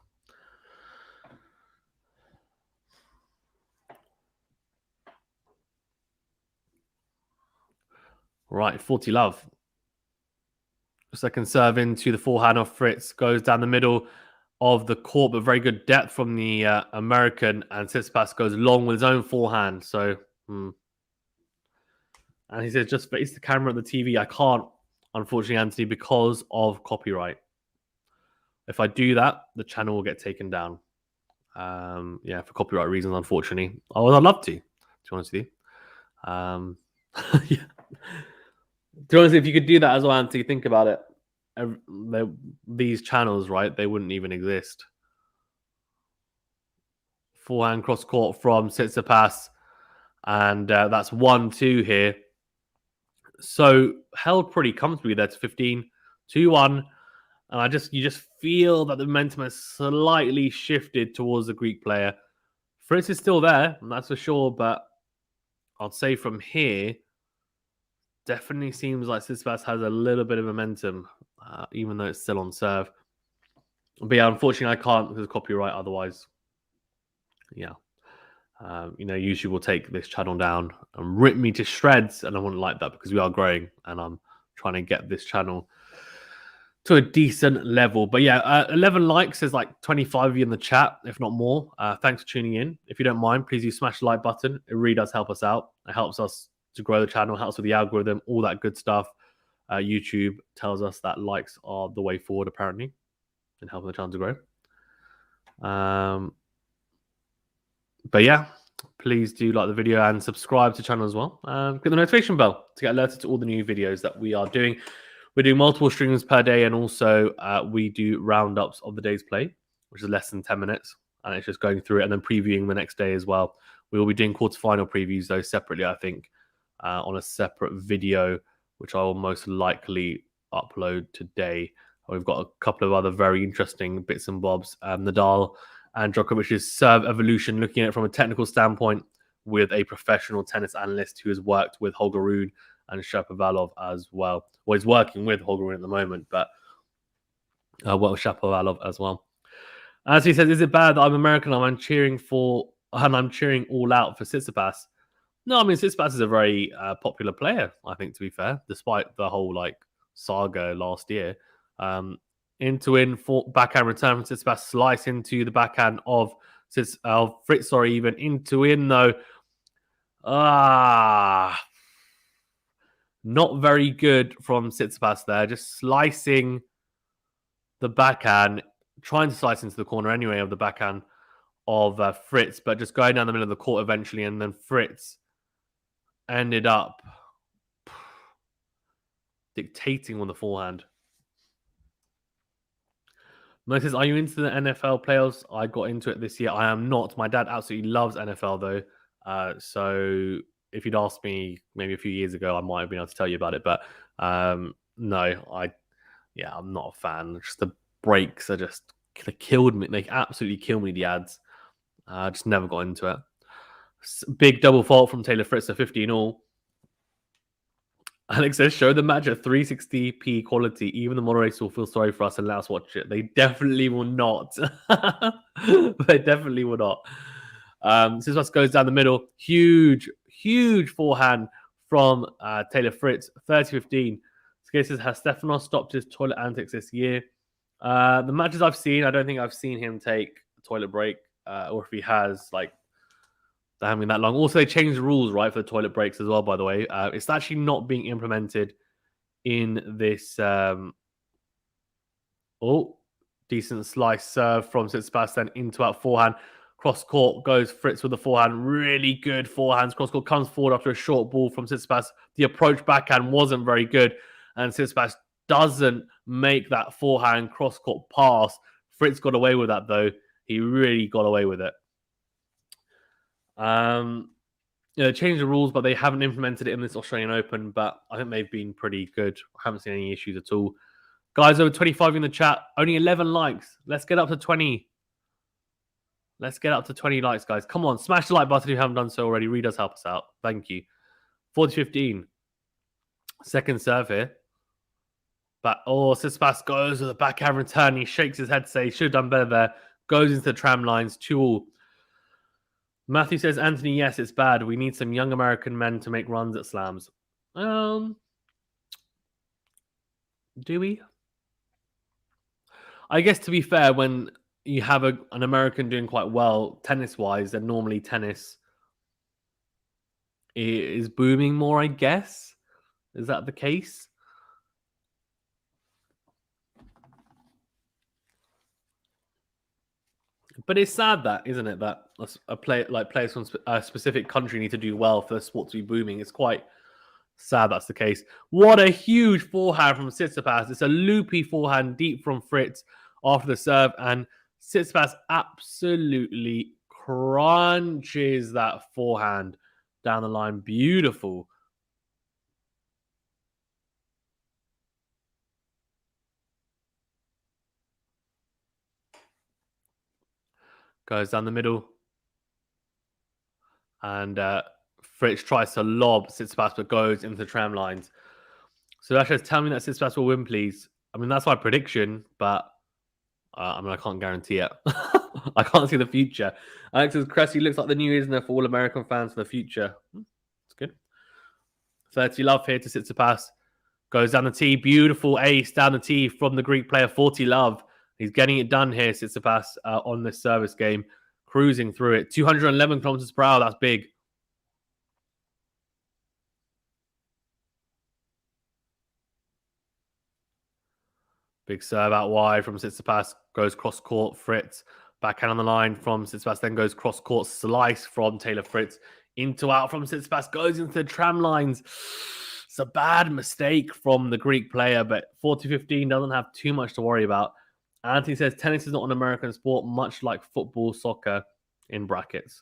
Right, 40 love. Second serve into the forehand of Fritz. Goes down the middle of the court, but very good depth from the American. And Tsitsipas goes long with his own forehand. So, And he says, just face the camera at the TV. I can't, unfortunately, Anthony, because of copyright. If I do that, the channel will get taken down. Yeah, for copyright reasons, unfortunately. Oh, I'd love to be honest with you. Yeah. To be honest, if you could do that as well, Anthony, think about it. These channels, right, they wouldn't even exist. Forehand cross court from Tsitsipas. And that's 1-2 here. So held pretty comfortably there to 15, 2-1. And you just feel that the momentum has slightly shifted towards the Greek player. Fritz is still there, and that's for sure. But I'd say from here, definitely seems like Tsitsipas has a little bit of momentum, even though it's still on serve. But yeah, unfortunately, I can't because of copyright. Otherwise, yeah. YouTube will take this channel down and rip me to shreds, and I wouldn't like that because we are growing and I'm trying to get this channel to a decent level. But yeah, 11 likes. There's like 25 of you in the chat, if not more. Thanks for tuning in. If you don't mind, please do smash the like button. It really does help us out. It helps us to grow the channel, helps with the algorithm, all that good stuff. YouTube tells us that likes are the way forward, apparently, in helping the channel to grow. But yeah, please do like the video and subscribe to the channel as well. Click the notification bell to get alerted to all the new videos that we are doing. We're doing multiple streams per day, and also we do roundups of the day's play, which is less than 10 minutes. And it's just going through it and then previewing the next day as well. We will be doing quarterfinal previews, though, separately, I think, on a separate video, which I will most likely upload today. We've got a couple of other very interesting bits and bobs. Nadal and Djokovic's serve evolution, looking at it from a technical standpoint with a professional tennis analyst who has worked with Holger Rune and Shapovalov as well. Well, he's working with Holger Rune at the moment, but worked with Shapovalov as well. As he says, is it bad that I'm American and I'm cheering all out for Tsitsipas? No, I mean, Tsitsipas is a very popular player, I think, to be fair, despite the whole saga last year. In for backhand return from Tsitsipas, slice into the backhand of Fritz, even into in though. Not very good from Tsitsipas there, just slicing the backhand, trying to slice into the corner anyway of the backhand of Fritz, but just going down the middle of the court eventually, and then Fritz ended up dictating on the forehand. Notice, are you into the NFL playoffs? I got into it this year. I am not. My dad absolutely loves NFL, though. So if you'd asked me maybe a few years ago, I might have been able to tell you about it. But no, I'm not a fan. Just the breaks are just they killed me. They absolutely killed me. The ads. I just never got into it. Big double fault from Taylor Fritz at 15 all. Alex says, show the match at 360p quality. Even the moderators will feel sorry for us and let us watch it. They definitely will not. They definitely will not. Tsitsipas goes down the middle. Huge forehand from Taylor Fritz. 30-15. Skate says, has Stefanos stopped his toilet antics this year? The matches I've seen, I don't think I've seen him take a toilet break. Or if he has, like, they haven't been that long. Also, they changed the rules, right, for the toilet breaks as well, by the way. It's actually not being implemented in this... decent slice serve from Tsitsipas, then into out forehand. Cross court goes Fritz with the forehand. Really good forehands. Cross court comes forward after a short ball from Tsitsipas. The approach backhand wasn't very good. And Tsitsipas doesn't make that forehand cross court pass. Fritz got away with that, though. He really got away with it. They changed the rules, but they haven't implemented it in this Australian Open. But I think they've been pretty good. I haven't seen any issues at all. Guys, over 25 in the chat. Only 11 likes. Let's get up to 20. Let's get up to 20 likes, guys. Come on, smash the like button if you haven't done so already. Read us, help us out. Thank you. 40-15. Second serve here. But Tsitsipas goes with a backhand return. He shakes his head to say he should have done better there. Goes into the tram lines. 2-all. Matthew says, Anthony, yes, it's bad. We need some young American men to make runs at slams. Do we? I guess, to be fair, when you have an American doing quite well tennis-wise, then normally tennis is booming more, I guess. Is that the case? But it's sad that, isn't it, that players from a specific country need to do well for the sport to be booming. It's quite sad that's the case. What a huge forehand from Tsitsipas. It's a loopy forehand deep from Fritz after the serve, and Tsitsipas absolutely crunches that forehand down the line. Beautiful. Goes down the middle. And Fritz tries to lob Tsitsipas, but goes into the tram lines. So that says, tell me that Tsitsipas will win, please. I mean, that's my prediction, but I can't guarantee it. I can't see the future. Alex says, Cressy looks like the new Isner for all American fans for the future. That's good. 30 love here to Tsitsipas. Goes down the tee. Beautiful ace down the tee from the Greek player. 40 love. He's getting it done here, Tsitsipas, on this service game. Cruising through it. 211 kilometers per hour. That's big. Big serve out wide from Tsitsipas. Goes cross court. Fritz. Backhand on the line from Tsitsipas. Then goes cross court. Slice from Taylor Fritz. Into out from Tsitsipas. Goes into the tram lines. It's a bad mistake from the Greek player, but 40-15 doesn't have too much to worry about. Anthony says tennis is not an American sport, much like football, soccer, in brackets.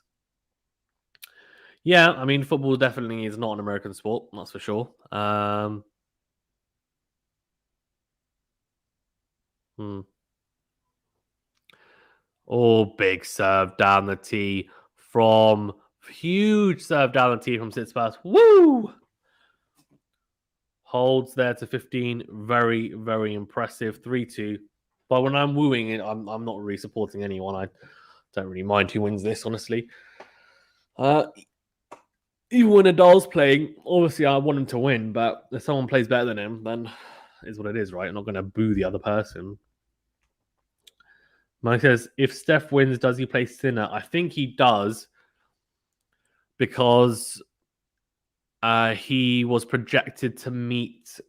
Yeah, I mean, football definitely is not an American sport, that's for sure. Oh, big serve down the tee from... Huge serve down the tee from Tsitsipas. Woo! Holds there to 15. Very, very impressive. 3-2. But when I'm wooing it, I'm not really supporting anyone. I don't really mind who wins this, honestly. Even when Nadal's playing, obviously I want him to win, but if someone plays better than him, then it's what it is, right? I'm not going to boo the other person. Mike says, if Steph wins, does he play Sinner? I think he does, because he was projected to meet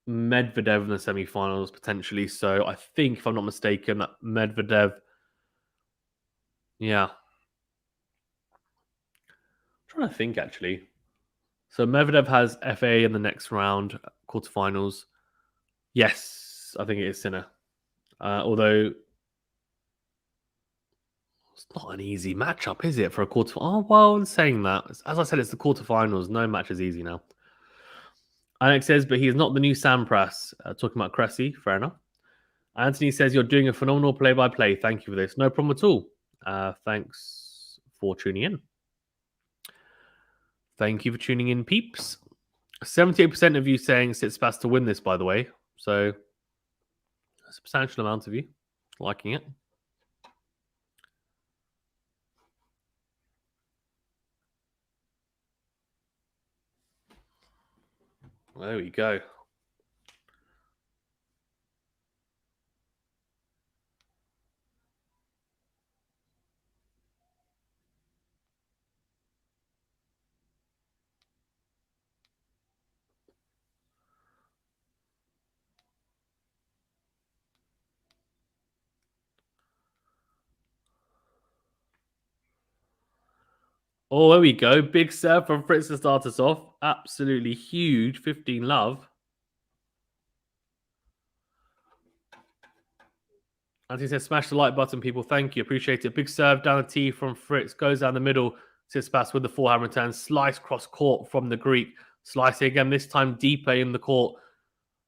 Medvedev in the semifinals potentially. So I think, if I'm not mistaken, that Medvedev. Yeah. I'm trying to think, actually. So Medvedev has FA in the next round, quarterfinals. Yes, I think it is Sinner. Although, It's not an easy matchup, is it, for a quarter? Oh, well, saying that, as I said, it's the quarterfinals. No match is easy now. Alex says, but he is not the new Sampras. Talking about Cressy, fair enough. Anthony says, you're doing a phenomenal play-by-play. Thank you for this. No problem at all. Thanks for tuning in. Thank you for tuning in, peeps. 78% of you saying Tsitsipas to win this, by the way. So, a substantial amount of you liking it. There we go. Oh, there we go. Big serve from Fritz to start us off. Absolutely huge. 15 love. Anthony says, smash the like button, people. Thank you. Appreciate it. Big serve down the tee from Fritz. Goes down the middle. Tsitsipas with the forehand return. Slice cross court from the Greek. Slicing again, this time deeper in the court.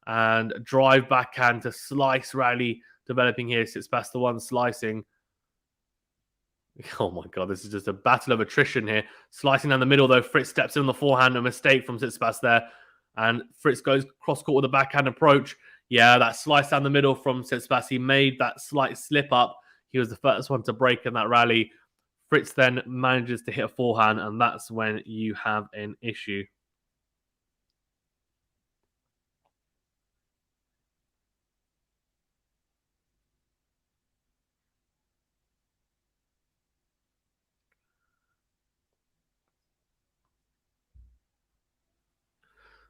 And drive backhand to slice rally developing here. Tsitsipas the one slicing. Oh my God, this is just a battle of attrition here. Slicing down the middle, though. Fritz steps in on the forehand. A mistake from Tsitsipas there. And Fritz goes cross-court with a backhand approach. Yeah, that slice down the middle from Tsitsipas. He made that slight slip up. He was the first one to break in that rally. Fritz then manages to hit a forehand, and that's when you have an issue.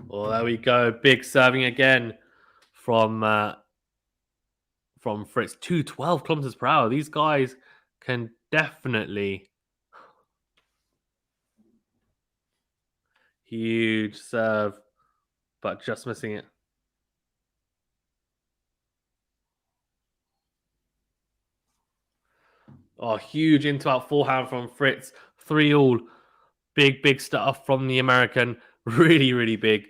Well, there we go. Big serving again from Fritz. 212 kilometers per hour. These guys can definitely... Huge serve, but just missing it. Oh, huge into-out forehand from Fritz. 3-all. Big stuff from the American. Really, really big.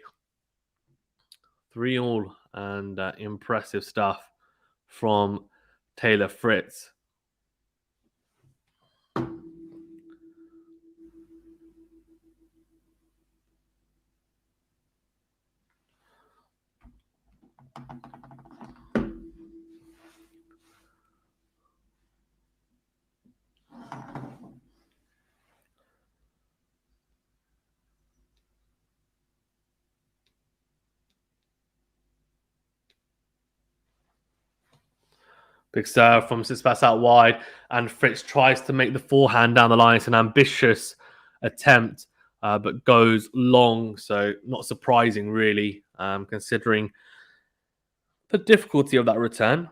3-all and impressive stuff from Taylor Fritz. Big serve from Tsitsipas out wide, and Fritz tries to make the forehand down the line. It's an ambitious attempt, but goes long. So not surprising, really, considering the difficulty of that return.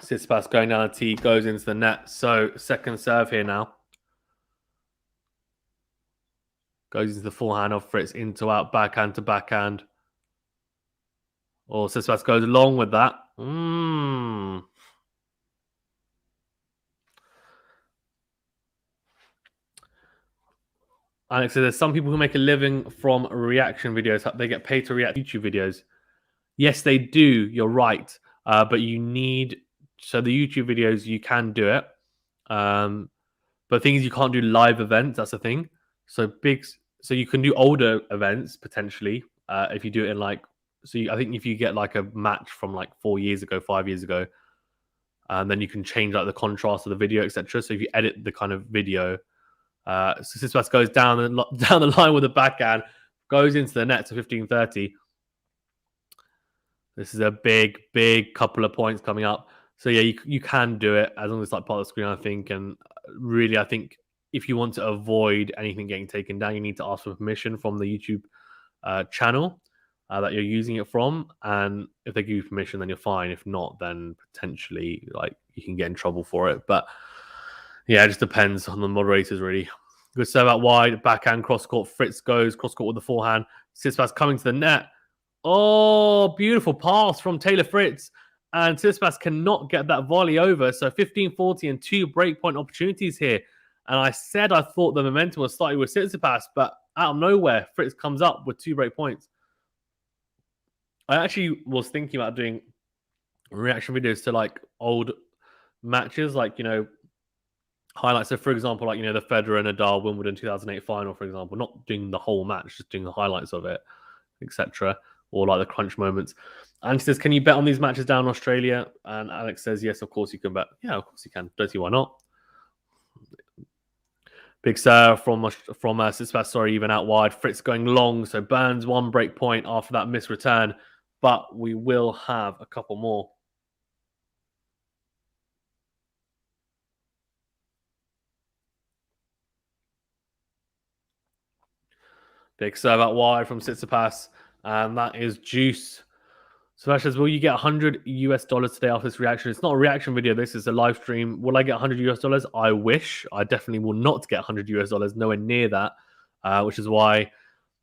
Tsitsipas going down the tee, goes into the net. So second serve here now. Goes into the forehand of Fritz, into out, backhand to backhand. Or Tsitsipas goes along with that. Alex says, there's some people who make a living from reaction videos. They get paid to react to YouTube videos. Yes, they do. You're right. But you need... So the YouTube videos, you can do it. But the thing is, you can't do live events. That's the thing. So you can do older events, potentially, if you do it in like... So I think if you get like a match from like 4 years ago, 5 years ago, and then you can change like the contrast of the video, etc. So if you edit the kind of video... Tsitsipas goes down the line with a backhand, goes into the net to 15-30. This is a big couple of points coming up. So yeah, you can do it as long as it's like part of the screen, I think. And really, I think if you want to avoid anything getting taken down, you need to ask for permission from the YouTube channel that you're using it from. And if they give you permission, then you're fine. If not, then potentially like you can get in trouble for it. But yeah, it just depends on the moderators, really. Good serve out wide, backhand, cross-court. Fritz goes cross-court with the forehand. Tsitsipas coming to the net. Oh, beautiful pass from Taylor Fritz. And Tsitsipas cannot get that volley over. So 15-40 and 2 breakpoint opportunities here. And I said I thought the momentum was slightly with Tsitsipas, but out of nowhere, Fritz comes up with 2 breakpoints. I actually was thinking about doing reaction videos to like old matches, like, highlights. So, for example, like, the Federer and Nadal Wimbledon 2008 final, for example, not doing the whole match, just doing the highlights of it, etc., or like the crunch moments. And she says, "Can you bet on these matches down in Australia?" And Alex says, "Yes, of course you can bet." Yeah, of course you can. Don't see why not. Big serve from Tsitsipas, sorry, even out wide. Fritz going long, so Burns 1 break point after that missed return, but we will have a couple more. Big serve out wide from Tsitsipas, and that is juice. So that says, will you get $100 today after this reaction? It's not a reaction video. This is a live stream. Will I get $100? I wish. I definitely will not get $100. Nowhere near that. Which is why,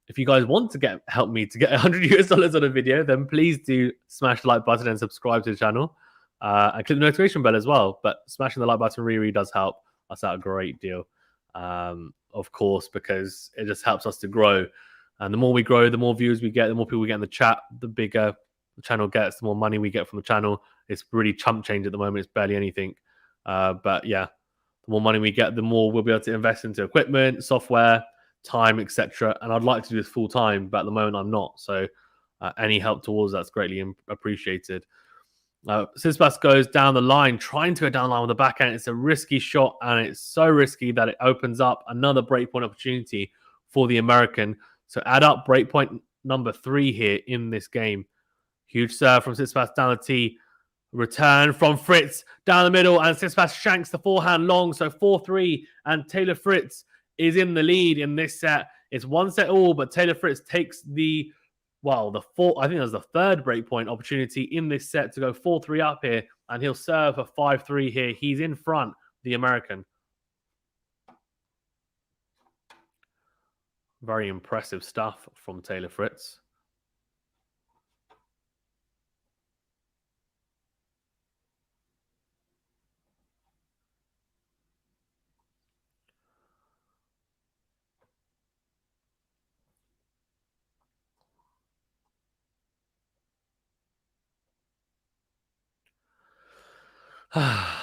if you guys want to help me to get $100 on a video, then please do smash the like button and subscribe to the channel. And click the notification bell as well. But smashing the like button really does help us out a great deal. Of course, because it just helps us to grow. And the more we grow, the more views we get, the more people we get in the chat, the bigger the channel gets, the more money we get from the channel. It's really chump change at the moment. It's barely anything. But yeah, the more money we get, the more we'll be able to invest into equipment, software, time, etc. And I'd like to do this full time, but at the moment I'm not. So any help towards that's greatly appreciated. Tsitsipas goes down the line, trying to go down the line with the backhand. It's a risky shot, and it's so risky that it opens up another breakpoint opportunity for the American. So add up breakpoint number 3 here in this game. Huge serve from Tsitsipas down the tee. Return from Fritz down the middle, and Tsitsipas shanks the forehand long. So 4-3, and Taylor Fritz is in the lead in this set. It's 1 set all, but Taylor Fritz takes the fourth, I think that's the 3rd breakpoint opportunity in this set to go 4-3 up here, and he'll serve a 5-3 here. He's in front, the American. Very impressive stuff from Taylor Fritz.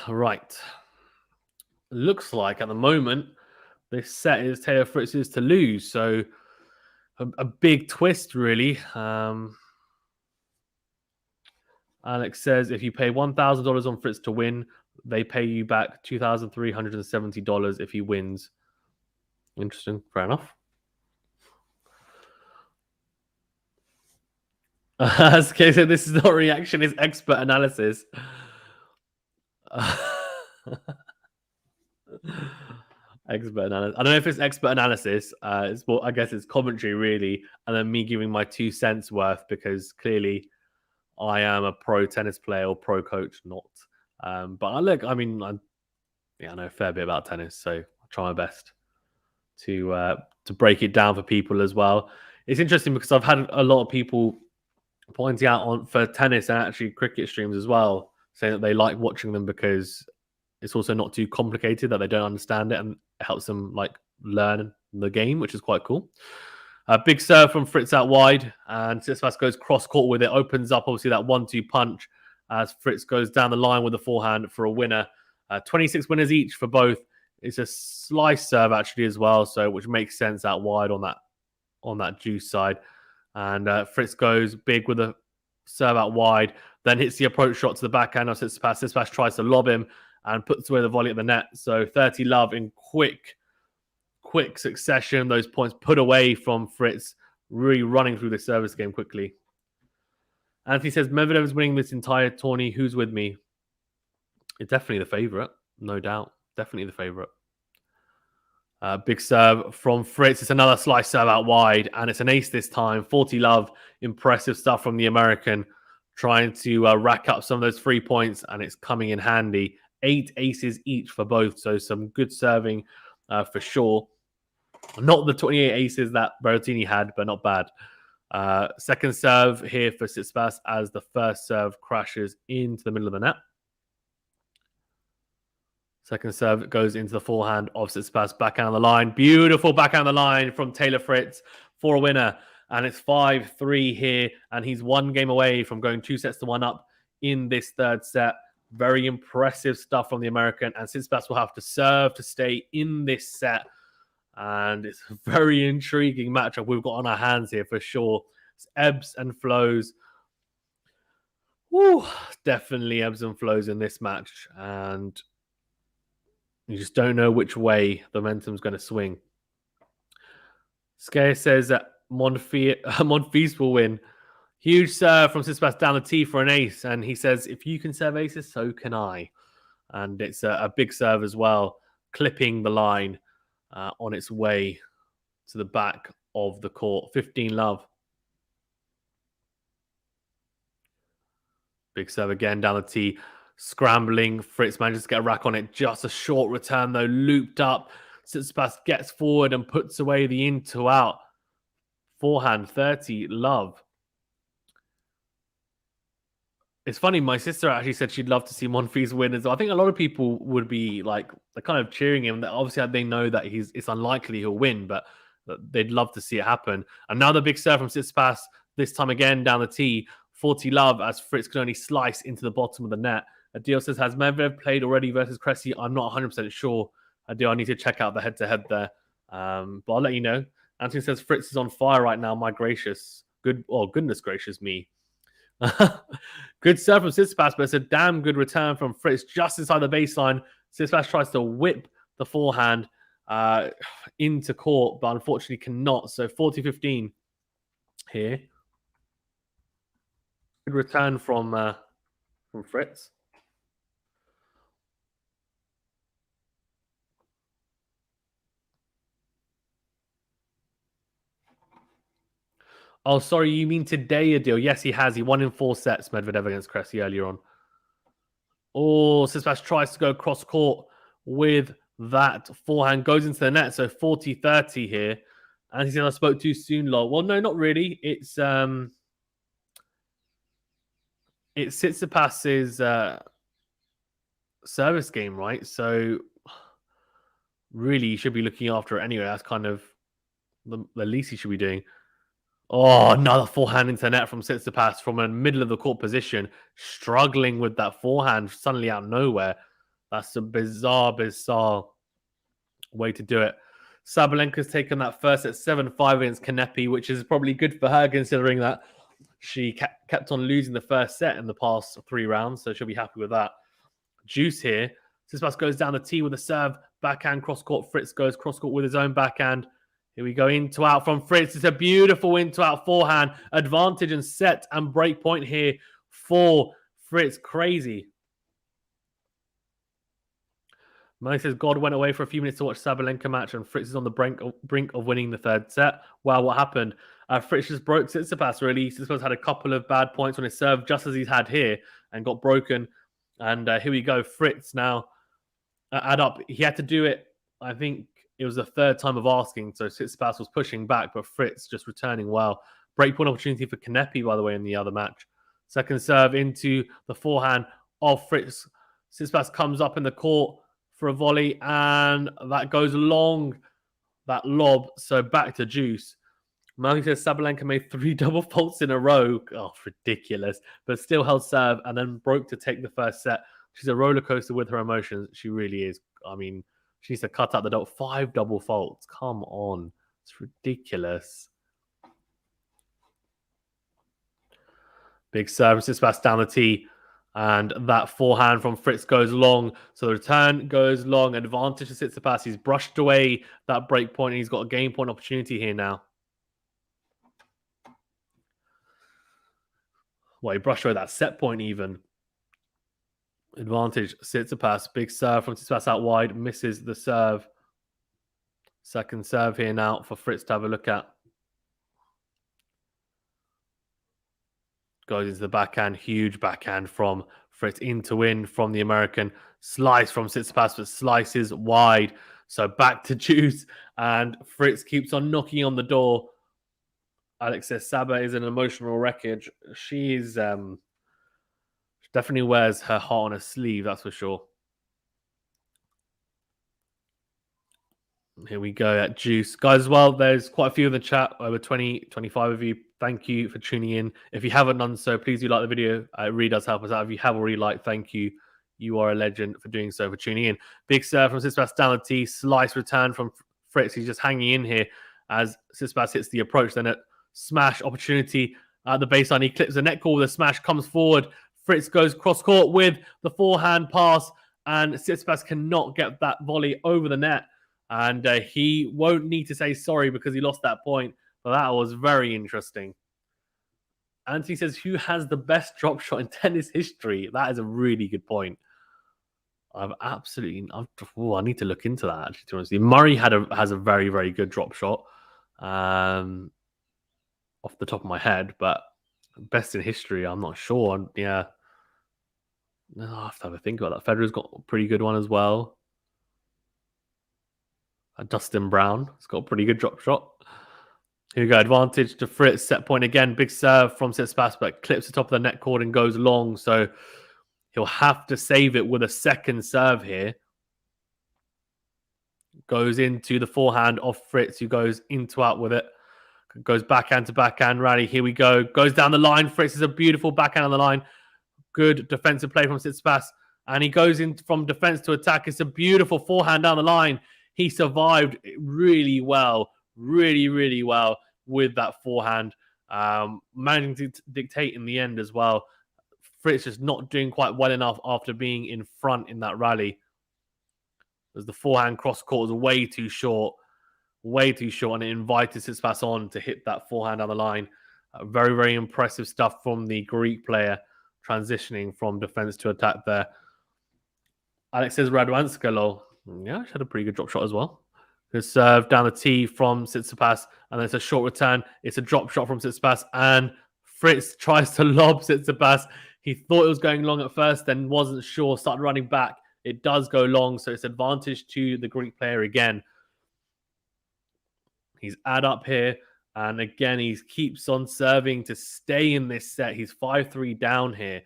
Right. Looks like at the moment this set is Taylor Fritz's to lose. So a big twist, really. Alex says if you pay $1,000 on Fritz to win, they pay you back $2,370 if he wins. Interesting. Fair enough. Okay, so this is not reaction, it's expert analysis. Expert analysis. I don't know if it's expert analysis. It's more, I guess it's commentary, really, and then me giving my 2 cents worth, because clearly I am a pro tennis player or pro coach, not. But I know a fair bit about tennis, so I try my best to break it down for people as well. It's interesting because I've had a lot of people pointing out for tennis and actually cricket streams as well, saying that they like watching them because it's also not too complicated, that they don't understand it, and it helps them like learn the game, which is quite cool. Big serve from Fritz out wide, and Tsitsipas goes cross court with it, opens up obviously that 1-2 punch as Fritz goes down the line with the forehand for a winner. 26 winners each for both. It's a slice serve actually as well, so which makes sense out wide on that juice side. And Fritz goes big with a serve out wide, then hits the approach shot to the backhand of Tsitsipas. Tsitsipas tries to lob him and puts away the volley at the net. So 30 love in quick succession. Those points put away from Fritz, really running through the service game quickly. Anthony says, Medvedev is winning this entire tourney. Who's with me? It's definitely the favourite, no doubt. Definitely the favourite. Big serve from Fritz. It's another slice serve out wide, and it's an ace this time. 40 love. Impressive stuff from the American, trying to rack up some of those 3 points, and it's coming in handy. 8 aces each for both, so some good serving for sure. Not the 28 aces that Berrettini had, but not bad. Second serve here for Tsitsipas as the first serve crashes into the middle of the net. Second serve goes into the forehand of Tsitsipas, backhand on the line. Beautiful backhand on the line from Taylor Fritz for a winner. And it's 5-3 here. And he's one game away from going 2-1 up in this third set. Very impressive stuff from the American. And Tsitsipas will have to serve to stay in this set. And it's a very intriguing matchup we've got on our hands here for sure. It's ebbs and flows. Woo, definitely ebbs and flows in this match. And you just don't know which way the momentum's going to swing. Scare says that Monfils will win. Huge serve from Tsitsipas down the tee for an ace. And he says, if you can serve aces, so can I. And it's a big serve as well, clipping the line on its way to the back of the court. 15-love. Big serve again down the tee. Scrambling. Fritz manages to get a rack on it. Just a short return, though. Looped up. Tsitsipas gets forward and puts away the in-to-out. Forehand, 30-love. It's funny, my sister actually said she'd love to see Monfils win as well. I think a lot of people would be like, they're kind of cheering him. Obviously, they know that it's unlikely he'll win, but they'd love to see it happen. Another big serve from Tsitsipas, this time again down the tee. 40-love as Fritz can only slice into the bottom of the net. Adil says, has Medvedev played already versus Cressy? I'm not 100% sure. Adil, I need to check out the head-to-head there. But I'll let you know. Anthony says, Fritz is on fire right now. My gracious. Goodness gracious me. Good serve from Tsitsipas, but it's a damn good return from Fritz just inside the baseline. Tsitsipas tries to whip the forehand into court, but unfortunately cannot. So 40-15 here. Good return from Fritz. Oh, sorry, you mean today, Adil? Yes, he has. He won in 4 sets, Medvedev against Cressy earlier on. Oh, Tsitsipas tries to go across court with that forehand. Goes into the net, so 40-30 here. And he said, I spoke too soon, lol. Well, no, not really. It's Tsitsipas's service game, right? So really, you should be looking after it anyway. That's kind of the least he should be doing. Oh, another forehand into the net from Tsitsipas from a middle of the court position, struggling with that forehand suddenly out of nowhere. That's a bizarre way to do it. Sabalenka's taken that first at 7-5 against Kanepi, which is probably good for her considering that she kept on losing the first set in the past 3 rounds, so she'll be happy with that. Juice here. Tsitsipas goes down the tee with a serve, backhand, cross-court. Fritz goes cross-court with his own backhand. Here we go, in-to-out from Fritz. It's a beautiful in-to-out forehand. Advantage and set and break point here for Fritz. Crazy. Mike says, God went away for a few minutes to watch Sabalenka match and Fritz is on the brink of winning the third set. Wow, what happened? Fritz just broke Tsitsipas, really. Tsitsipas had a couple of bad points on his serve, just as he's had here, and got broken. And here we go. Fritz now add up. He had to do it, I think, it was the third time of asking, so Tsitsipas was pushing back, but Fritz just returning well. Breakpoint opportunity for Kanepi, by the way, in the other match. Second serve into the forehand of Fritz. Tsitsipas comes up in the court for a volley, and that goes long, that lob, so back to Juice. Melky says Sabalenka made 3 double faults in a row. Oh, ridiculous. But still held serve and then broke to take the first set. She's a roller coaster with her emotions. She really is. I mean, she needs to cut out the 5 double faults. Come on. It's ridiculous. Big serve. Tsitsipas down the tee. And that forehand from Fritz goes long. So the return goes long. Advantage to Tsitsipas. He's brushed away that break point. And he's got a game point opportunity here now. Well, he brushed away that set point even. Advantage, Tsitsipas. Big serve from Tsitsipas out wide. Misses the serve. Second serve here now for Fritz to have a look at. Goes into the backhand. Huge backhand from Fritz in to win from the American. Slice from Tsitsipas, but slices wide. So back to Juice. And Fritz keeps on knocking on the door. Alex says Saba is an emotional wreckage. She is definitely wears her heart on her sleeve, that's for sure. Here we go at Juice. Guys, as well, there's quite a few in the chat, over 20, 25 of you. Thank you for tuning in. If you haven't done so, please do like the video. It really does help us out. If you have already liked, thank you. You are a legend for doing so, for tuning in. Big serve from Tsitsipas down the tee. Slice return from Fritz. He's just hanging in here as Tsitsipas hits the approach. Then a smash opportunity at the baseline. He clips the net call with a smash, comes forward. Fritz goes cross court with the forehand pass, and Tsitsipas cannot get that volley over the net. And he won't need to say sorry because he lost that point. But that was very interesting. Anthony says, who has the best drop shot in tennis history? That is a really good point. I need to look into that, actually, to be honest. Murray has a very, very good drop shot off the top of my head. But best in history, I'm not sure. Yeah. I have to have a think about that. Federer's got a pretty good one as well. Dustin Brown has got a pretty good drop shot. Here we go. Advantage to Fritz. Set point again. Big serve from Tsitsipas, but clips the top of the net cord and goes long. So he'll have to save it with a second serve here. Goes into the forehand of Fritz, who goes into out with it. Goes backhand to backhand rally. Here we go. Goes down the line. Fritz is a beautiful backhand on the line. Good defensive play from Tsitsipas. And he goes in from defense to attack. It's a beautiful forehand down the line. He survived really well, really, really well with that forehand. Managing to dictate in the end as well. Fritz just not doing quite well enough after being in front in that rally. As the forehand cross court was way too short, and it invited Tsitsipas on to hit that forehand down the line. Very, very impressive stuff from the Greek player, transitioning from defense to attack there. Alex says Radwanskalo. Yeah, she had a pretty good drop shot as well. Good serve down the tee from Tsitsipas, and then it's a short return. It's a drop shot from Tsitsipas, and Fritz tries to lob Tsitsipas. He thought it was going long at first, then wasn't sure, started running back. It does go long, so it's advantage to the Greek player again. He's add up here, and again, he keeps on serving to stay in this set. He's 5-3 down here.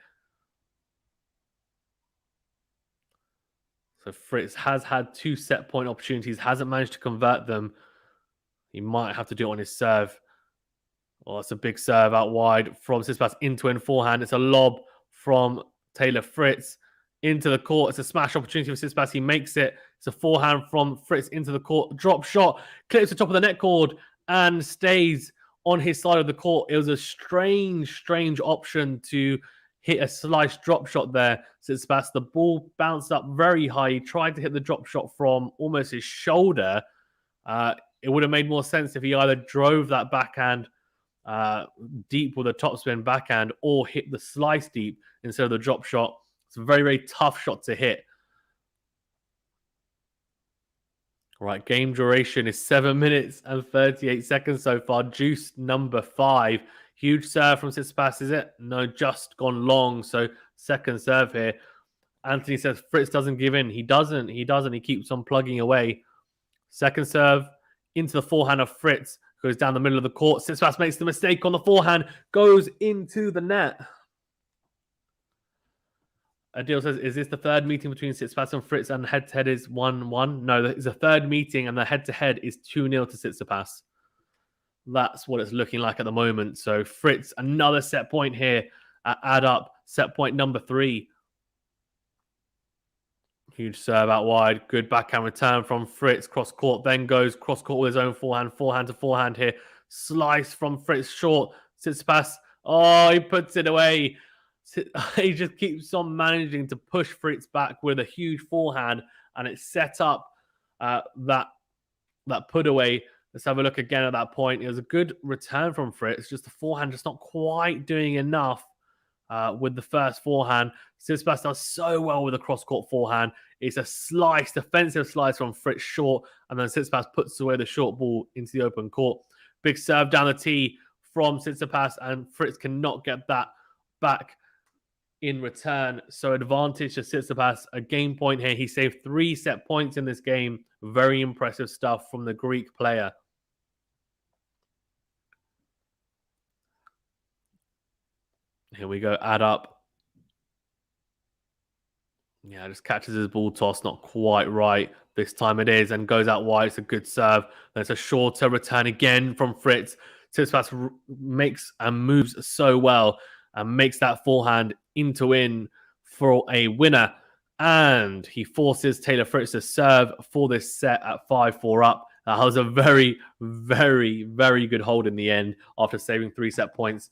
So Fritz has had 2 set point opportunities, hasn't managed to convert them. He might have to do it on his serve. Oh, it's a big serve out wide from Tsitsipas into in forehand. It's a lob from Taylor Fritz into the court. It's a smash opportunity for Tsitsipas. He makes it. It's a forehand from Fritz into the court. Drop shot, clips the top of the net cord and stays on his side of the court. It was a strange option to hit a slice drop shot there. Tsitsipas, the ball bounced up very high. He tried to hit the drop shot from almost his shoulder. It would have made more sense if he either drove that backhand deep with a topspin backhand or hit the slice deep instead of the drop shot. It's a very, very tough shot to hit. All right, game duration is 7 minutes and 38 seconds so far. Juice number 5. Huge serve from Tsitsipas, is it? No, just gone long. So second serve here. Anthony says Fritz doesn't give in. He doesn't. He keeps on plugging away. Second serve into the forehand of Fritz. Goes down the middle of the court. Tsitsipas makes the mistake on the forehand. Goes into the net. Adil says, is this the third meeting between Tsitsipas and Fritz and head-to-head is 1-1? No, it's a third meeting and the head-to-head is 2-0 to Tsitsipas. That's what it's looking like at the moment. So Fritz, another set point here at add up. Set point number 3. Huge serve out wide. Good backhand return from Fritz. Cross court, then goes cross court with his own forehand. Forehand to forehand here. Slice from Fritz short. Tsitsipas. Oh, he puts it away. He just keeps on managing to push Fritz back with a huge forehand, and it set up that put away. Let's have a look again at that point. It was a good return from Fritz. Just the forehand just not quite doing enough with the first forehand. Tsitsipas does so well with the cross-court forehand. It's a slice, defensive slice from Fritz short, and then Tsitsipas puts away the short ball into the open court. Big serve down the tee from Tsitsipas, and Fritz cannot get that back in return. So advantage to Tsitsipas, a game point here. He saved 3 set points in this game. Very impressive stuff from the Greek player. Here we go. Add up. Yeah, just catches his ball toss, not quite right. This time it is, and goes out wide. It's a good serve. There's a shorter return again from Fritz. Tsitsipas makes and moves so well and makes that forehand into in for a winner. And he forces Taylor Fritz to serve for this set at 5-4 up. That was a very, very, very good hold in the end after saving 3 set points.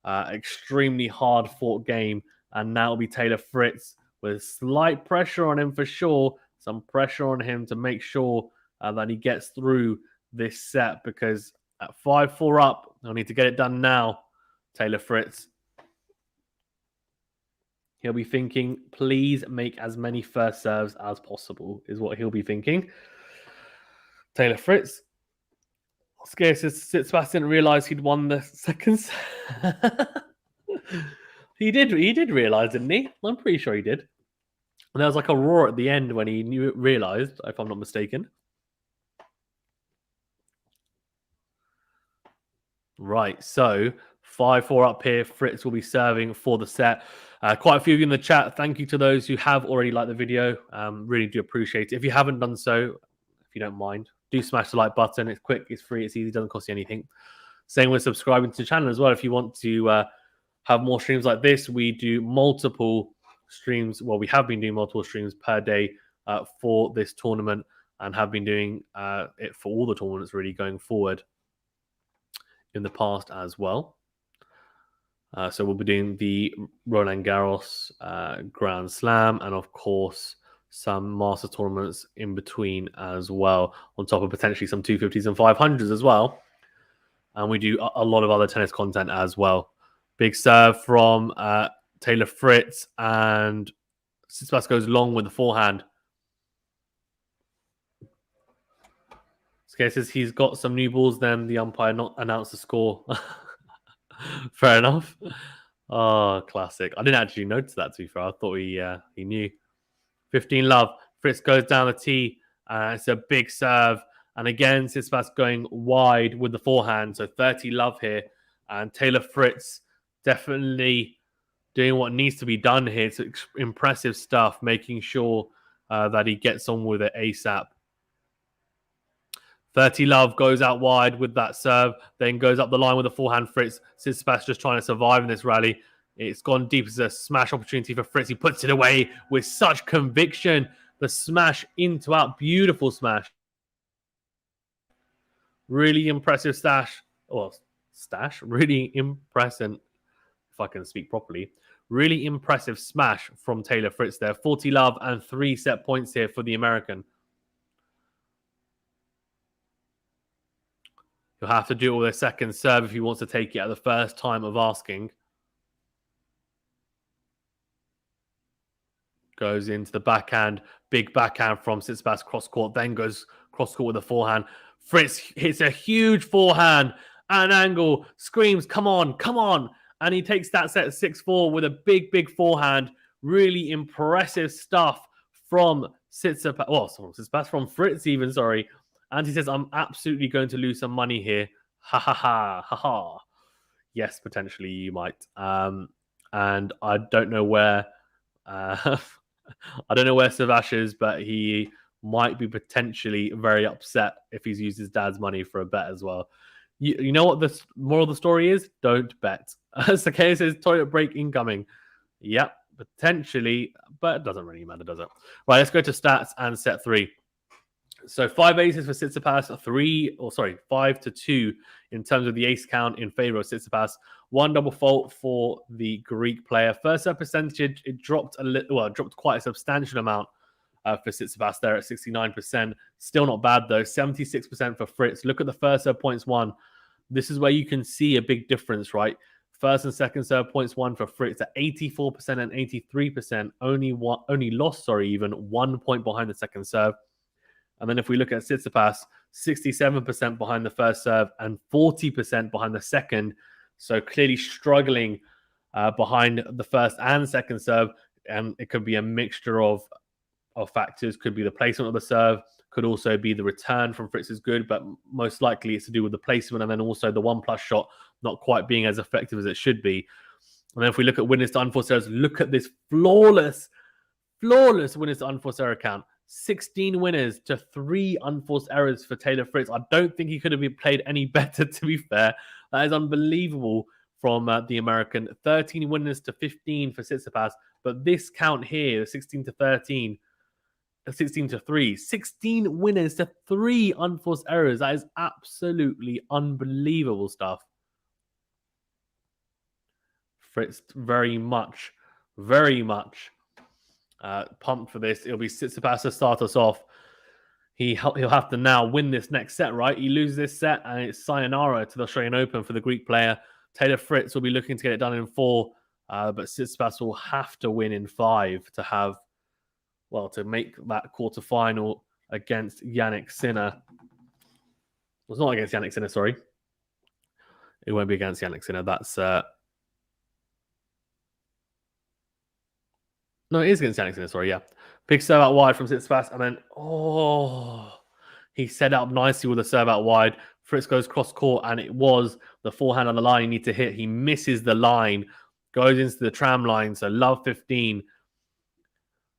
Extremely hard fought game. And now it'll be Taylor Fritz with slight pressure on him for sure. Some pressure on him to make sure that he gets through this set, because at 5-4 up, he'll need to get it done now. Taylor Fritz. He'll be thinking, please make as many first serves as possible, is what he'll be thinking. Taylor Fritz. Scared Tsitsipas didn't realize he'd won the second set. He did realize, didn't he? I'm pretty sure he did. And there was like a roar at the end when he realized, if I'm not mistaken. Right, so 5-4 up here. Fritz will be serving for the set. Quite a few of you in the chat. Thank you to those who have already liked the video. Really do appreciate it. If you haven't done so, if you don't mind, do smash the like button. It's quick, it's free, it's easy, it doesn't cost you anything. Same with subscribing to the channel as well. If you want to have more streams like this, we do multiple streams. Well, we have been doing multiple streams per day for this tournament, and have been doing it for all the tournaments really going forward in the past as well. So we'll be doing the Roland Garros Grand Slam, and of course some Master tournaments in between as well, on top of potentially some 250s and 500s as well. And we do a lot of other tennis content as well. Big serve from Taylor Fritz, and Tsitsipas goes long with the forehand. Okay, says he's got some new balls, then the umpire not announced the score. Fair enough. Oh, classic. I didn't actually notice that, to be fair. I thought he knew. 15 love. Fritz goes down the tee. It's a big serve. And again, Tsitsipas going wide with the forehand. So 30 love here. And Taylor Fritz definitely doing what needs to be done here. It's impressive stuff, making sure that he gets on with it ASAP. 30 love goes out wide with that serve, then goes up the line with a forehand. Fritz. Tsitsipas just trying to survive in this rally. It's gone deep. It's a smash opportunity for Fritz. He puts it away with such conviction. The smash into out. Beautiful smash. Really impressive stash. Really impressive, if I can speak properly. Really impressive smash from Taylor Fritz there. 40 love and 3 set points here for the American. He'll have to do it with a second serve if he wants to take it at the first time of asking. Goes into the backhand. Big backhand from Tsitsipas cross court. Then goes cross court with a forehand. Fritz hits a huge forehand. At an angle. Screams, come on, come on. And he takes that set 6-4 with a big, big forehand. Really impressive stuff from Tsitsipas. Well, Tsitsipas, from Fritz even, sorry. And he says, I'm absolutely going to lose some money here. Ha ha ha ha ha. Yes, potentially you might. And I don't know where Savash is, but he might be potentially very upset if he's used his dad's money for a bet as well. You know what the moral of the story is? Don't bet. Sakea says toilet break incoming. Yep, potentially, but it doesn't really matter, does it? Right, let's go to stats and set 3. So 5 aces for Tsitsipas, 5-2 in terms of the ace count in favor of Tsitsipas. 1 double fault for the Greek player. First serve percentage, it dropped dropped quite a substantial amount for Tsitsipas there at 69%. Still not bad though. 76% for Fritz. Look at the first serve points won. This is where you can see a big difference, right? First and second serve points won for Fritz at 84% and 83%. Only lost, even 1 point behind the second serve. And then if we look at Tsitsipas, 67% behind the first serve and 40% behind the second. So clearly struggling behind the first and second serve. And it could be a mixture of factors. Could be the placement of the serve. Could also be the return from Fritz is good, but most likely it's to do with the placement. And then also the 1+ shot not quite being as effective as it should be. And then if we look at winners to unforced errors, look at this flawless winners to unforced error count. 16 winners to 3 unforced errors for Taylor Fritz. I don't think he could have been played any better, to be fair. That is unbelievable from the American. 13 winners to 15 for Tsitsipas. But this count here, 16 to 13, 16 to 3, 16 winners to 3 unforced errors. That is absolutely unbelievable stuff. Fritz very much pumped for this. It'll be Tsitsipas to start us off. He'll have to now win this next set, right? He loses this set, and it's sayonara to the Australian Open for the Greek player. Taylor Fritz will be looking to get it done in 4, but Tsitsipas will have to win in 5 to have, well, to make that quarterfinal against Jannik Sinner. Well, it's not against Jannik Sinner, sorry. It won't be against Jannik Sinner. That's no, it is against Jannik Sinner, sorry, yeah. Big serve out wide from Tsitsipas, and then, he set up nicely with a serve out wide. Fritz goes cross court, and it was the forehand on the line you need to hit. He misses the line, goes into the tram line, so love 15.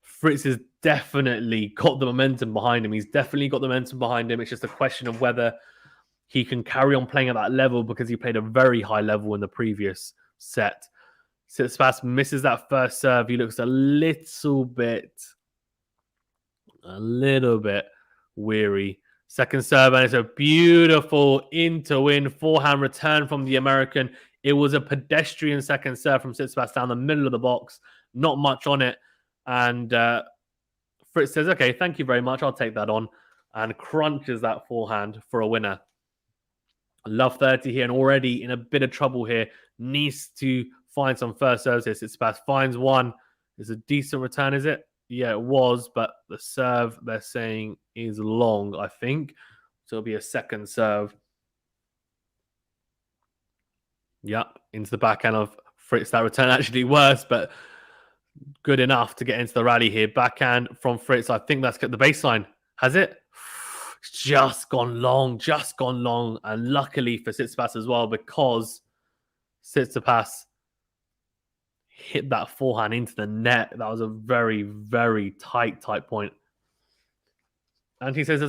Fritz has definitely got the momentum behind him. He's definitely got the momentum behind him. It's just a question of whether he can carry on playing at that level, because he played a very high level in the previous set. Tsitsipas misses that first serve. He looks a little bit weary. Second serve, and it's a beautiful in-to-win forehand return from the American. It was a pedestrian second serve from Tsitsipas down the middle of the box. Not much on it. And Fritz says, okay, thank you very much. I'll take that on. And crunches that forehand for a winner. Love 30 here, and already in a bit of trouble here. Needs to find some first serves here. Tsitsipas finds one. It's a decent return, is it? Yeah, it was, but the serve they're saying is long, I think. So it'll be a second serve. Yep, into the backhand of Fritz. That return actually worse, but good enough to get into the rally here. Backhand from Fritz. I think that's the baseline. Has it? It's just gone long. And luckily for Tsitsipas as well, because Tsitsipas hit that forehand into the net. That was a very, very tight point. And he says,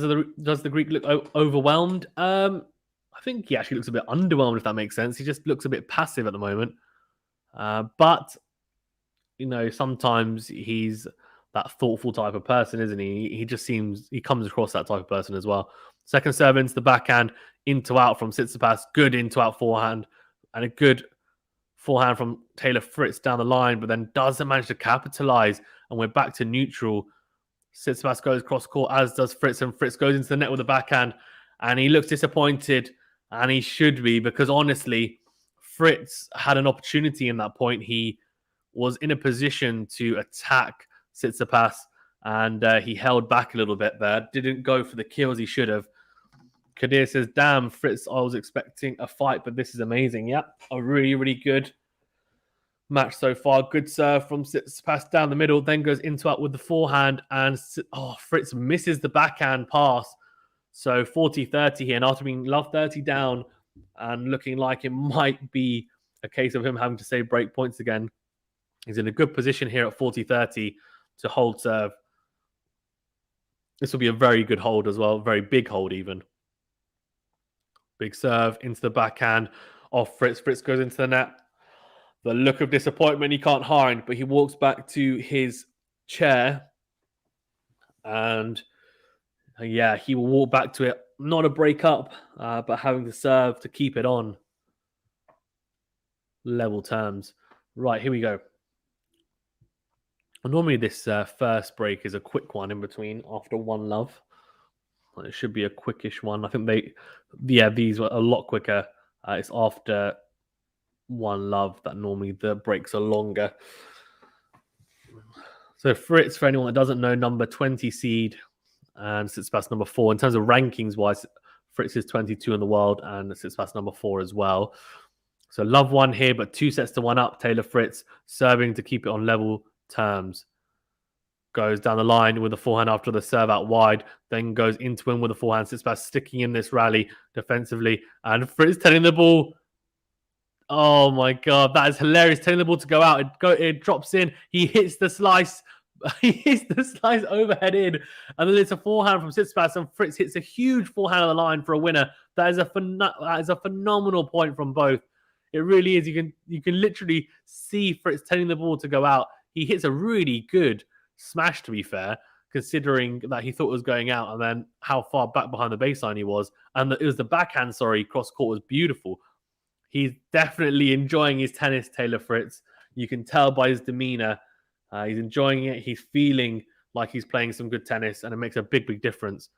does the Greek look overwhelmed? I think he actually looks a bit underwhelmed, if that makes sense. He just looks a bit passive at the moment. But, sometimes he's that thoughtful type of person, isn't he? He comes across that type of person as well. Second serve into the backhand, into out from Tsitsipas. Good into out forehand. And a good forehand from Taylor Fritz down the line, but then doesn't manage to capitalize, and we're back to neutral. Tsitsipas goes cross court, as does Fritz, and Fritz goes into the net with a backhand, and he looks disappointed, and he should be, because honestly, Fritz had an opportunity in that point. He was in a position to attack Tsitsipas, and he held back a little bit there. Didn't go for the kills he should have. Kadir says, damn, Fritz, I was expecting a fight, but this is amazing. Yep, a really, really good match so far. Good serve from Tsitsipas down the middle, then goes into it with the forehand, and Fritz misses the backhand pass. So 40-30 here, and after being love 30 down and looking like it might be a case of him having to save break points again, he's in a good position here at 40-30 to hold serve. This will be a very good hold as well, very big hold even. Big serve into the backhand of Fritz. Fritz goes into the net. The look of disappointment he can't hide, but he walks back to his chair. And he will walk back to it. Not a break up, but having to serve to keep it on. Level terms. Right, here we go. Normally this first break is a quick one in between after one love. It should be a quickish one. I think these were a lot quicker. It's after one love that normally the breaks are longer. So Fritz, for anyone that doesn't know, number 20 seed, and Tsitsipas number 4. In terms of rankings wise, Fritz is 22 in the world, and Tsitsipas number 4 as well. So love one here, but 2 sets to 1 up. Taylor Fritz serving to keep it on level terms. Goes down the line with the forehand after the serve out wide, then goes into him with the forehand. Tsitsipas sticking in this rally defensively, and Fritz telling the ball Oh my god, that is hilarious. Telling the ball to go out. It drops in. He hits the slice. He hits the slice overhead in. And then it's a forehand from Tsitsipas, and Fritz hits a huge forehand on the line for a winner. That is a phenomenal point from both. It really is. You can literally see Fritz telling the ball to go out. He hits a really good smash, to be fair, considering that he thought it was going out and then how far back behind the baseline he was. And it was the backhand, cross court was beautiful. He's definitely enjoying his tennis, Taylor Fritz. You can tell by his demeanor. He's enjoying it. He's feeling like he's playing some good tennis, and it makes a big, big difference.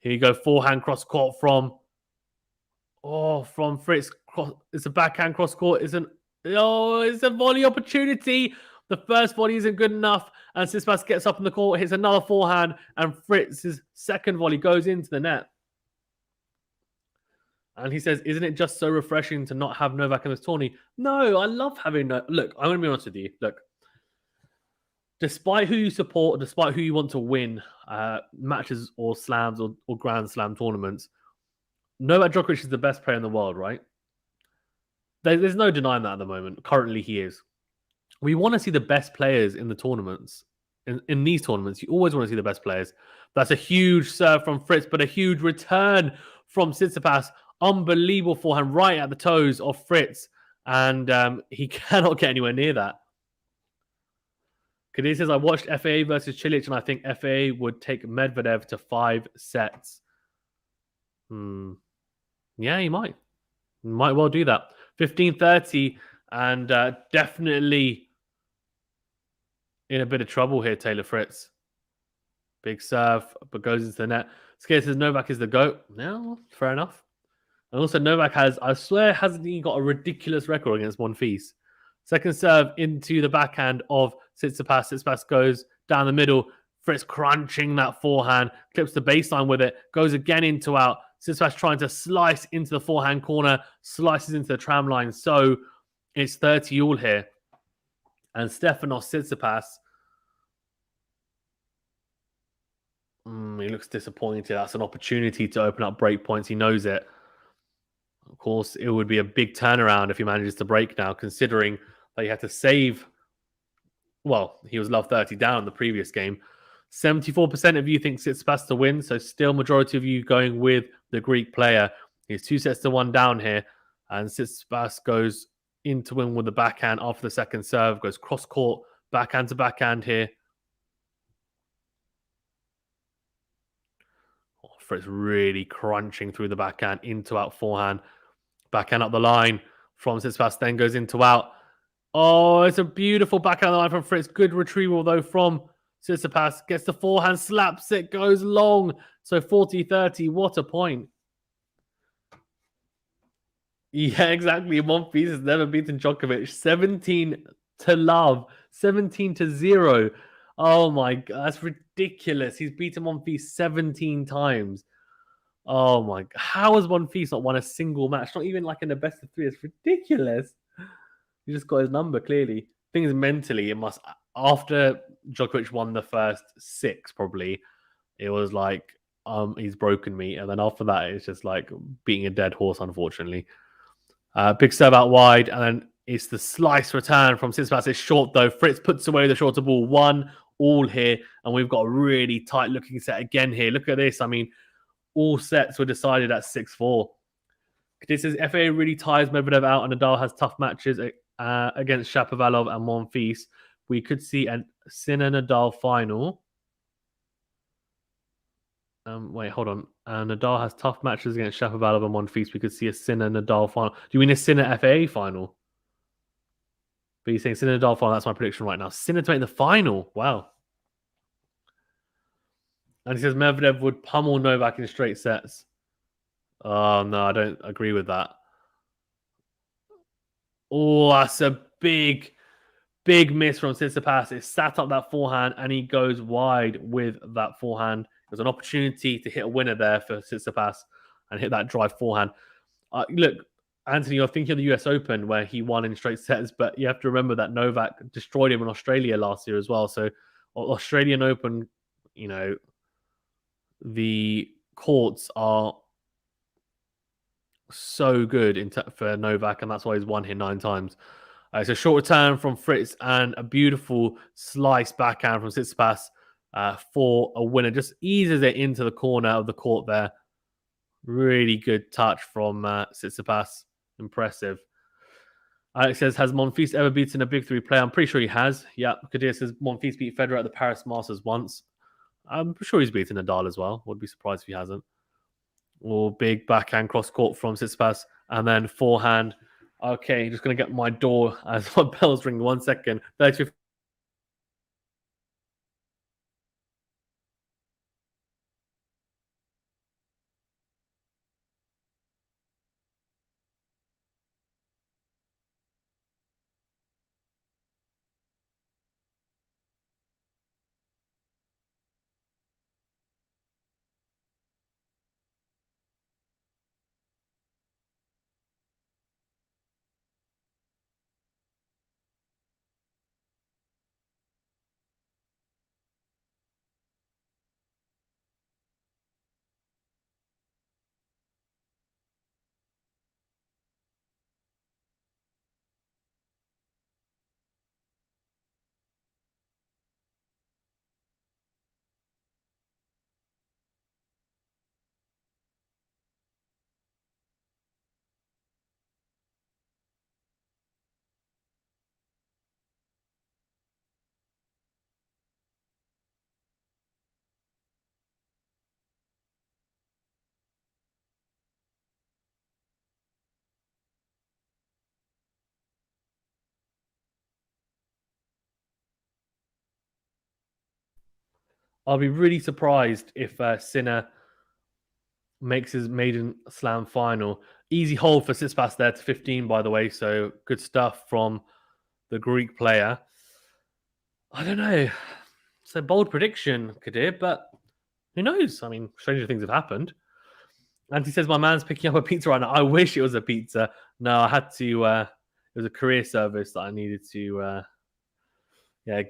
Here you go, forehand cross court from Fritz. It's a backhand cross court. It's a volley opportunity. The first volley isn't good enough, and Tsitsipas gets up in the court, hits another forehand, and Fritz's second volley goes into the net. And he says, isn't it just so refreshing to not have Novak in this tourney? No, I love having Look, I'm going to be honest with you. Look, despite who you support, despite who you want to win matches or slams or Grand Slam tournaments, Novak Djokovic is the best player in the world, right? There's no denying that at the moment. Currently, he is. We want to see the best players in the tournaments. In these tournaments, you always want to see the best players. That's a huge serve from Fritz, but a huge return from Tsitsipas. Unbelievable forehand right at the toes of Fritz. And he cannot get anywhere near that. Kadir says, I watched FAA versus Cilic, and I think FAA would take Medvedev to 5 sets. Yeah, he might. He might well do that. 15-30, and definitely in a bit of trouble here, Taylor Fritz. Big serve, but goes into the net. Skate says Novak is the GOAT. No, fair enough. And also Novak hasn't he got a ridiculous record against Monfils? Second serve into the backhand of Tsitsipas. Tsitsipas goes down the middle. Fritz crunching that forehand, clips the baseline with it, goes again into out. Tsitsipas trying to slice into the forehand corner, slices into the tram line. So it's 30 all here. And Stefanos Tsitsipas, he looks disappointed. That's an opportunity to open up break points. He knows it. Of course, it would be a big turnaround if he manages to break now, considering that he had to save. Well, he was love 30 down in the previous game. 74% of you think Tsitsipas to win, so still majority of you going with the Greek player. He's 2-1 down here, and Tsitsipas goes in to win with the backhand after the second serve, goes cross-court, backhand to backhand here. Fritz really crunching through the backhand, into out forehand. Backhand up the line from Tsitsipas, then goes into out. Oh, it's a beautiful backhand line from Fritz. Good retrieval, though, from Tsitsipas. Gets the forehand, slaps it, goes long. So 40-30, what a point. Yeah, exactly. Monfils has never beaten Djokovic. 17-0. 17-0. Oh my God, that's ridiculous. He's beaten Monfils 17 times. Oh my God. How has Monfils not won a single match? Not even like in the best of 3. It's ridiculous. He just got his number, clearly. Things mentally, it must. After Djokovic won the first 6, probably, it was like, he's broken me. And then after that, it's just like beating a dead horse, unfortunately. Big serve out wide, and then it's the slice return from Tsitsipas. It's short, though. Fritz puts away the shorter ball. 1-all here, and we've got a really tight-looking set again here. Look at this. I mean, all sets were decided at 6-4. This is FA really tires Medvedev out, and Nadal has tough matches against Shapovalov and Monfils. We could see a Sinner-Nadal final. Wait, hold on. Nadal has tough matches against Shapovalov and Monfils. We could see a Sinner-Nadal final. Do you mean a Sinner FA final? But you're saying Sinner-Nadal final. That's my prediction right now. Sinner to make the final. Wow. And he says Medvedev would pummel Novak in straight sets. Oh, no, I don't agree with that. Oh, that's a big miss from Tsitsipas. It sat up that forehand, and he goes wide with that forehand. There's an opportunity to hit a winner there for Tsitsipas and hit that drive forehand. Look, Anthony, you're thinking of the US Open where he won in straight sets, but you have to remember that Novak destroyed him in Australia last year as well. So Australian Open, you know, the courts are so good for Novak, and that's why he's won here 9 times. It's a short return from Fritz and a beautiful slice backhand from Tsitsipas for a winner. Just eases it into the corner of the court there. Really good touch from Tsitsipas. Impressive. Alex says, has Monfils ever beaten a big 3 player? I'm pretty sure he has. Yeah, Kadir says Monfils beat Federer at the Paris Masters once. I'm sure he's beaten Nadal as well. Would be surprised if he hasn't. Or big backhand cross court from Tsitsipas. And then forehand. Okay, just going to get my door as my bell's ringing. 1 second. 30. I'll be really surprised if Sinner makes his maiden slam final. Easy hold for Tsitsipas there to 15, by the way. So good stuff from the Greek player. I don't know. It's a bold prediction, Kadir, but who knows? I mean, stranger things have happened. And he says, my man's picking up a pizza right now. I wish it was a pizza. No, I had to, it was a career service that I needed to,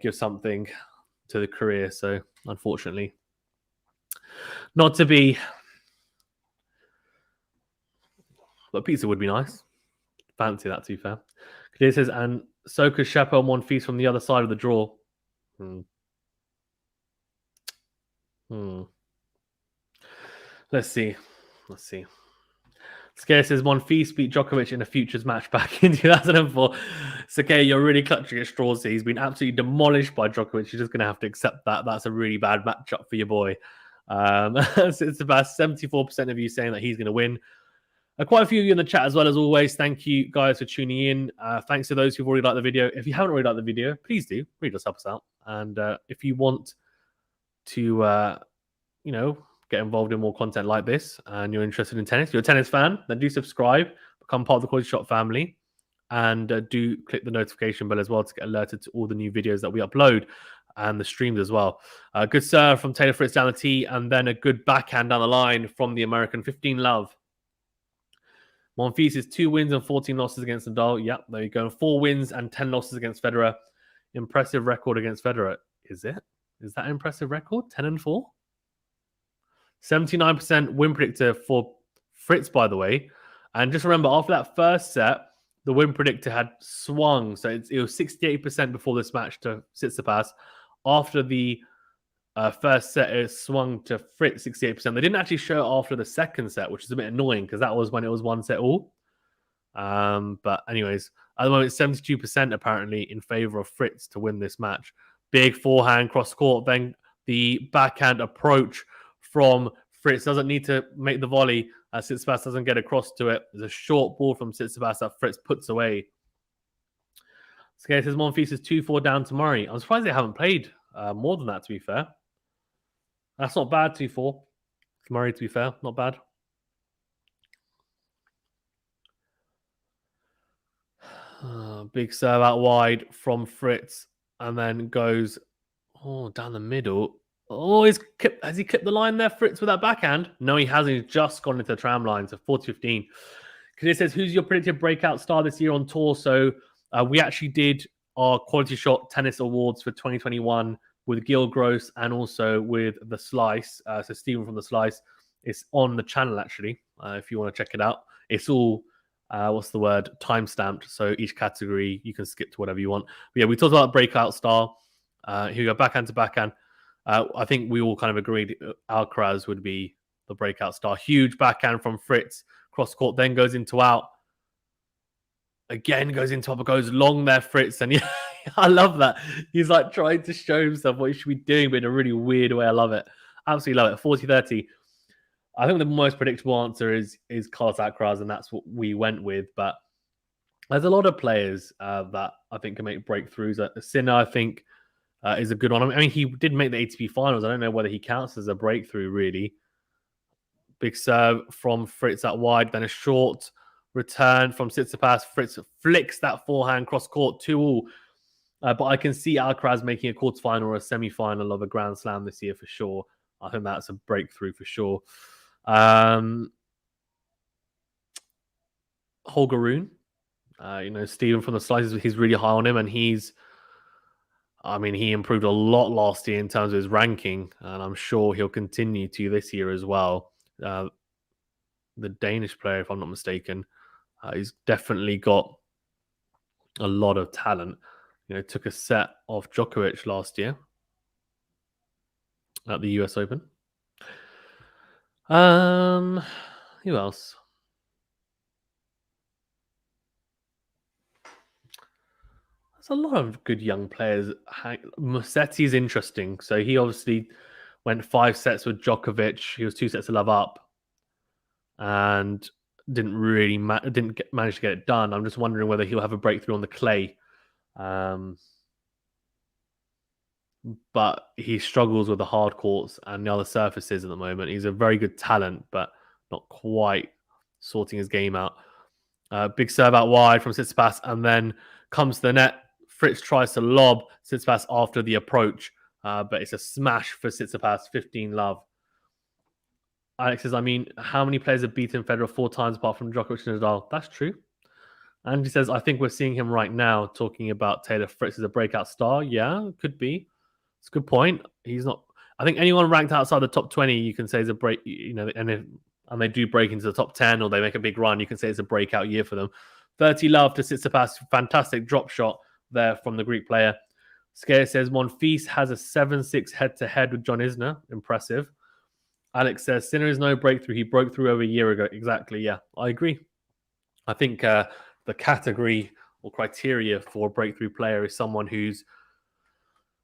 give something to the career. So unfortunately, not to be, but pizza would be nice. Fancy that, to be fair. Kadir says, and so could Chapeau Monfils from the other side of the draw. Let's see. Scare says Monfils beat Djokovic in a futures match back in 2004. Sakay, you're really clutching at straws here. He's been absolutely demolished by Djokovic. You're just going to have to accept that. That's a really bad matchup for your boy. It's about 74% of you saying that he's going to win. Quite a few of you in the chat as well, as always. Thank you guys for tuning in. Thanks to those who've already liked the video. If you haven't already liked the video, please do. Really does help us out. And if you want to, get involved in more content like this and you're interested in tennis, you're a tennis fan, then do subscribe, become part of the QualityShot family, and do click the notification bell as well to get alerted to all the new videos that we upload and the streams as well. Good serve from Taylor Fritz down the tee, and then a good backhand down the line from the American. 15 love. Monfils is 2 wins and 14 losses against Nadal. Yep, there you go. 4 wins and 10 losses against Federer. Impressive record against Federer. Is it? Is that an impressive record? 10-4? 79% win predictor for Fritz, by the way. And just remember, after that first set, the win predictor had swung. So it was 68% before this match to Tsitsipas. After the first set, it swung to Fritz 68%. They didn't actually show it after the second set, which is a bit annoying because that was when it was 1 set all. But anyways, at the moment, 72% apparently in favor of Fritz to win this match. Big forehand cross court, then the backhand approach from Fritz. Doesn't need to make the volley. Tsitsipas doesn't get across to it. There's a short ball from Tsitsipas that Fritz puts away. Scare says Monfils is 2-4 down to Murray. I'm surprised they haven't played more than that, to be fair. That's not bad, 2-4. Murray, to be fair, not bad. Big serve out wide from Fritz, and then goes down the middle. Has he clipped the line there, Fritz, with that backhand? No, he hasn't. He's just gone into the tram line, so 40-15. Kadir says, who's your predicted breakout star this year on tour? So we actually did our QualityShot Tennis Awards for 2021 with Gil Gross and also with The Slice. So Stephen from The Slice is on the channel, actually, if you want to check it out. it's all what's the word, time stamped. So each category you can skip to whatever you want. But yeah, we talked about breakout star. Here we go, backhand to backhand. I think we all kind of agreed Alcaraz would be the breakout star. Huge backhand from Fritz, cross court, then goes into out. Again, goes into up, but goes long there, Fritz. And yeah, I love that. He's like trying to show himself what he should be doing, but in a really weird way. I love it. Absolutely love it. 40-30. I think the most predictable answer is Carlos Alcaraz, and that's what we went with. But there's a lot of players that I think can make breakthroughs. Sinner, I think, is a good one. I mean, he did make the ATP finals. I don't know whether he counts as a breakthrough, really. Big serve from Fritz out wide, then a short return from Tsitsipas. Fritz flicks that forehand cross court 2-2. But I can see Alcaraz making a quarterfinal or a semi-final of a Grand Slam this year for sure. I think that's a breakthrough for sure. Holger Rune, Stephen from the slices, he's really high on him, and he improved a lot last year in terms of his ranking, and I'm sure he'll continue to this year as well. The Danish player, if I'm not mistaken, he's definitely got a lot of talent. Took a set off Djokovic last year at the US Open. Who else? There's a lot of good young players. Musetti is interesting. So he obviously went 5 sets with Djokovic. He was 2 sets to love up, and didn't really manage to get it done. I'm just wondering whether he'll have a breakthrough on the clay. But he struggles with the hard courts and the other surfaces at the moment. He's a very good talent, but not quite sorting his game out. Big serve out wide from Tsitsipas, and then comes to the net. Fritz tries to lob Tsitsipas after the approach, but it's a smash for Tsitsipas, 15-love. Alex says, how many players have beaten Federer 4 times apart from Djokovic and Nadal? That's true. And he says, I think we're seeing him right now talking about Taylor Fritz as a breakout star. Yeah, could be. It's a good point. He's not. I think anyone ranked outside the top 20, you can say is a break. And they do break into the top 10 or they make a big run, you can say it's a breakout year for them. 30-love to Tsitsipas. Fantastic drop shot there from the Greek player. Scare says Monfils has a 7-6 head-to-head with John Isner. Impressive. Alex says Sinner is no breakthrough. He broke through over a year ago. Exactly. Yeah, I agree. I think the category or criteria for a breakthrough player is someone who's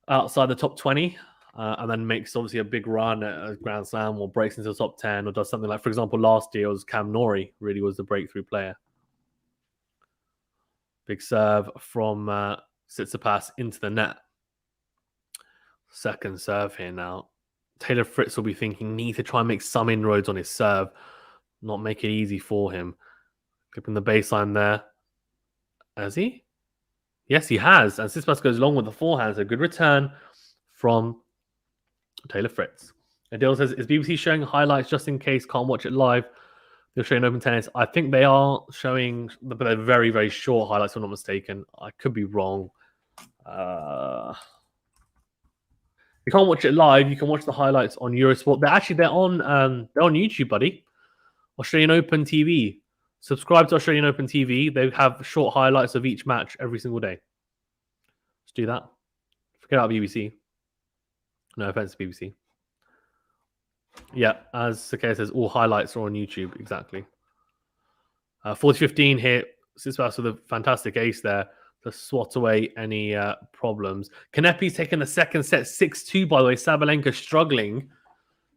outside the top 20 and then makes obviously a big run at a Grand Slam or breaks into the top 10 or does something like, for example, last year it was Cam Norrie really was the breakthrough player. Big serve from Tsitsipas into the net. Second serve here now. Taylor Fritz will be thinking, need to try and make some inroads on his serve, not make it easy for him. Clipping the baseline there. Has he? Yes, he has. And Tsitsipas goes long with the forehand. So good return from Taylor Fritz. Adil says, is BBC showing highlights just in case can't watch it live? They're showing open tennis. I think they are showing, but they're very, very short highlights, if I'm not mistaken. I could be wrong. You can't watch it live. You can watch the highlights on Eurosport. They're on YouTube, buddy. Australian Open TV. Subscribe to Australian Open TV. They have short highlights of each match every single day. Let's do that. Forget about BBC. No offense to BBC. Yeah, as Sakaya says, all highlights are on YouTube. Exactly. 40-15 here. Tsitsipas with a fantastic ace there to swat away any problems. Kanepi's taking the second set 6-2, by the way. Sabalenka struggling.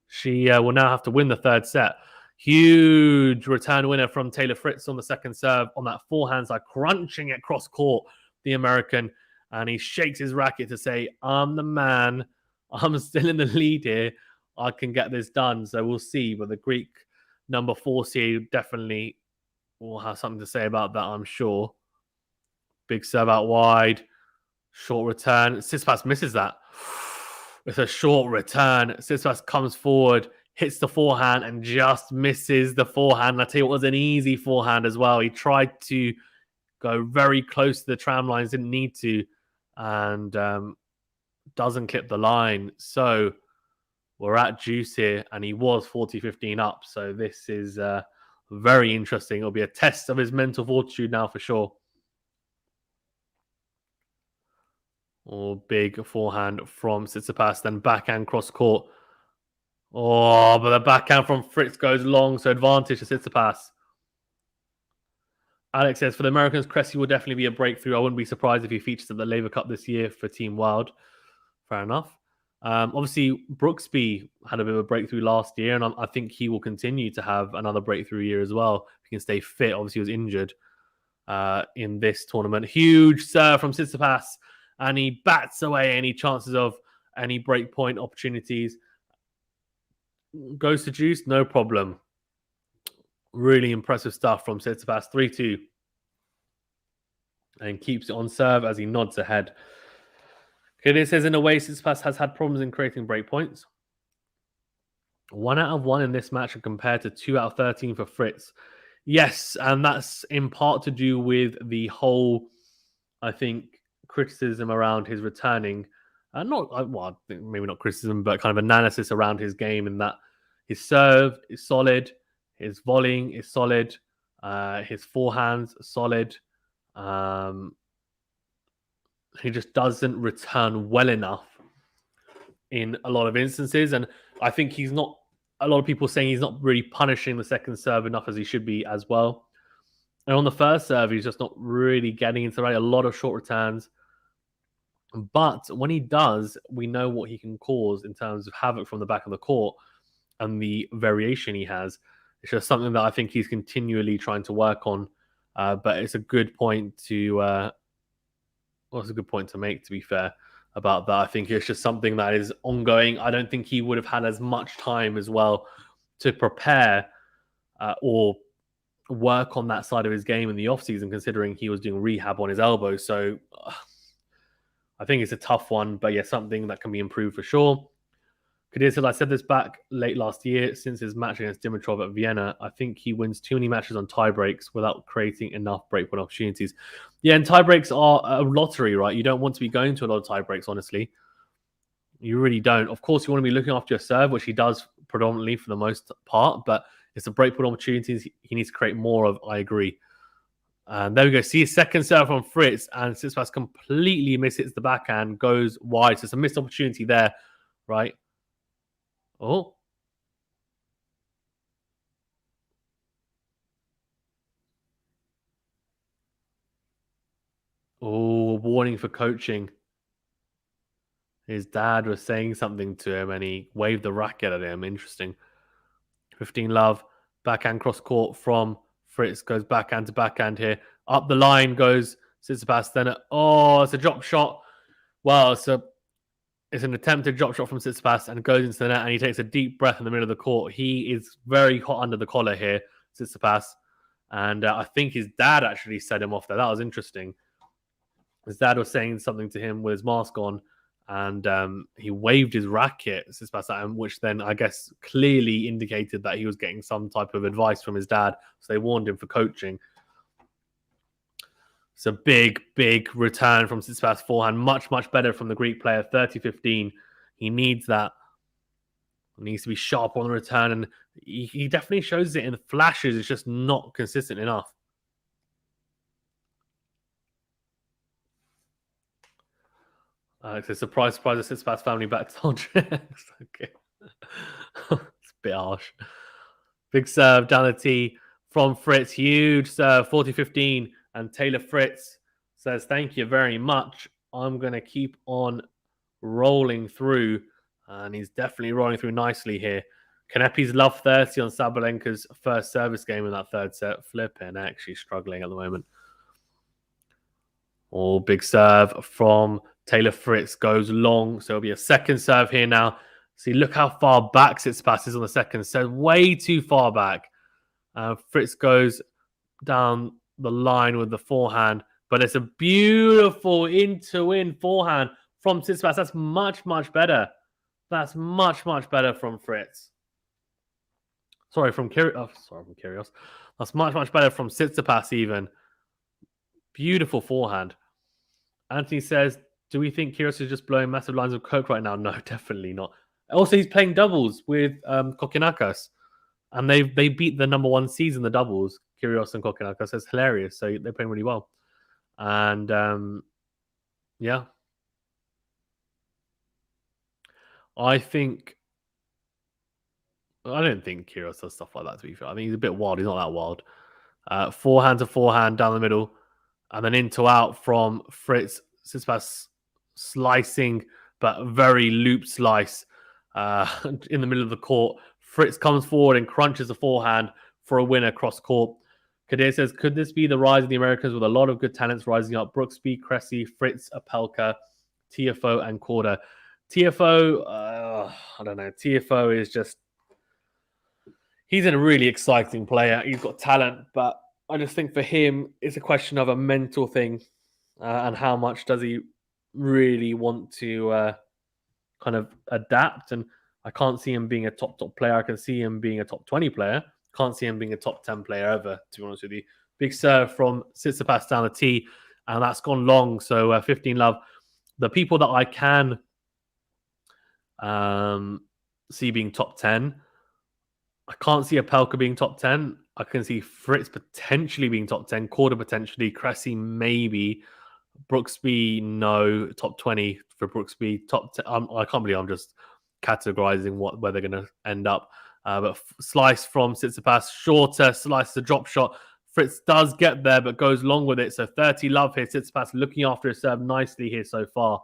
She will now have to win the third set. Huge return winner from Taylor Fritz on the second serve on that forehand side, crunching it cross court, the American. And he shakes his racket to say, I'm the man. I'm still in the lead here. I can get this done. So we'll see. But the Greek number 4 seed definitely will have something to say about that, I'm sure. Big serve out wide. Short return. Tsitsipas misses that. It's a short return. Tsitsipas comes forward, hits the forehand, and just misses the forehand. I tell you, it was an easy forehand as well. He tried to go very close to the tram lines, didn't need to, and doesn't clip the line. So we're at juice here, and he was 40-15 up. So this is Very interesting. It'll be a test of his mental fortitude now for sure. Big forehand from Tsitsipas, then backhand cross court. But the backhand from Fritz goes long, so advantage to Tsitsipas. Alex says, for the Americans, Cressy will definitely be a breakthrough. I wouldn't be surprised if he features at the Labour Cup this year for Team Wild. Fair enough. Obviously, Brooksby had a bit of a breakthrough last year, and I think he will continue to have another breakthrough year as well. If he can stay fit. Obviously, he was injured in this tournament. Huge serve from Tsitsipas, and he bats away any chances of any breakpoint opportunities. Goes to juice, no problem. Really impressive stuff from Tsitsipas, 3-2. And keeps it on serve as he nods ahead. Okay, this says, in a way, Tsitsipas has had problems in creating breakpoints. 1 out of 1 in this match compared to 2 out of 13 for Fritz. Yes, and that's in part to do with the whole, I think, criticism around his returning. Maybe not criticism, but kind of analysis around his game, and that his serve is solid, his volleying is solid, his forehands are solid. He just doesn't return well enough in a lot of instances. And I think he's not, a lot of people saying he's not really punishing the second serve enough as he should be as well. And on the first serve, he's just not really getting into a lot of short returns. But when he does, we know what he can cause in terms of havoc from the back of the court and the variation he has. It's just something that I think he's continually trying to work on. But it's a good point to it's a good point to make, to be fair, about that. I think it's just something that is ongoing. I don't think he would have had as much time as well to prepare or work on that side of his game in the offseason, considering he was doing rehab on his elbow. So I think it's a tough one, but yeah, something that can be improved for sure. Kadir said, I said this back late last year, since his match against Dimitrov at Vienna, I think he wins too many matches on tie breaks without creating enough breakpoint opportunities. Yeah, and tie breaks are a lottery, right? You don't want to be going to a lot of tie breaks, honestly. You really don't. Of course, you want to be looking after your serve, which he does predominantly for the most part, but it's the breakpoint opportunities he needs to create more of, I agree. And there we go. See a second serve from Fritz, and Tsitsipas completely misses the backhand, goes wide. So it's a missed opportunity there, right? Oh. Oh, warning for coaching. His dad was saying something to him and he waved the racket at him. Interesting. 15 love. Backhand cross court from Fritz. Goes backhand to backhand here. Up the line goes Tsitsipas. Then, it's a drop shot. Well, it's an attempted drop shot from Tsitsipas and goes into the net, and he takes a deep breath in the middle of the court. He is very hot under the collar here, Tsitsipas. And I think his dad actually set him off there. That was interesting. His dad was saying something to him with his mask on, and he waved his racket, Tsitsipas, at him, which then I guess clearly indicated that he was getting some type of advice from his dad. So they warned him for coaching. It's a big, big return from Tsitsipas forehand. Much, much better from the Greek player. 30-15. He needs that. He needs to be sharp on the return. And he definitely shows it in flashes. It's just not consistent enough. It's a surprise, the Tsitsipas family back to Andreas. Okay. It's a bit harsh. Big serve down the tee from Fritz. Huge serve. 40-15. And Taylor Fritz says, thank you very much. I'm going to keep on rolling through. And he's definitely rolling through nicely here. Kanepi's love 30 on Sabalenka's first service game in that third set. Flipping, actually struggling at the moment. Big serve from Taylor Fritz. Goes long. So it'll be a second serve here now. See, look how far back Tsitsipas is on the second serve. Way too far back. Fritz goes down the line with the forehand, but it's a beautiful in-to-win forehand from Tsitsipas. That's much, much better. That's much, much better from Fritz. From Kyrgios. That's much, much better from Tsitsipas even. Beautiful forehand. Anthony says, do we think Kyrgios is just blowing massive lines of coke right now? No, definitely not. Also, he's playing doubles with Kokkinakis. And they beat the number one seeds in the doubles, Kyrgios and Kokkinakis. It's hilarious. So they're playing really well. And yeah, I don't think Kyrgios does stuff like that, to be fair. I think he's a bit wild. He's not that wild. Forehand to forehand down the middle, and then into out from Fritz. Tsitsipas slicing, but very loop slice in the middle of the court. Fritz comes forward and crunches the forehand for a win across court. Kadir says, could this be the rise of the Americans with a lot of good talents rising up? Brooksby, Cressy, Fritz, Apelka, TFO, and Korda. TFO, I don't know. TFO is just... He's a really exciting player. He's got talent, but I just think for him, it's a question of a mental thing and how much does he really want to kind of adapt. And I can't see him being a top player. I can see him being a top 20 player. Can't see him being a top 10 player ever, to be honest with you. Big serve from Tsitsipas down the tee, and that's gone long. So 15 love. The people that I can see being top 10, I can't see Apelka being top 10. I can see Fritz potentially being top 10, Korda potentially, Cressy maybe, Brooksby no, top 20 for Brooksby, top 10. I can't believe I'm just categorizing where they're going to end up. But slice from Tsitsipas, shorter slice, a drop shot. Fritz does get there, but goes long with it. So 30 love here. Tsitsipas looking after his serve nicely here so far.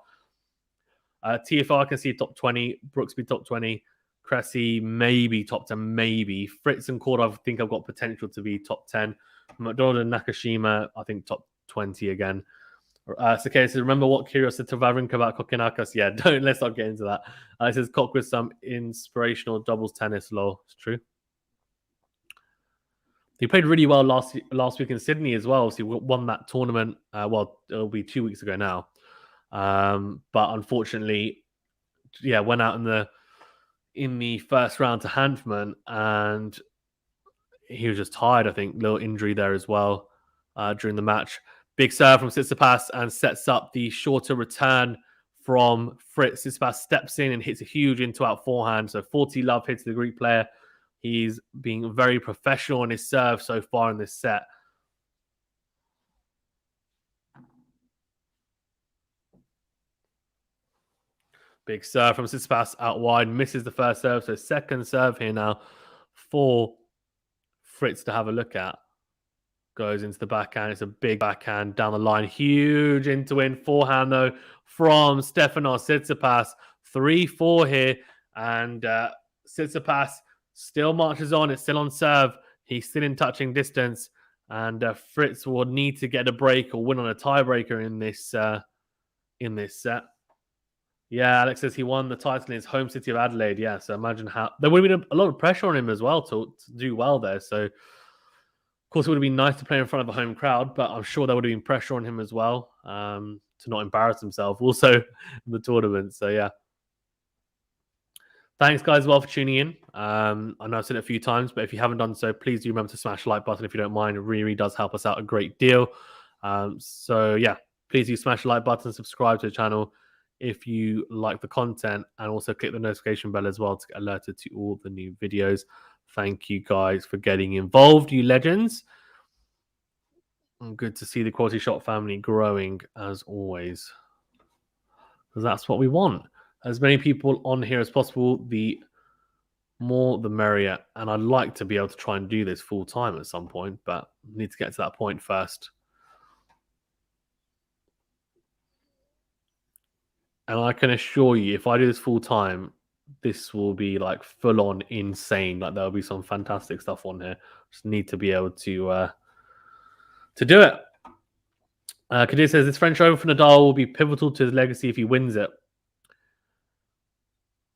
TFR, I can see top 20. Brooksby top 20. Cressy maybe top 10, maybe. Fritz and Korda, I think I've got potential to be top 10. McDonald and Nakashima, I think top 20 again. Sakay says, remember what Kyrgios said to Wawrinka about Kokkinakis? Yeah, let's not get into that. It says, Cock with some inspirational doubles tennis, lol. It's true. He played really well last week in Sydney as well. So he won that tournament. Well, it'll be 2 weeks ago now. But unfortunately, yeah, went out in the first round to Hanfman, and he was just tired. I think little injury there as well during the match. Big serve from Tsitsipas and sets up the shorter return from Fritz. Tsitsipas steps in and hits a huge into-out forehand. So 40 love hits the Greek player. He's being very professional on his serve so far in this set. Big serve from Tsitsipas out wide. Misses the first serve. So second serve here now for Fritz to have a look at. Goes into the backhand. It's a big backhand down the line. Huge into-in forehand, though, from Stefanos Tsitsipas. 3-4 here. And Tsitsipas still marches on. It's still on serve. He's still in touching distance. And Fritz will need to get a break or win on a tiebreaker in this set. Yeah, Alex says he won the title in his home city of Adelaide. Yeah, so imagine how... There would have been a lot of pressure on him as well to do well there. So... Of course, it would have been nice to play in front of a home crowd, but I'm sure there would have been pressure on him as well to not embarrass himself also in the tournament. So, yeah. Thanks, guys, as well for tuning in. I know I've said it a few times, but if you haven't done so, please do remember to smash the like button if you don't mind. It really, really does help us out a great deal. So, yeah, please do smash the like button, subscribe to the channel if you like the content, and also click the notification bell as well to get alerted to all the new videos. Thank you guys for getting involved, you legends. And good to see the QualityShot family growing as always. Because that's what we want. As many people on here as possible, the more the merrier. And I'd like to be able to try and do this full time at some point, but I need to get to that point first. And I can assure you, if I do this full time, this will be like full on insane. Like there'll be some fantastic stuff on here. Just need to be able to do it. Kadir says this French Open for Nadal will be pivotal to his legacy if he wins it.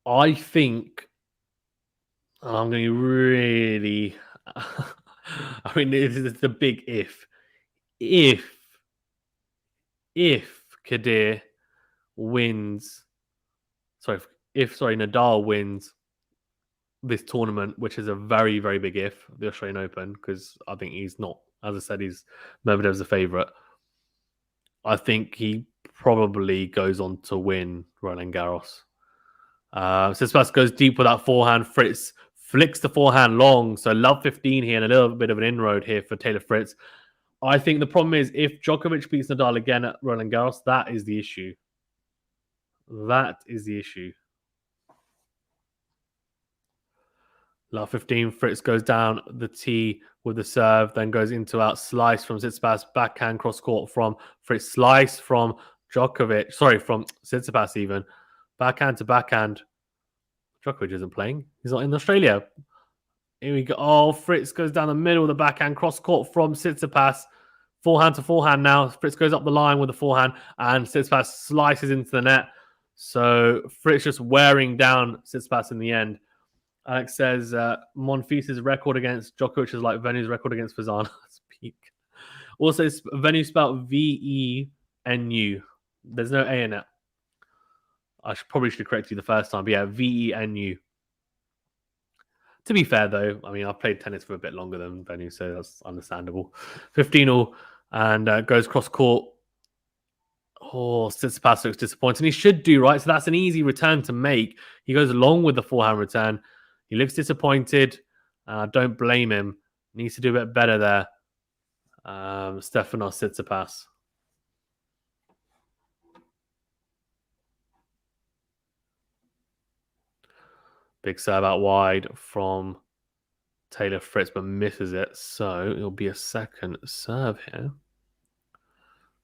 I think I'm going to really... I mean, this is the big if. If Kadir wins... If Nadal wins this tournament, which is a very, very big if, the Australian Open, because I think he's not, as I said, he's Medvedev's the favourite. I think he probably goes on to win Roland Garros. Tsitsipas goes deep with that forehand. Fritz flicks the forehand long. So love 15 here and a little bit of an inroad here for Taylor Fritz. I think the problem is if Djokovic beats Nadal again at Roland Garros, that is the issue. That is the issue. Love 15, Fritz goes down the tee with the serve, then goes into out, slice from Tsitsipas, backhand cross court from Fritz, slice from Djokovic, from Tsitsipas even, backhand to backhand. Djokovic isn't playing, he's not in Australia. Here we go. Oh, Fritz goes down the middle of the backhand cross court from Tsitsipas. Forehand to forehand now. Fritz goes up the line with the forehand and Tsitsipas slices into the net. So Fritz just wearing down Tsitsipas in the end. Alex says Monfils' record against Djokovic is like Venu's record against Fazana's peak. Also, Venu spelled V-E-N-U. There's no A in it. I probably should correct you the first time, but yeah, V-E-N-U. To be fair, though, I mean, I've played tennis for a bit longer than Venu, so that's understandable. 15-all and goes cross-court. Oh, Tsitsipas looks disappointed. He should do, right? So that's an easy return to make. He goes along with the forehand return. He looks disappointed. Don't blame him. Needs to do a bit better there. Stefanos Tsitsipas. Big serve out wide from Taylor Fritz, but misses it. So it'll be a second serve here.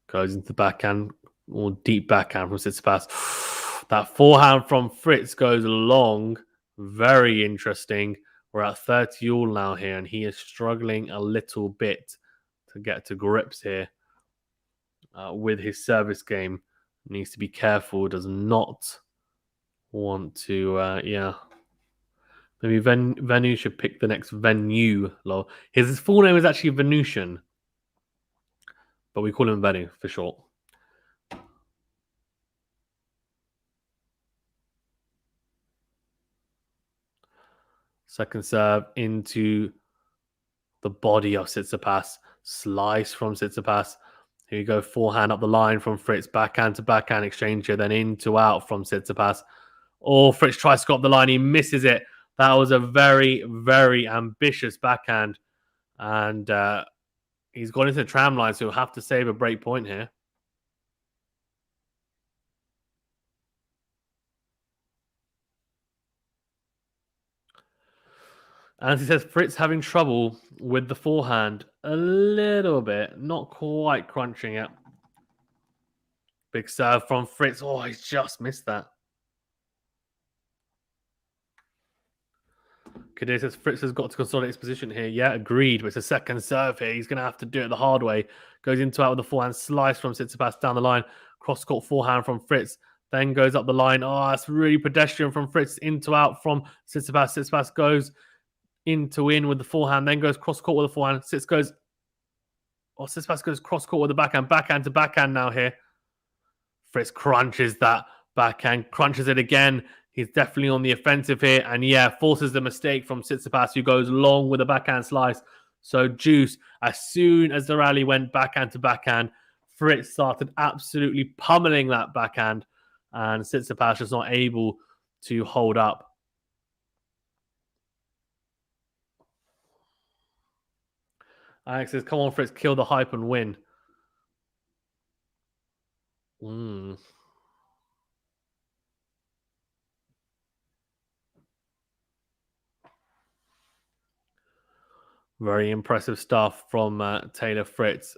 Goes into the backhand, or deep backhand from Tsitsipas. That forehand from Fritz goes long. Very interesting. We're at 30-all now here, and he is struggling a little bit to get to grips here with his service game. Needs to be careful. Does not want to, Maybe Venu should pick the next Venu. His full name is actually Venusian, but we call him Venu for short. Second serve into the body of Tsitsipas. Slice from Tsitsipas. Here you go, forehand up the line from Fritz. Backhand to backhand exchange here, then in to out from Tsitsipas. Oh, Fritz tries to go up the line. He misses it. That was a very, very ambitious backhand. And he's gone into the tram line, so he'll have to save a break point here. And he says Fritz having trouble with the forehand a little bit, not quite crunching it. Big serve from Fritz. Oh, he's just missed that. Kadir says Fritz has got to consolidate his position here. Yeah, agreed. But it's a second serve here. He's going to have to do it the hard way. Goes into out with the forehand slice from Tsitsipas down the line. Cross-court forehand from Fritz. Then goes up the line. Oh, that's really pedestrian from Fritz. Into out from Tsitsipas. Tsitsipas goes into in with the forehand. Then goes cross-court with the forehand. Tsitsipas goes cross-court with the backhand. Backhand to backhand now here. Fritz crunches that backhand. Crunches it again. He's definitely on the offensive here. And yeah, forces the mistake from Tsitsipas, who goes long with a backhand slice. So juice, as soon as the rally went backhand to backhand, Fritz started absolutely pummeling that backhand. And Tsitsipas was not able to hold up. Alex says, come on, Fritz, kill the hype and win. Very impressive stuff from Taylor Fritz.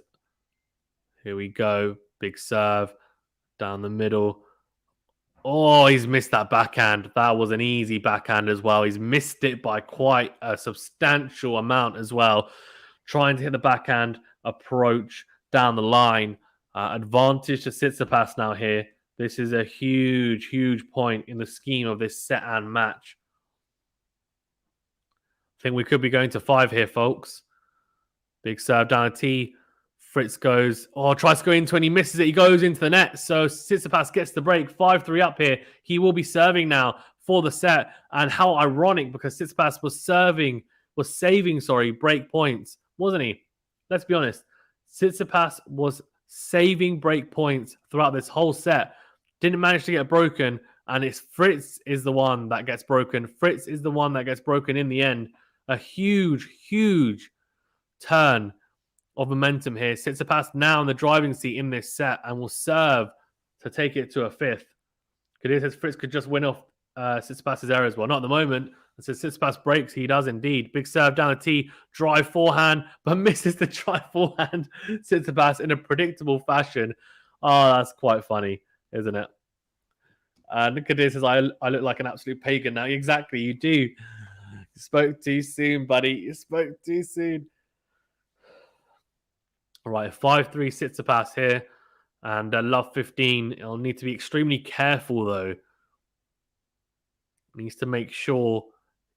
Here we go. Big serve down the middle. Oh, he's missed that backhand. That was an easy backhand as well. He's missed it by quite a substantial amount as well. Trying to hit the backhand approach down the line. Advantage to Tsitsipas now here. This is a huge, huge point in the scheme of this set and match. I think we could be going to 5 here, folks. Big serve down a tee. Fritz goes, tries to go into and he misses it. He goes into the net. So Tsitsipas gets the break. 5-3 up here. He will be serving now for the set. And how ironic, because Tsitsipas was saving break points, wasn't he? Let's be honest. Tsitsipas was saving break points throughout this whole set. Didn't manage to get broken. And it's Fritz is the one that gets broken. Fritz is the one that gets broken in the end. A huge, huge turn of momentum here. Tsitsipas now in the driving seat in this set and will serve to take it to a fifth. Kadir says Fritz could just win off Tsitsipas' errors. Well, not at the moment. And so Tsitsipas breaks. He does indeed. Big serve down the tee. Drive forehand, but misses the drive forehand. Tsitsipas in a predictable fashion. Oh, that's quite funny, isn't it? Kadir says, I look like an absolute pagan now. Exactly, you do. You spoke too soon, buddy. You spoke too soon. All right, 5-3 Tsitsipas here. And love 15. He'll need to be extremely careful, though. Needs to make sure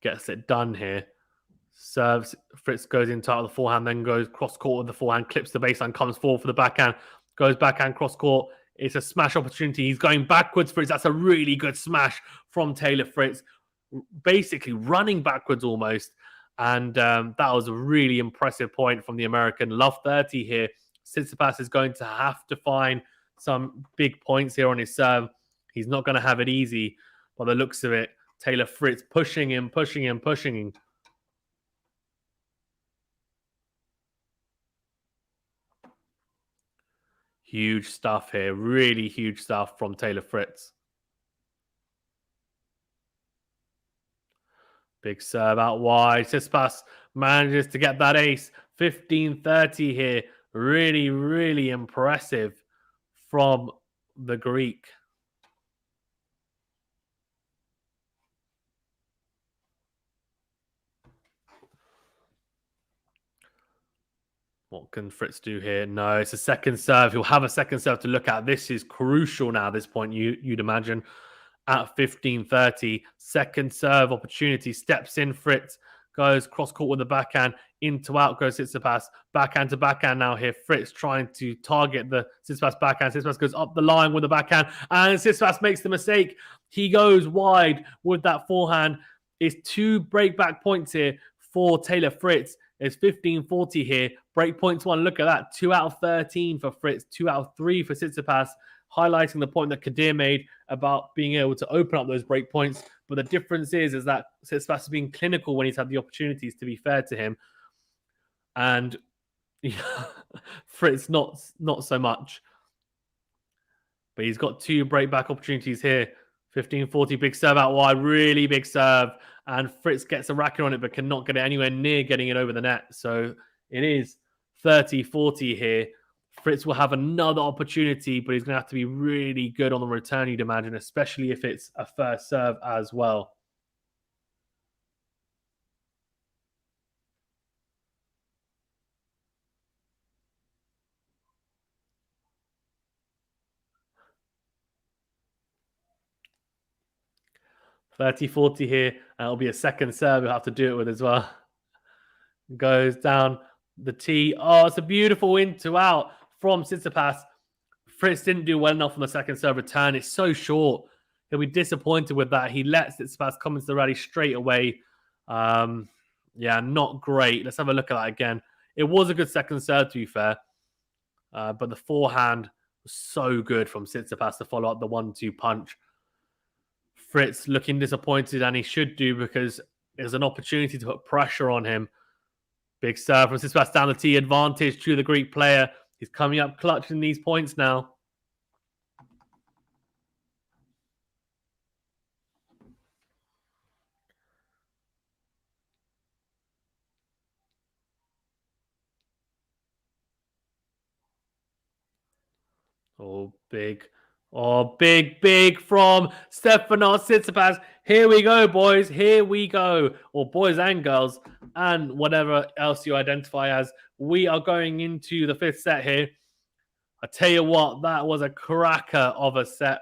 gets it done here. Serves. Fritz goes in tight with the forehand, then goes cross-court with the forehand, clips the baseline, comes forward for the backhand, goes backhand cross-court. It's a smash opportunity. He's going backwards, Fritz. That's a really good smash from Taylor Fritz. Basically running backwards almost. And that was a really impressive point from the American. Love 30 here. Tsitsipas is going to have to find some big points here on his serve. He's not going to have it easy by the looks of it. Taylor Fritz pushing him. Huge stuff here. Really huge stuff from Taylor Fritz. Big serve out wide. Tsitsipas manages to get that ace. 15-30 here. Really, really impressive from the Greek. What can Fritz do here? No, it's a second serve. He'll have a second serve to look at. This is crucial now at this point, you'd imagine. At 15-30, second serve opportunity. Steps in Fritz. Goes cross-court with the backhand. Into out goes Tsitsipas. Backhand to backhand now here. Fritz trying to target the Tsitsipas backhand. Tsitsipas goes up the line with the backhand. And Tsitsipas makes the mistake. He goes wide with that forehand. It's 2 break-back points here for Taylor Fritz. It's 15-40 here. Break points 1. Look at that. 2 out of 13 for Fritz. 2 out of 3 for Tsitsipas. Highlighting the point that Kadir made about being able to open up those break points. But the difference is that Tsitsipas has been clinical when he's had the opportunities, to be fair to him. And Fritz, not so much. But he's got 2 break-back opportunities here. 15-40, big serve out wide. Really big serve. And Fritz gets a racket on it, but cannot get it anywhere near getting it over the net. So it is 30-40 here. Fritz will have another opportunity, but he's going to have to be really good on the return, you'd imagine, especially if it's a first serve as well. $30-40 here, and it'll be a second serve he'll have to do it with as well. Goes down the tee. Oh, it's a beautiful into out from Tsitsipas. Fritz didn't do well enough on the second serve return. It's so short. He'll be disappointed with that. He lets Tsitsipas come into the rally straight away. Yeah, not great. Let's have a look at that again. It was a good second serve, to be fair. But the forehand was so good from Tsitsipas to follow up the 1-2 punch. Fritz looking disappointed, and he should do, because there's an opportunity to put pressure on him. Big serve from Tsitsipas down the tee, advantage to the Greek player. He's coming up clutch in these points now. Oh, big. Oh, big from Stefanos Tsitsipas. Here we go, boys. Here we go. Or boys and girls, and whatever else you identify as. We are going into the 5th set here. I tell you what, that was a cracker of a set.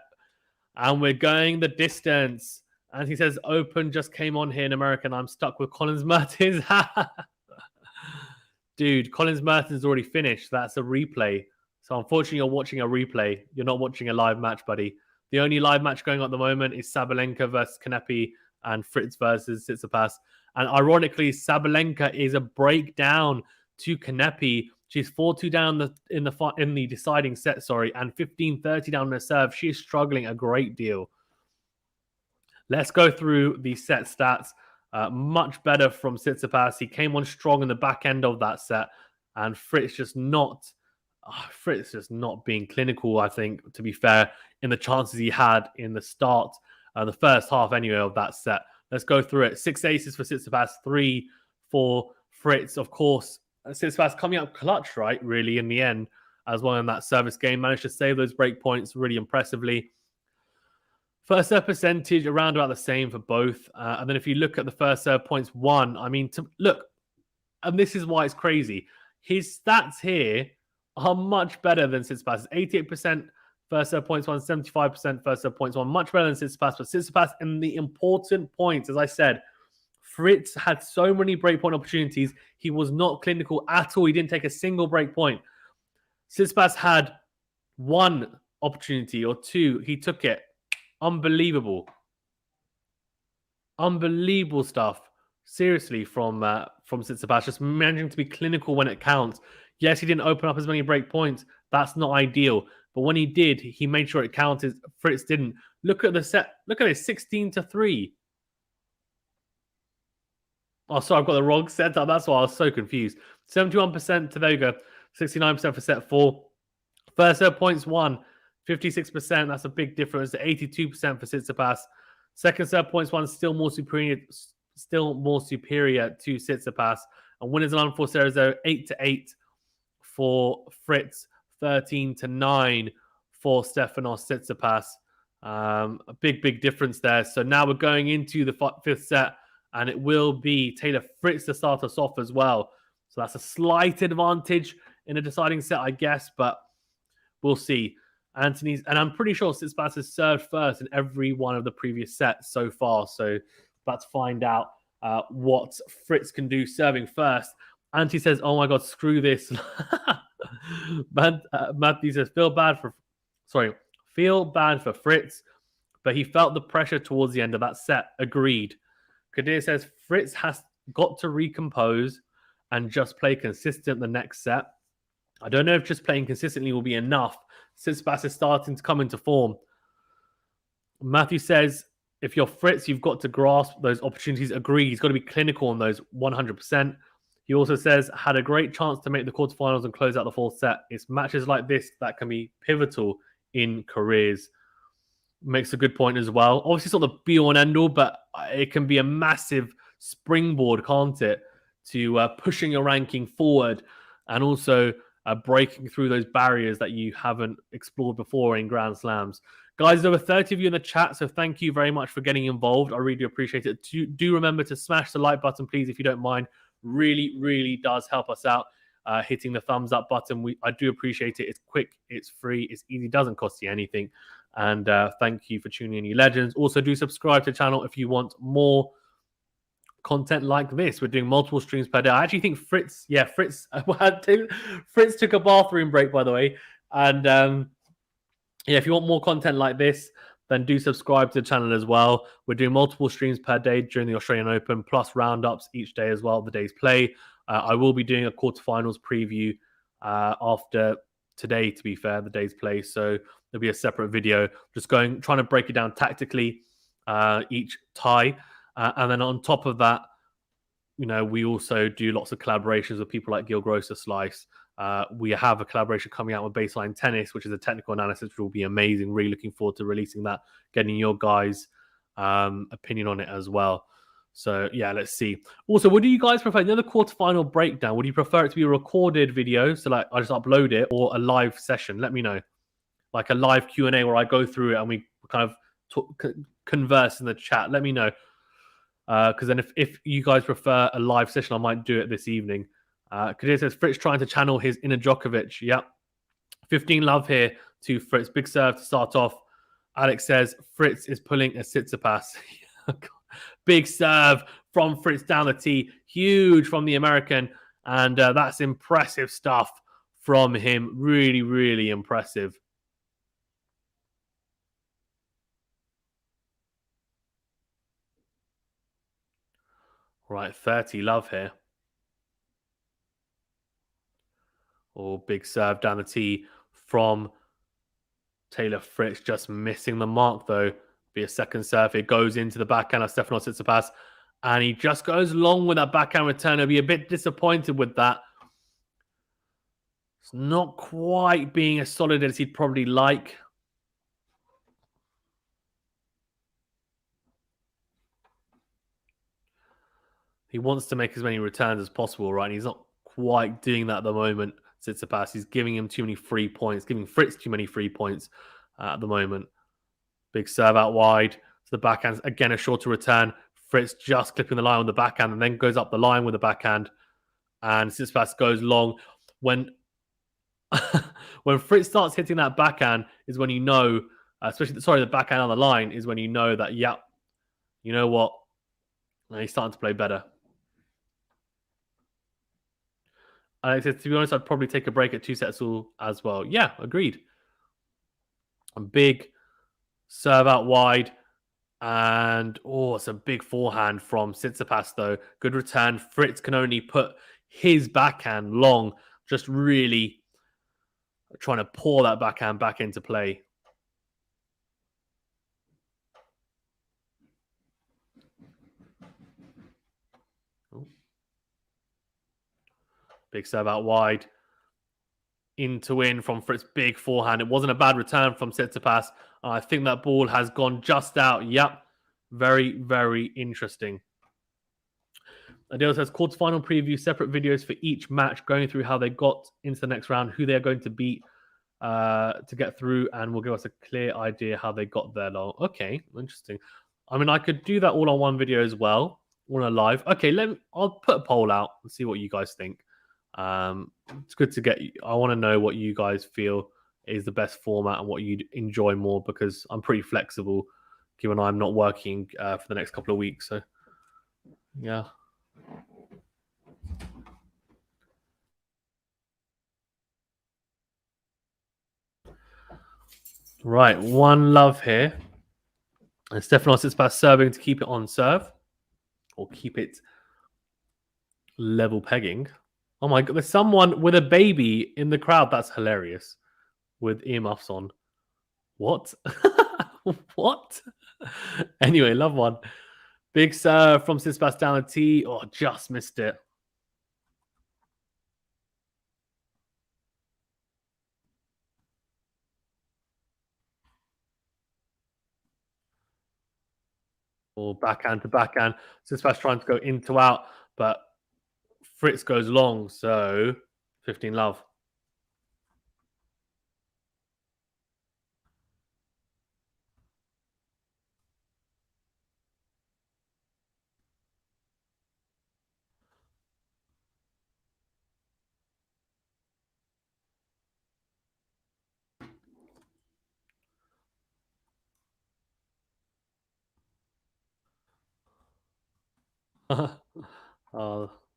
And we're going the distance. And he says, Open just came on here in America, and I'm stuck with Collins Mertens. Dude, Collins Mertens already finished. That's a replay. So unfortunately, you're watching a replay. You're not watching a live match, buddy. The only live match going on at the moment is Sabalenka versus Kanepi and Fritz versus Tsitsipas. And ironically, Sabalenka is a breakdown to Kanepi. She's 4-2 down in the deciding set, and 15-30 down the serve. She is struggling a great deal. Let's go through the set stats. Much better from Tsitsipas. He came on strong in the back end of that set, and Fritz just not being clinical, I think, to be fair, in the chances he had in the start, the first half anyway of that set. Let's go through it. 6 aces for Tsitsipas, 3 for Fritz. Of course, Tsitsipas coming up clutch, right, really, in the end, as well in that service game. Managed to save those break points really impressively. First serve percentage around about the same for both. And then if you look at the first serve points won, I mean, look, and this is why it's crazy. His stats here are much better than Tsitsipas. 88% first serve points won, 75% first serve points won. Much better than Tsitsipas. But Tsitsipas in the important points, as I said, Fritz had so many breakpoint opportunities. He was not clinical at all. He didn't take a single breakpoint. Tsitsipas had one opportunity or two. He took it. Unbelievable. Unbelievable stuff. Seriously, from Tsitsipas, just managing to be clinical when it counts. Yes, he didn't open up as many break points. That's not ideal. But when he did, he made sure it counted. Fritz didn't. Look at the set. Look at this, 16-3. Oh, sorry, I've got the wrong set up. That's why I was so confused. 71% to there you go. 69% for set 4. First serve points won. 56%. That's a big difference. 82% for Tsitsipas. Second serve points won. Still more superior to Tsitsipas. And winners and unforced errors though 8-8 for Fritz. 13-9 for Stefanos Tsitsipas. A big difference there. So now we're going into the fifth set, and it will be Taylor Fritz to start us off as well. So that's a slight advantage in a deciding set, I guess, but we'll see. And I'm pretty sure Tsitsipas has served first in every one of the previous sets so far. So let's find out what Fritz can do serving first. Antti says, "Oh my God, screw this." Matthew says, "Feel bad for Fritz, but he felt the pressure towards the end of that set." Agreed. Kadir says, "Fritz has got to recompose and just play consistent the next set. I don't know if just playing consistently will be enough. Tsitsipas is starting to come into form." Matthew says, "If you're Fritz, you've got to grasp those opportunities." Agree. He's got to be clinical on those 100%. He also says, "Had a great chance to make the quarterfinals and close out the fourth set. It's matches like this that can be pivotal in careers." Makes a good point as well. Obviously, it's not the be-all and end-all, but it can be a massive springboard, can't it, to pushing your ranking forward and also breaking through those barriers that you haven't explored before in Grand Slams. Guys, there were 30 of you in the chat, so thank you very much for getting involved. I really do appreciate it. Do remember to smash the like button, please, if you don't mind. Really does help us out. Hitting the thumbs up button. I do appreciate it. It's quick, it's free, it's easy, doesn't cost you anything. And thank you for tuning in, you legends. Also, do subscribe to the channel if you want more content like this. We're doing multiple streams per day. I actually think Fritz took a bathroom break, by the way. And if you want more content like this, then do subscribe to the channel as well. We're doing multiple streams per day during the Australian Open, plus roundups each day as well, the day's play. I will be doing a quarterfinals preview after today, to be fair, the day's play. So there'll be a separate video just trying to break it down tactically, each tie. And then on top of that, we also do lots of collaborations with people like Gil Grosser Slice. We have a collaboration coming out with Baseline Tennis, which is a technical analysis, which will be amazing. Really looking forward to releasing that, getting your guys' opinion on it as well. So, yeah, let's see. Also, would you guys prefer another quarterfinal breakdown? Would you prefer it to be a recorded video, so like I just upload it, or a live session? Let me know. Like a live Q&A where I go through it and we kind of converse in the chat. Let me know. Because then if you guys prefer a live session, I might do it this evening. Kadir says, Fritz trying to channel his inner Djokovic. Yep. 15 love here to Fritz. Big serve to start off. Alex says, Fritz is pulling a Tsitsipas. Big serve from Fritz down the tee. Huge from the American. And that's impressive stuff from him. Really impressive. Right, 30 love here. Oh, big serve down the tee from Taylor Fritz. Just missing the mark, though. Be a second serve. It goes into the backhand of Stefanos Tsitsipas. And he just goes long with that backhand return. He'll be a bit disappointed with that. It's not quite being as solid as he'd probably like. He wants to make as many returns as possible, right? And he's not quite doing that at the moment, Tsitsipas. He's giving him too many free points, giving Fritz too many free points at the moment. Big serve out wide. So the backhand, again, a shorter return. Fritz just clipping the line with the backhand and then goes up the line with the backhand. And Tsitsipas goes long. When Fritz starts hitting that backhand is when you know, the backhand on the line is when you know that, yeah, you know what? He's starting to play better. Alex says, to be honest, I'd probably take a break at 2 sets all as well. Yeah, agreed. A big serve out wide. And, it's a big forehand from Tsitsipas, though. Good return. Fritz can only put his backhand long, just really trying to pour that backhand back into play. Big serve out wide. Into in from Fritz. Big forehand. It wasn't a bad return from Tsitsipas. I think that ball has gone just out. Yep. Very, very interesting. Adele says, quarterfinal preview, separate videos for each match, going through how they got into the next round, who they're going to beat to get through, and will give us a clear idea how they got there. Okay, interesting. I mean, I could do that all on one video as well, on a live. Okay, I'll put a poll out and see what you guys think. It's good to get. I want to know what you guys feel is the best format and what you'd enjoy more, because I'm pretty flexible, given I'm not working for the next couple of weeks. So, yeah. Right, one love here. And Stefanos Tsitsipas serving to keep it on serve, or keep it level pegging. Oh my god, there's someone with a baby in the crowd. That's hilarious. With earmuffs on. What? What? Anyway, love one. Big serve from Tsitsipas down the tee. Oh, just missed it. Or backhand to backhand. Tsitsipas trying to go into out, but Fritz goes long, so 15 love.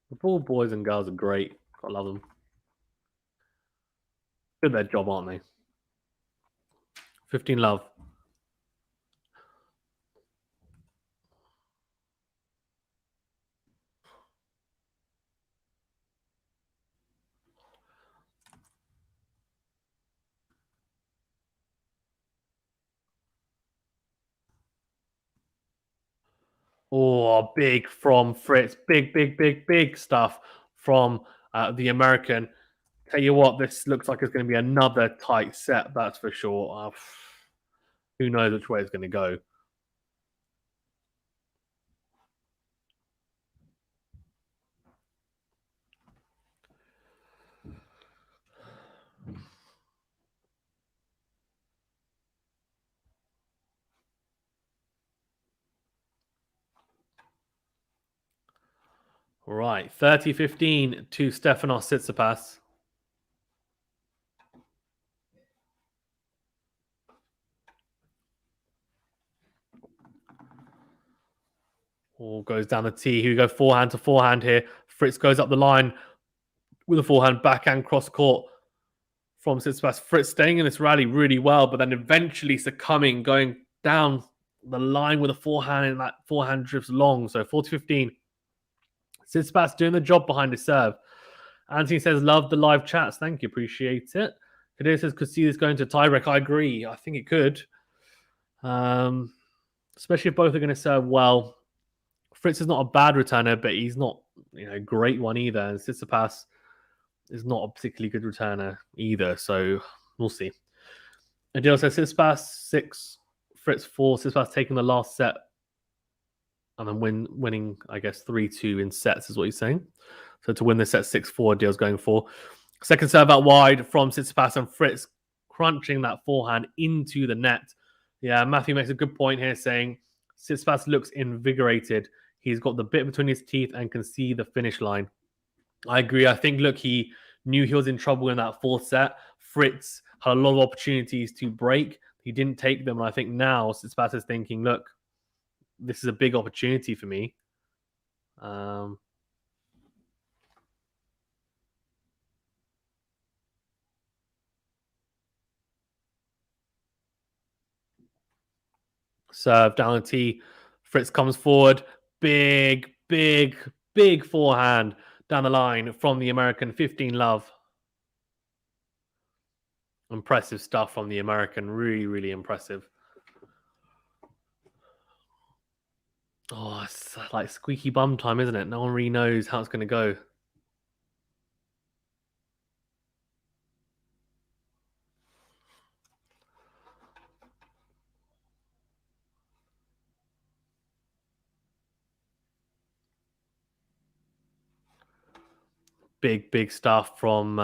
The ball boys and girls are great. Gotta love them. Good their job, aren't they? 15 love. Oh, big from Fritz. Big stuff from the American. Tell you what, this looks like it's going to be another tight set, that's for sure. Who knows which way it's going to go. Right, 30-15 to Stefanos Tsitsipas. Goes down the tee. Here we go, forehand to forehand here. Fritz goes up the line with a forehand, backhand cross court from Tsitsipas. Fritz staying in this rally really well, but then eventually succumbing, going down the line with a forehand, and that forehand drifts long. So 40-15. Tsitsipas doing the job behind his serve. Anthony says, love the live chats. Thank you. Appreciate it. Kadir says, could see this going to tiebreak. I agree. I think it could. especially if both are going to serve well. Fritz is not a bad returner, but he's not a great one either. And Tsitsipas is not a particularly good returner either. So we'll see. Adil says Tsitsipas 6, Fritz 4. Tsitsipas taking the last set and then winning, I guess, 3-2 in sets is what he's saying. So to win the set 6-4, Adil's going for. Second serve out wide from Tsitsipas, and Fritz crunching that forehand into the net. Yeah, Matthew makes a good point here saying Tsitsipas looks invigorated. He's got the bit between his teeth and can see the finish line. I agree. I think, look, he knew he was in trouble in that fourth set. Fritz had a lot of opportunities to break. He didn't take them. And I think now Tsitsipas is thinking, look, this is a big opportunity for me. Serve down the tee. Fritz comes forward. Big forehand down the line from the American. 15 love. Impressive stuff from the American. Really impressive. Oh, it's like squeaky bum time, isn't it? No one really knows how it's going to go. Big stuff from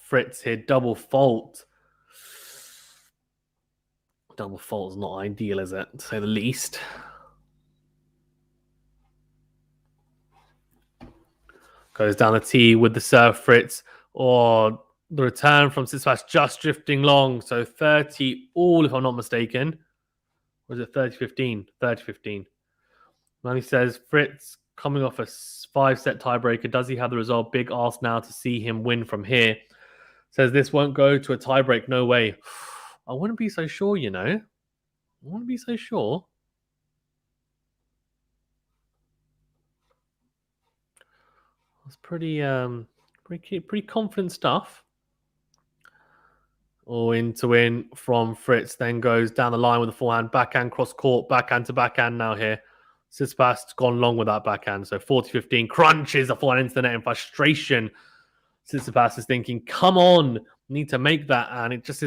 Fritz here. Double fault. Double fault is not ideal, is it? To say the least. Goes down the tee with the serve, Fritz. Or the return from Tsitsipas just drifting long. So 30 all, if I'm not mistaken. Or is it 30-15? 30-15. Manny says, Fritz coming off a 5-set tiebreaker. Does he have the result? Big ask now to see him win from here. Says this won't go to a tiebreak. No way. I wouldn't be so sure, you know. I wouldn't be so sure. That's pretty confident stuff. All in to win from Fritz. Then goes down the line with the forehand, backhand, cross court, backhand to backhand now here. Tsitsipas gone long with that backhand. So 40-15. Crunches the forehand into the net in frustration. Tsitsipas is thinking, come on, need to make that. And it just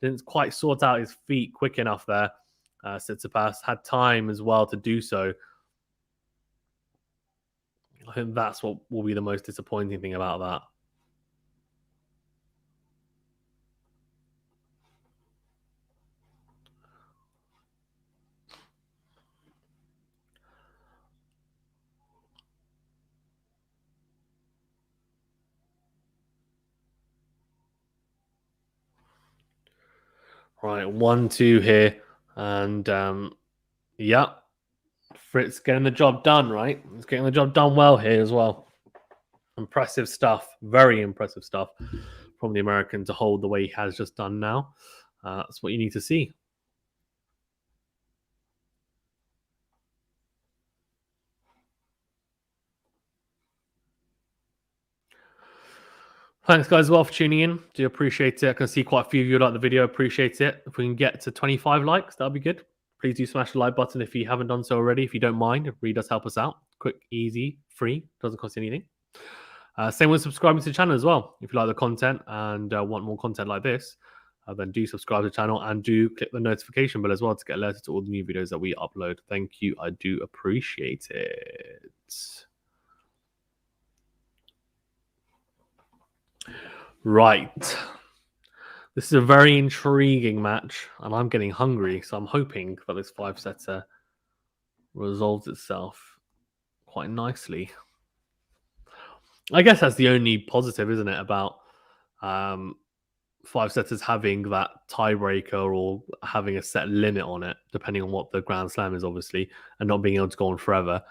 didn't quite sort out his feet quick enough there. Tsitsipas had time as well to do so. I think that's what will be the most disappointing thing about that. Right, 1-2 here. And yeah, Fritz getting the job done, right? He's getting the job done well here as well. Impressive stuff. Very impressive stuff from the American to hold the way he has just done now. That's what you need to see. Thanks, guys, as well for tuning in. Do appreciate it. I can see quite a few of you like the video. Appreciate it. If we can get to 25 likes, that'll be good. Please do smash the like button if you haven't done so already. If you don't mind, it really does help us out. Quick, easy, free. Doesn't cost you anything. Same with subscribing to the channel as well. If you like the content and want more content like this, then do subscribe to the channel and do click the notification bell as well to get alerted to all the new videos that we upload. Thank you. I do appreciate it. Right. This is a very intriguing match, and I'm getting hungry, so I'm hoping that this 5-setter resolves itself quite nicely. I guess that's the only positive, isn't it, about 5-setters having that tiebreaker or having a set limit on it, depending on what the Grand Slam is, obviously, and not being able to go on forever.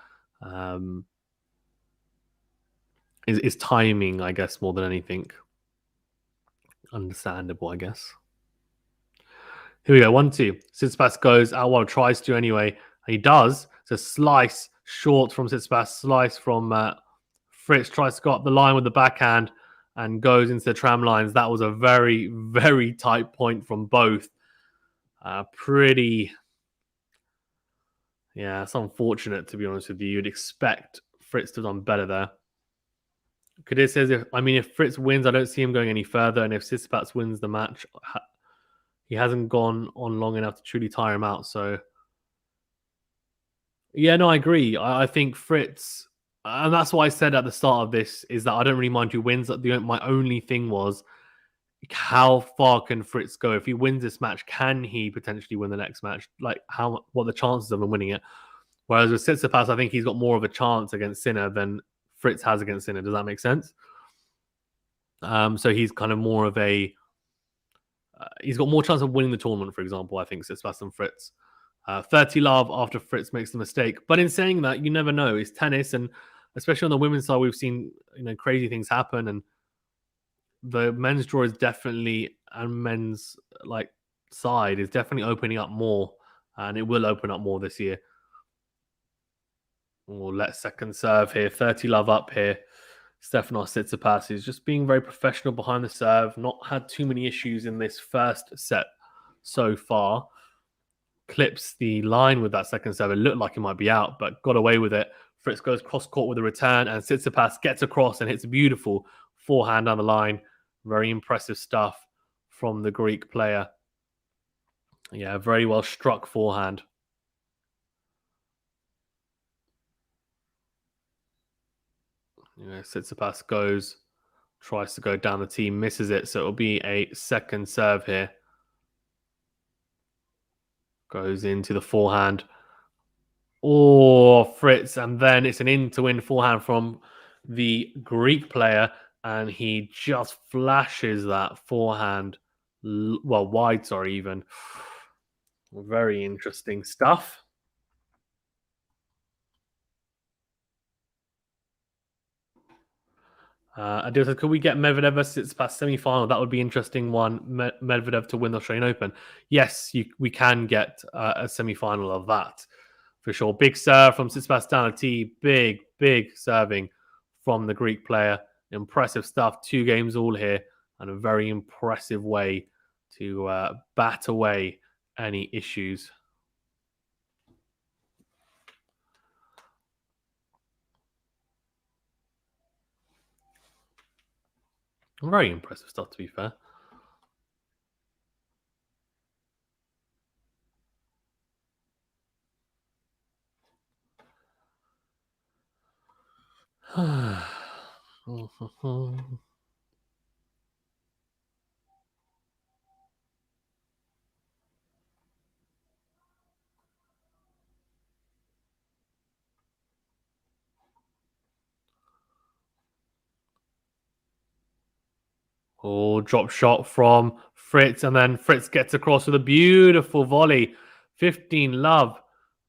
Is timing, I guess, more than anything. Understandable, I guess. Here we go, 1-2. Tsitsipas goes out while tries to anyway. And he does. It's a slice short from Tsitsipas, slice from Fritz. Tries to go up the line with the backhand and goes into the tram lines. That was a very tight point from both. Pretty Yeah, it's unfortunate, to be honest with you. You'd expect Fritz to have done better there. Kadir says, if Fritz wins, I don't see him going any further. And if Tsitsipas wins the match, he hasn't gone on long enough to truly tire him out. So, yeah, no, I agree. I think Fritz, and that's what I said at the start of this, is that I don't really mind who wins. My only thing was, how far can Fritz go? If he wins this match, can he potentially win the next match? Like, what are the chances of him winning it? Whereas with Tsitsipas, I think he's got more of a chance against Sinner than Fritz has against Sinner. Does that make sense? So he's kind of more of a he's got more chance of winning the tournament, for example, I think, Tsitsipas than Fritz. 30 love after Fritz makes the mistake. But in saying that, you never know. It's tennis, and especially on the women's side, we've seen crazy things happen, and the men's draw is definitely, and men's side is definitely opening up more, and it will open up more this year. We'll let second serve here. 30 love up here. Stefanos Tsitsipas is just being very professional behind the serve. Not had too many issues in this first set so far. Clips the line with that second serve. It looked like it might be out, but got away with it. Fritz goes cross court with a return, and Tsitsipas gets across and hits a beautiful forehand down the line. Very impressive stuff from the Greek player. Yeah, very well struck forehand. Tsitsipas tries to go down the tee, misses it, so it'll be a second serve here. Goes into the forehand. Oh, Fritz, and then it's an in-to-win forehand from the Greek player, and he just flashes that forehand, wide, even. Very interesting stuff. Could we get Medvedev versus Tsitsipas semi-final? That would be an interesting one. Medvedev to win the Australian Open. Yes, we can get a semi-final of that for sure. Big serve from Tsitsipas down the tee. Big serving from the Greek player. Impressive stuff. 2 games all here, and a very impressive way to bat away any issues. Very impressive stuff, to be fair. Oh, drop shot from Fritz, and then Fritz gets across with a beautiful volley. 15 love.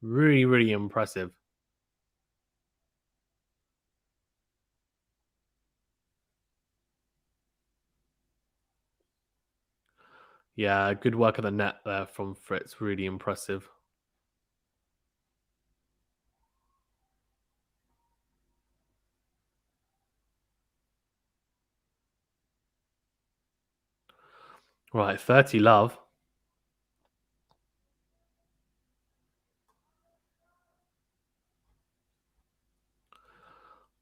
Really impressive. Yeah, good work at the net there from Fritz. Really impressive. Right, 30 love.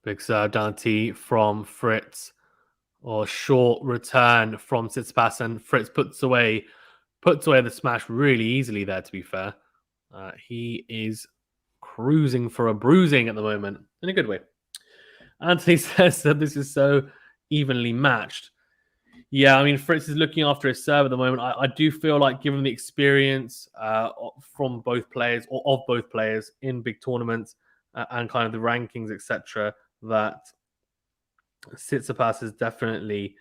Big serve down tee from Fritz. Or short return from Tsitsipas, and Fritz puts away the smash really easily there, to be fair. He is cruising for a bruising at the moment, in a good way. Anthony says that this is so evenly matched. Yeah, Fritz is looking after his serve at the moment. I do feel like, given the experience from both players, or of both players in big tournaments and kind of the rankings, etc., that Tsitsipas is definitely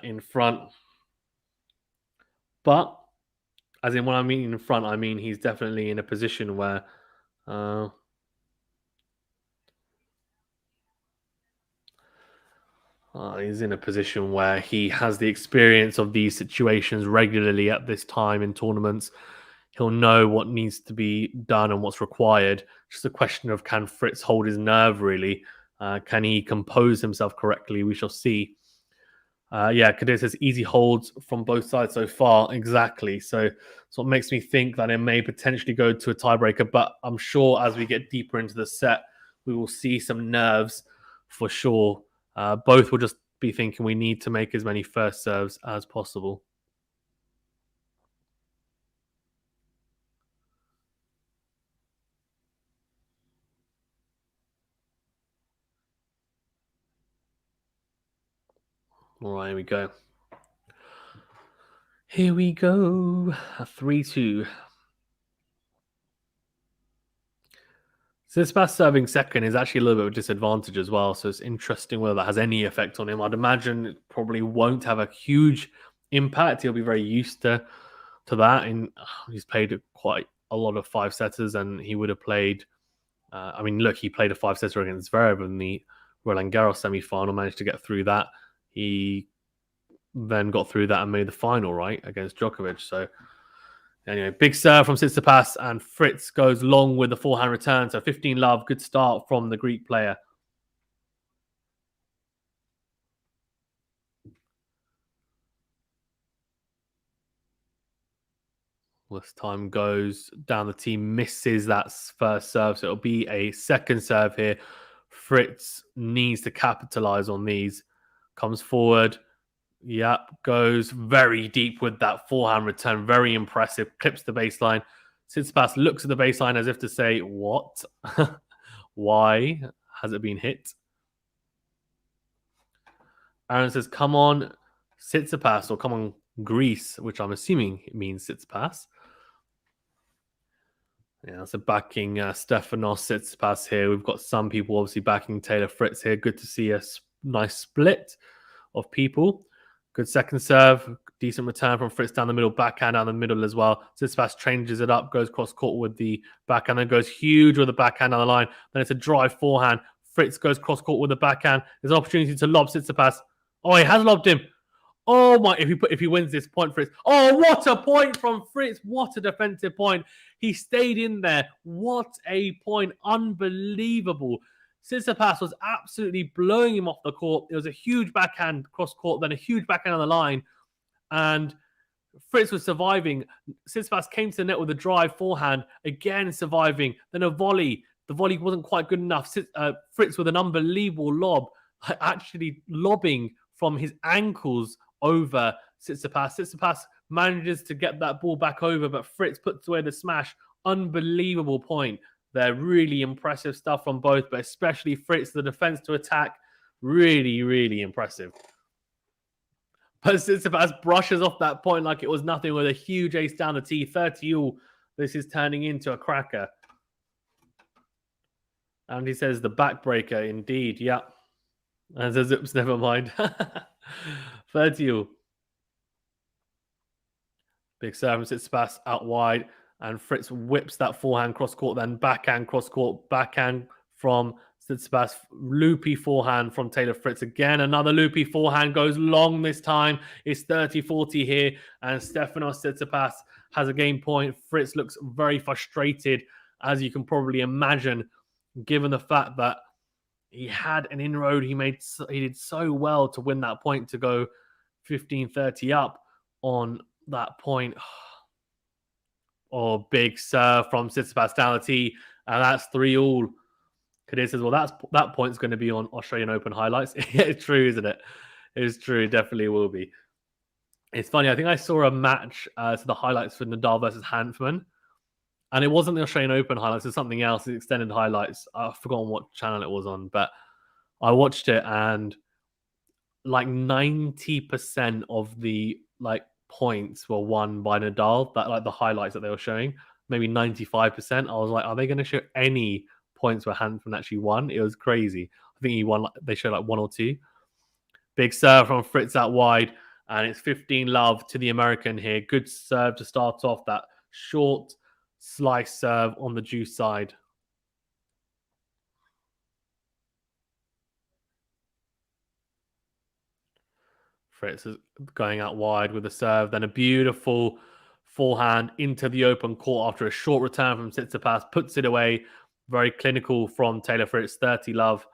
in front. But as in, when I mean in front, I mean he's definitely in a position where he's in a position where he has the experience of these situations regularly at this time in tournaments. He'll know what needs to be done and what's required. Just a question of, can Fritz hold his nerve, really? Can he compose himself correctly? We shall see. Yeah, Kadir says easy holds from both sides so far. Exactly. So it's what makes me think that it may potentially go to a tiebreaker. But I'm sure as we get deeper into the set, we will see some nerves for sure. Both will just be thinking we need to make as many first serves as possible. All right, here we go. Here we go. A 3-2. Tsitsipas serving second is actually a little bit of a disadvantage as well. So it's interesting whether that has any effect on him. I'd imagine it probably won't have a huge impact. He'll be very used to that. And he's played quite a lot of five setters, and he would have played. I mean, look, he played a five setter against Zverev in the Roland Garros semi final, managed to get through that. He then got through that and made the final, right, against Djokovic. So anyway, big serve from Tsitsipas, and Fritz goes long with the forehand return. So 15 love, good start from the Greek player. As time goes down, the team misses that first serve. So it'll be a second serve here. Fritz needs to capitalize on these. Comes forward. Yep, goes very deep with that forehand return. Very impressive. Clips the baseline. Tsitsipas looks at the baseline as if to say, what? Why has it been hit? Aaron says, come on, Tsitsipas, or come on, Greece, which I'm assuming it means Tsitsipas. Yeah, so backing Stefanos Tsitsipas here. We've got some people obviously backing Taylor Fritz here. Good to see a nice split of people. Good second serve. Decent return from Fritz down the middle. Backhand down the middle as well. Tsitsipas changes it up. Goes cross court with the backhand. Then goes huge with the backhand on the line. Then it's a drive forehand. Fritz goes cross court with the backhand. There's an opportunity to lob Tsitsipas. Oh, he has lobbed him. Oh my! If he wins this point, Fritz. Oh, what a point from Fritz! What a defensive point. He stayed in there. What a point! Unbelievable. Tsitsipas was absolutely blowing him off the court. It was a huge backhand cross court, then a huge backhand on the line, and Fritz was surviving. Tsitsipas came to the net with a drive forehand, again surviving. Then a volley. The volley wasn't quite good enough. Fritz with an unbelievable lob, actually lobbing from his ankles over Tsitsipas. Tsitsipas manages to get that ball back over, but Fritz puts away the smash. Unbelievable point. They're really impressive stuff from both, but especially Fritz, the defense to attack, really, really impressive. But Tsitsipas brushes off that point like it was nothing with a huge ace down the tee. 30-all. This is turning into a cracker. And he says the backbreaker, indeed. Yeah. And says, oops, never mind. 30-all. Big serve from Tsitsipas out wide. And Fritz whips that forehand cross court, then backhand cross court, backhand from Tsitsipas, loopy forehand from Taylor Fritz. Again, another loopy forehand goes long this time. It's 30-40 here, and Stefanos Tsitsipas has a game point. Fritz looks very frustrated, as you can probably imagine, given the fact that he had an inroad. He did so well to win that point, to go 15-30 up on that point. Oh, big serve from Tsitsipas down the tee, and that's 3-all. Kadir says, well, that point's going to be on Australian Open highlights. It's true, isn't it? It's true. It definitely will be. It's funny. I think I saw a match, to the highlights for Nadal versus Hanfman, and it wasn't the Australian Open highlights. It's something else, the extended highlights. I've forgotten what channel it was on, but I watched it, and like 90% of the points were won by Nadal. That like the highlights that they were showing, maybe 95%. I was like, are they going to show any points where Hanfman actually won? It was crazy. I think he won. They showed like one or two. Big serve from Fritz out wide, and it's 15 love to the American here. Good serve to start off that short slice serve on the juice side. Fritz is going out wide with a serve, then a beautiful forehand into the open court after a short return from Tsitsipas, puts it away. Very clinical from Taylor Fritz. 30 love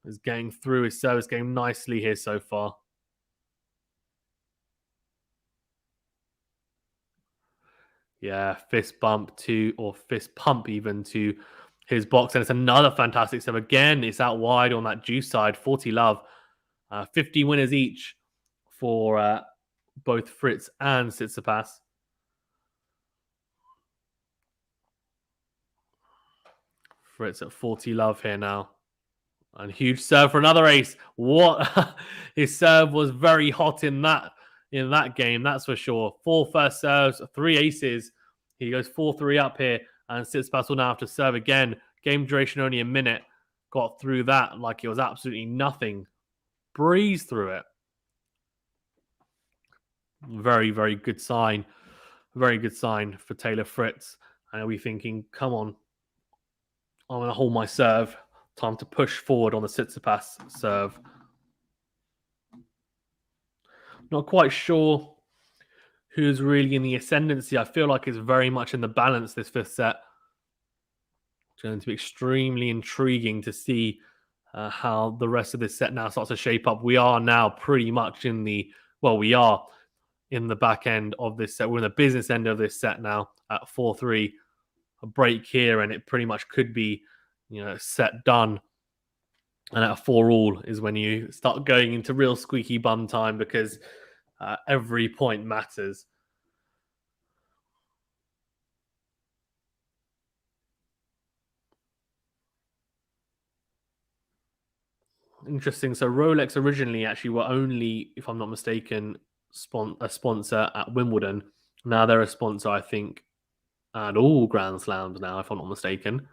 is getting through his service game nicely here so far. Yeah, fist bump to, or fist pump even to his box. And it's another fantastic serve. Again, it's out wide on that juice side. 40 love. 50 winners each for both Fritz and Tsitsipas. Fritz at 40 love here now. And huge serve for another ace. What? His serve was very hot in that game, that's for sure. 4 first serves, 3 aces. He goes 4-3 up here, and Tsitsipas will now have to serve again. Game duration only a minute. Got through that like it was absolutely nothing. Breeze through it. Very, very good sign. Very good sign for Taylor Fritz. And are we thinking, come on, I'm going to hold my serve. Time to push forward on the Tsitsipas serve. Not quite sure who's really in the ascendancy. I feel like it's very much in the balance this fifth set. It's going to be extremely intriguing to see how the rest of this set now starts to shape up. We are now pretty much in the, well, we are in the back end of this set. We're in the business end of this set now at 4-3. A break here, and it pretty much could be, set done. And at a 4-all is when you start going into real squeaky bum time, because every point matters. Interesting. So Rolex originally actually were only, if I'm not mistaken, a sponsor at Wimbledon. Now they're a sponsor, I think, at all Grand Slams now, if I'm not mistaken.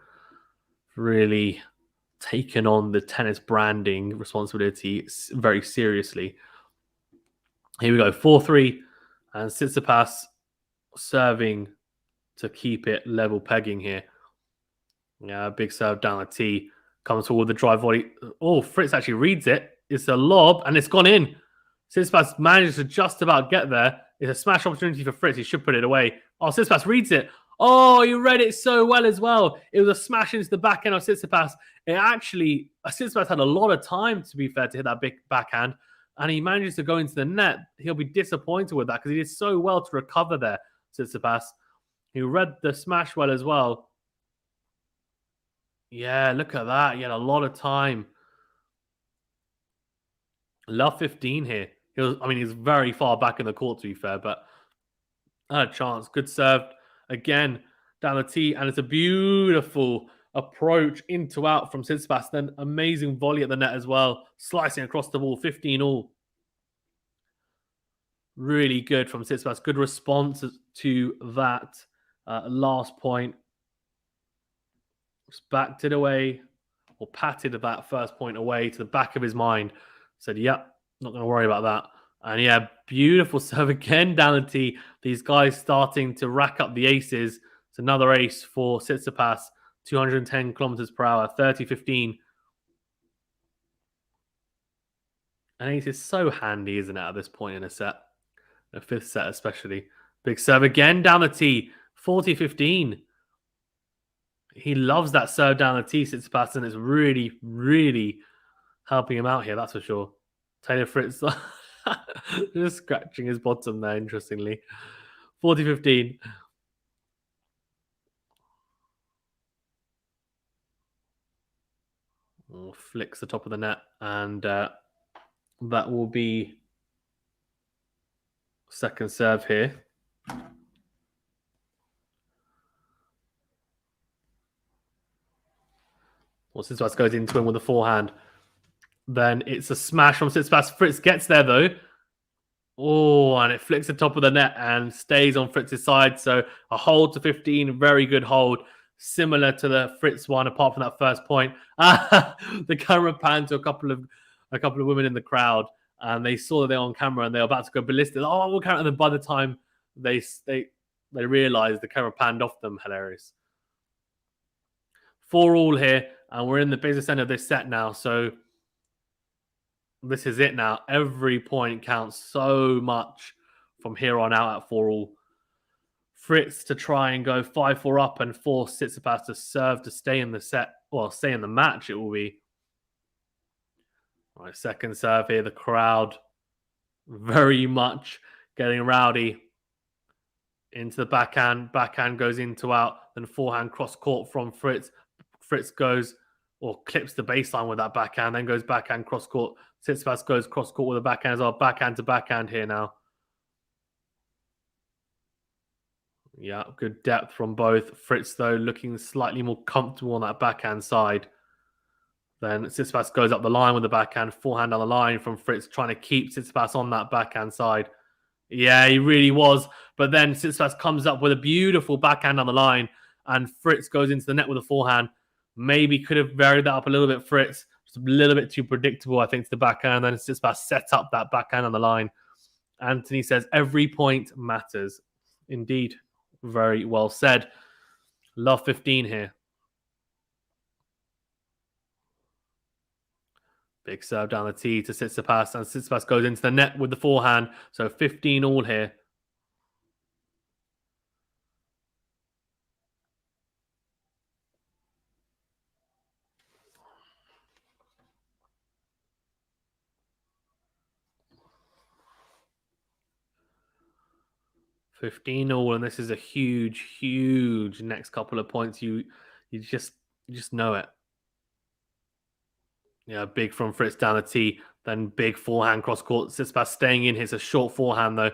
Really taken on the tennis branding responsibility very seriously. Here we go, 4-3, and Tsitsipas serving to keep it level pegging here. Yeah, big serve down the tee. Comes forward the drive volley. Oh, Fritz actually reads it. It's a lob, and it's gone in. Tsitsipas manages to just about get there. It's a smash opportunity for Fritz. He should put it away. Oh, Tsitsipas reads it. Oh, he read it so well as well. It was a smash into the backhand of Tsitsipas. Tsitsipas had a lot of time, to be fair, to hit that big backhand, and he manages to go into the net. He'll be disappointed with that because he did so well to recover there, Tsitsipas. He read the smash well as well. Yeah, look at that. He had a lot of time. Love 15 here. He's very far back in the court, to be fair, but had a chance. Good serve again down the tee, and it's a beautiful approach into out from Tsitsipas. Then amazing volley at the net as well, slicing across the ball. 15-all. Really good from Tsitsipas. Good response to that last point. Just backed it away, or patted that first point away to the back of his mind. Said, yep, not going to worry about that. And yeah, beautiful serve again down the tee. These guys starting to rack up the aces. It's another ace for Tsitsipas, 210 kilometers per hour, 30-15. An ace is so handy, isn't it, at this point in a set? A fifth set especially. Big serve again down the tee, 40-15. He loves that serve down the tee, Tsitsipas, and it's really, really helping him out here, that's for sure. Taylor Fritz just scratching his bottom there, interestingly. 40-15. Flicks the top of the net, and that will be second serve here. Well, Tsitsipas goes into him with a forehand. Then it's a smash from Tsitsipas. Fritz gets there, though. Oh, and it flicks the top of the net and stays on Fritz's side. So a hold to 15, very good hold. Similar to the Fritz one, apart from that first point. The camera panned to a couple of women in the crowd, and they saw that they're on camera and they're about to go ballistic. Oh, we'll count. And then by the time they realized, the camera panned off them. Hilarious. 4-all here, and we're in the business end of this set now. So this is it now. Every point counts so much from here on out at 4-all. Fritz to try and go 5-4 up and force Tsitsipas to serve to stay in the set, or stay in the match, it will be. All right, second serve here. The crowd very much getting rowdy Into the backhand. Backhand goes into out. Then forehand cross court from Fritz. Fritz goes or clips the baseline with that backhand. Then goes backhand cross court. Tsitsipas goes cross court with a backhand as well. Backhand to backhand here now. Yeah, good depth from both. Fritz, though, looking slightly more comfortable on that backhand side. Then Tsitsipas goes up the line with the backhand. Forehand on the line from Fritz, trying to keep Tsitsipas on that backhand side. Yeah, he really was. But then Tsitsipas comes up with a beautiful backhand on the line, and Fritz goes into the net with a forehand. Maybe could have varied that up a little bit, Fritz. Just a little bit too predictable, I think, to the backhand. Then Tsitsipas sets up that backhand on the line. Anthony says, every point matters. Indeed. Very well said. Love 15 here. Big serve down the tee to Tsitsipas, and Tsitsipas goes into the net with the forehand. So 15 all here. $15 and this is a huge next couple of points. You just know it. Yeah, big from Fritz down the tee, then big forehand cross court. Tsitsipas staying in. Here's a short forehand though.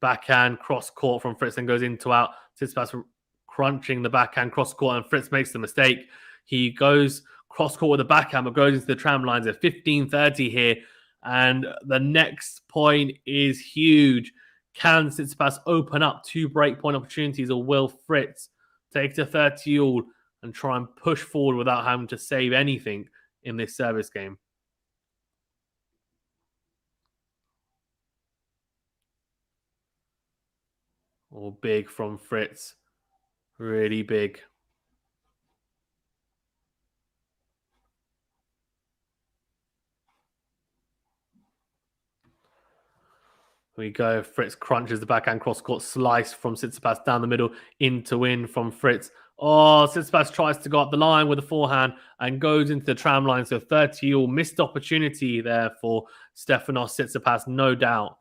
Backhand cross court from Fritz and goes into out. Tsitsipas crunching the backhand cross court, and Fritz makes the mistake. He goes cross court with the backhand, but goes into the tram lines at 15-30 here. And the next point is huge. Can Tsitsipas open up 2 breakpoint opportunities, or will Fritz take to 30 all and try and push forward without having to save anything in this service game? Or big from Fritz. Really big. We go. Fritz crunches the backhand cross court slice from Tsitsipas down the middle into in from Fritz. Oh, Tsitsipas tries to go up the line with a forehand and goes into the tram line. So 30 all. Missed opportunity there for Stefanos Tsitsipas, no doubt.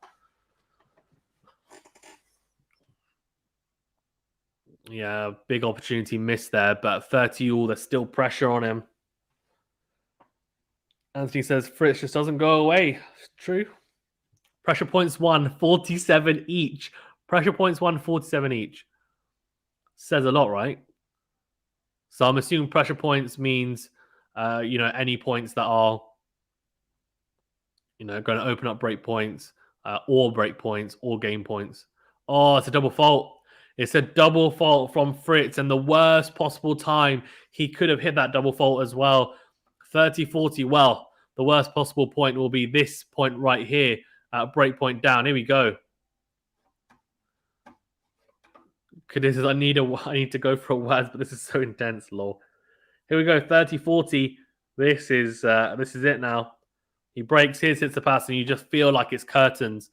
Yeah, big opportunity missed there, but 30 all. There's still pressure on him. Anthony says Fritz just doesn't go away. True. Pressure points won, 47 each. Pressure points won, 47 each. Says a lot, right? So I'm assuming pressure points means, any points that are, going to open up break points, or break points, or game points. Oh, it's a double fault. It's a double fault from Fritz, and the worst possible time he could have hit that double fault as well. 30-40. Well, the worst possible point will be this point right here. Break point down. Here we go. I need to go for a word, but this is so intense, lol. Here we go. 30-40. This is it now. He breaks. Here's Tsitsipas, and you just feel like it's curtains.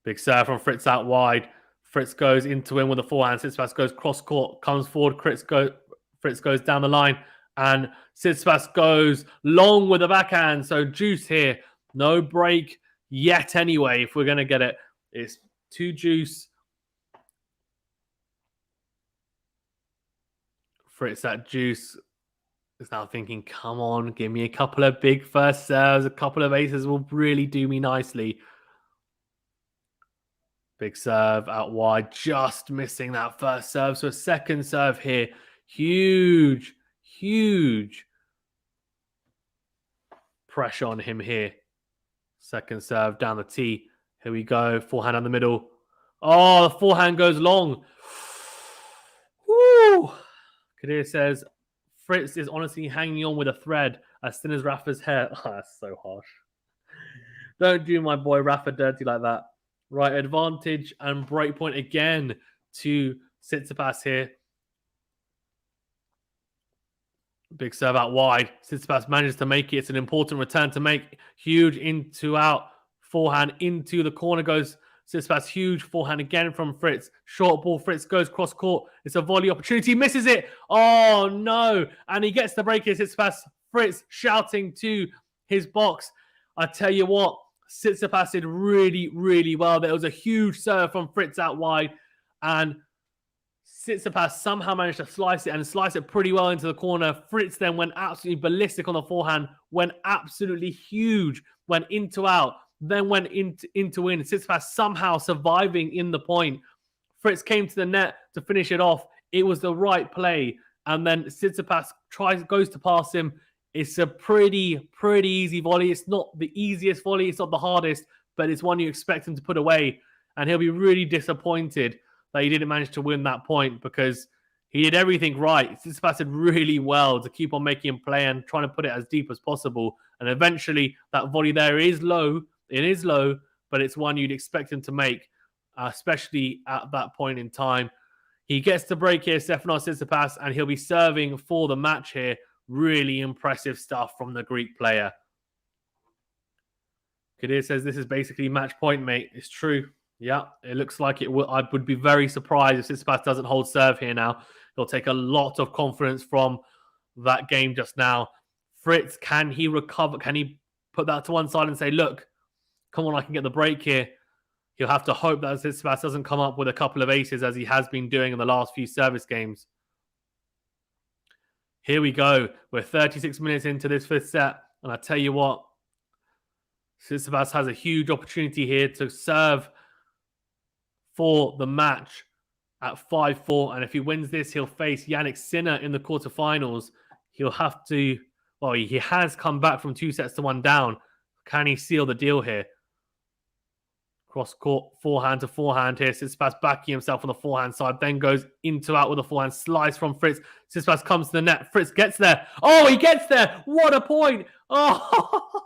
Big serve from Fritz out wide. Fritz goes into in with a forehand. Tsitsipas goes cross court, comes forward. Fritz goes down the line. And Tsitsipas goes long with the backhand. So juice here. No break yet anyway, if we're going to get it. It's 2 juice. Fritz at juice is now thinking, come on, give me a couple of big first serves. A couple of aces will really do me nicely. Big serve out wide. Just missing that first serve. So a second serve here. Huge pressure on him here. Second serve down the tee. Here we go. Forehand on the middle. Oh, the forehand goes long. Woo! Kadir says, Fritz is honestly hanging on with a thread as thin as Rafa's hair. Oh, that's so harsh. Don't do my boy Rafa dirty like that. Right, advantage and breakpoint again to Tsitsipas here. Big serve out wide. Tsitsipas manages to make it. It's an important return to make. Huge into out. Forehand into the corner goes Tsitsipas. Huge forehand again from Fritz. Short ball. Fritz goes cross court. It's a volley opportunity. Misses it. Oh, no. And he gets the break here. Tsitsipas. Fritz shouting to his box. I tell you what, Tsitsipas did really, really well. There was a huge serve from Fritz out wide, and Tsitsipas somehow managed to slice it pretty well into the corner. Fritz then went absolutely ballistic on the forehand, went absolutely huge, went into out, then went into in. Tsitsipas somehow surviving in the point. Fritz came to the net to finish it off. It was the right play, and then Tsitsipas goes to pass him. It's a pretty easy volley. It's not the easiest volley. It's not the hardest, but it's one you expect him to put away. And he'll be really disappointed that he didn't manage to win that point because he did everything right. Tsitsipas did really well to keep on making him play and trying to put it as deep as possible. And eventually, that volley there is low. It is low, but it's one you'd expect him to make, especially at that point in time. He gets the break here, Stefanos Tsitsipas, and he'll be serving for the match here. Really impressive stuff from the Greek player. Kadir says this is basically match point, mate. It's true. Yeah, it looks like it will. I would be very surprised if Tsitsipas doesn't hold serve here now. He'll take a lot of confidence from that game just now. Fritz, can he recover? Can he put that to one side and say, look, come on, I can get the break here? He'll have to hope that Tsitsipas doesn't come up with a couple of aces as he has been doing in the last few service games. Here we go. We're 36 minutes into this fifth set. And I tell you what, Tsitsipas has a huge opportunity here to serve for the match at 5-4. And if he wins this, he'll face Jannik Sinner in the quarterfinals. He'll have to, well, he has come back from 2-1 down. Can he seal the deal here? Cross court, forehand to forehand here. Tsitsipas backing himself on the forehand side, then goes into out with a forehand slice from Fritz. Tsitsipas comes to the net. Fritz gets there. Oh, he gets there. What a point. Oh,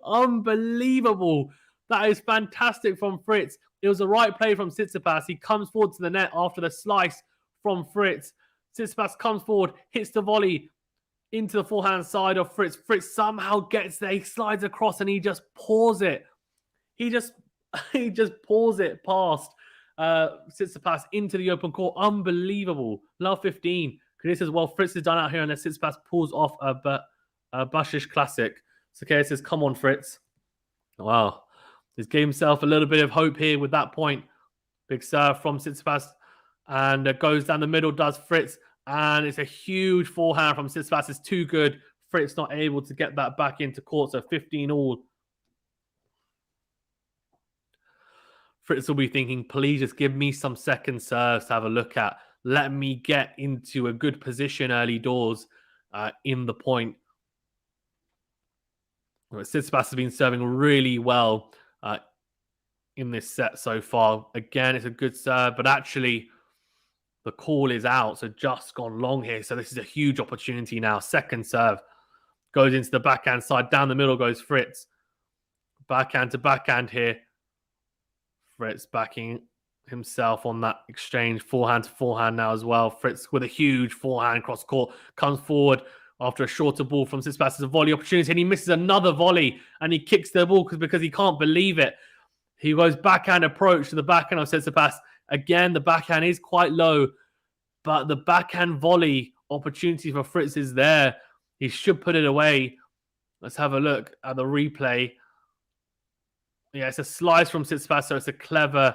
unbelievable. That is fantastic from Fritz. It was the right play from Tsitsipas. He comes forward to the net after the slice from Fritz. Tsitsipas comes forward, hits the volley into the forehand side of Fritz. Fritz somehow gets there. He slides across and he just pours it. He just pours it past Tsitsipas into the open court. Unbelievable. Love 15. Kadir says, well, Fritz is done out here unless Tsitsipas pulls off a Bashish classic. So Kadir says, come on, Fritz. Wow. He's gave himself a little bit of hope here with that point. Big serve from Tsitsipas. And goes down the middle, does Fritz. And it's a huge forehand from Tsitsipas. It's too good. Fritz not able to get that back into court. So 15 all. Fritz will be thinking, please just give me some second serves to have a look at. Let me get into a good position early doors in the point. Tsitsipas has been serving really well in this set so far. Again, it's a good serve, but actually the call is out. So just gone long here. So this is a huge opportunity now. Second serve goes into the backhand side. Down the middle goes Fritz. Backhand to backhand here. Fritz backing himself on that exchange. Forehand to forehand now as well. Fritz with a huge forehand cross court comes forward after a shorter ball from Tsitsipas. It's a volley opportunity and he misses another volley and he kicks the ball because he can't believe it. He goes backhand approach to the backhand of Tsitsipas. Again, the backhand is quite low, but the backhand volley opportunity for Fritz is there. He should put it away. Let's have a look at the replay. Yeah, it's a slice from Tsitsipas, so it's a clever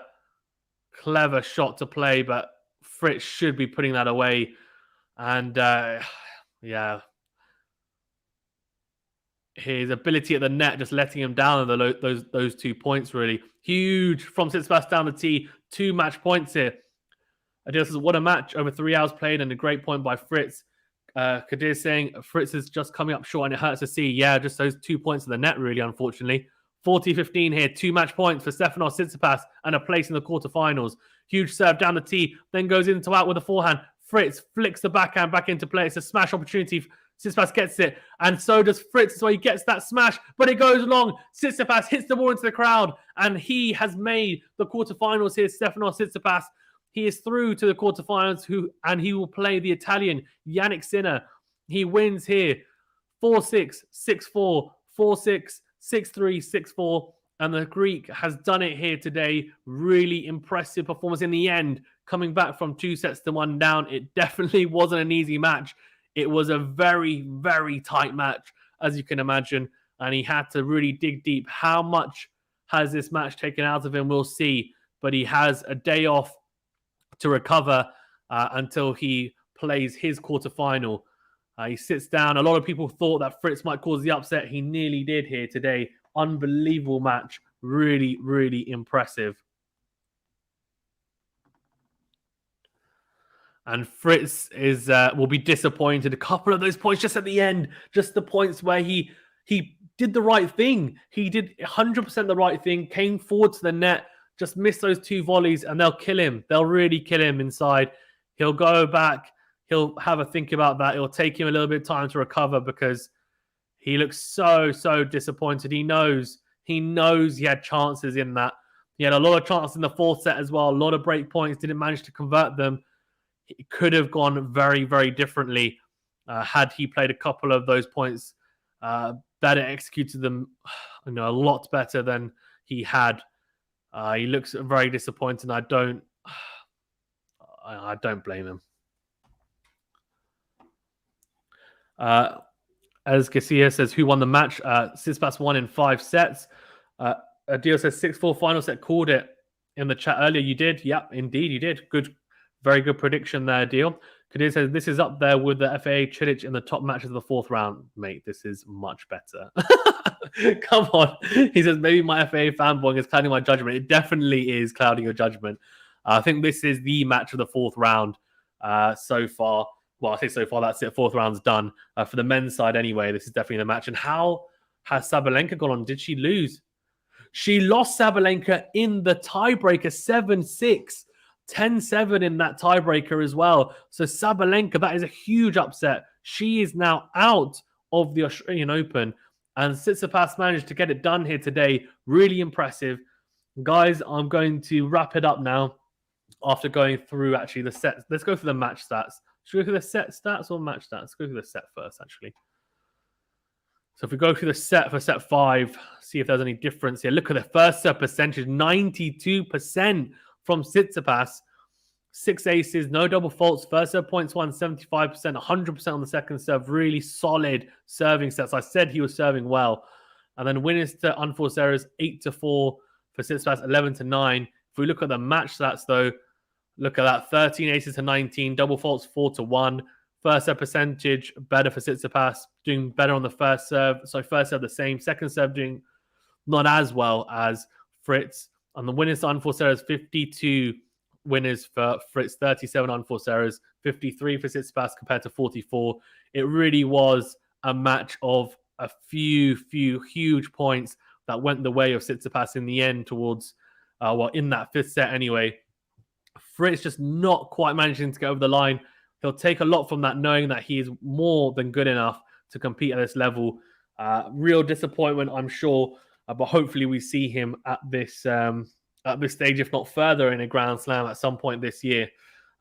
shot to play, but Fritz should be putting that away. And yeah, his ability at the net just letting him down in those 2 points really. Huge from Tsitsipas down the tee. 2 match points here. Kadir says, what a match. Over 3 hours played and a great point by Fritz. Kadir saying Fritz is just coming up short and it hurts to see. Yeah, just those 2 points in the net really, unfortunately. 40-15 here. 2 match points for Stefanos Tsitsipas and a place in the quarterfinals. Huge serve down the tee, then goes into out with a forehand. Fritz flicks the backhand back into play. It's a smash opportunity. Tsitsipas gets it, and so does Fritz. So he gets that smash, but it goes long. Tsitsipas hits the ball into the crowd, and he has made the quarterfinals here. Stefanos Tsitsipas, he is through to the quarterfinals, and he will play the Italian Jannik Sinner. He wins here 4-6, 6-4, 4-6, 6-3, 6-4. And the Greek has done it here today. Really impressive performance in the end. Coming back from 2-1 down. It definitely wasn't an easy match. It was a very, very tight match, as you can imagine. And he had to really dig deep. How much has this match taken out of him, we'll see. But he has a day off to recover until he plays his quarterfinal. He sits down. A lot of people thought that Fritz might cause the upset. He nearly did here today. Unbelievable match. Really, really impressive. And Fritz will be disappointed. A couple of those points just at the end, just the points where he did the right thing. He did 100% the right thing, came forward to the net, just missed those 2 volleys, and they'll kill him. They'll really kill him inside. He'll go back. He'll have a think about that. It'll take him a little bit of time to recover because he looks so disappointed. He knows he had chances in that. He had a lot of chances in the 4th set as well. A lot of break points, didn't manage to convert them. It could have gone very, very differently had he played a couple of those points better, executed them a lot better than he had. He looks very disappointed. I don't blame him. As Garcia says, who won the match? Tsitsipas won in 5 sets. Adio says 6-4 final set, called it in the chat earlier. You did? Yep, indeed you did. Good. Very good prediction there, Deal. Kadir says, this is up there with the FAA Chilich in the top matches of the 4th round. Mate, this is much better. Come on. He says, maybe my FAA fanboying is clouding my judgment. It definitely is clouding your judgment. I think this is the match of the 4th round so far. Well, I say so far, that's it. 4th round's done. For the men's side anyway, this is definitely the match. And how has Sabalenka gone on? Did she lose? She lost Sabalenka in the tiebreaker 7-6. 10-7 in that tiebreaker as well. So Sabalenka, that is a huge upset. She is now out of the Australian Open. And Tsitsipas managed to get it done here today. Really impressive. Guys, I'm going to wrap it up now after going through actually the sets. Let's go for the match stats. Should we go through the set stats or match stats? Let's go through the set first, actually. So if we go through the set for set 5, see if there's any difference here. Look at the first set percentage, 92%. From Tsitsipas, 6 aces, no double faults. First serve points won, 75%, 100% on the second serve. Really solid serving sets. I said he was serving well. And then winners to unforced errors, 8-4 for Tsitsipas, 11-9. If we look at the match stats, though, look at that, 13 aces to 19, double faults 4-1. First serve percentage, better for Tsitsipas, doing better on the first serve. So first serve the same. Second serve doing not as well as Fritz. On the winners to unforced errors, 52 winners for Fritz, 37 unforced errors, 53 for Tsitsipas compared to 44. It really was a match of a few huge points that went the way of Tsitsipas in the end towards, in that 5th set anyway. Fritz just not quite managing to get over the line. He'll take a lot from that, knowing that he is more than good enough to compete at this level. Real disappointment, I'm sure. But hopefully we see him at this stage, if not further, in a Grand Slam at some point this year.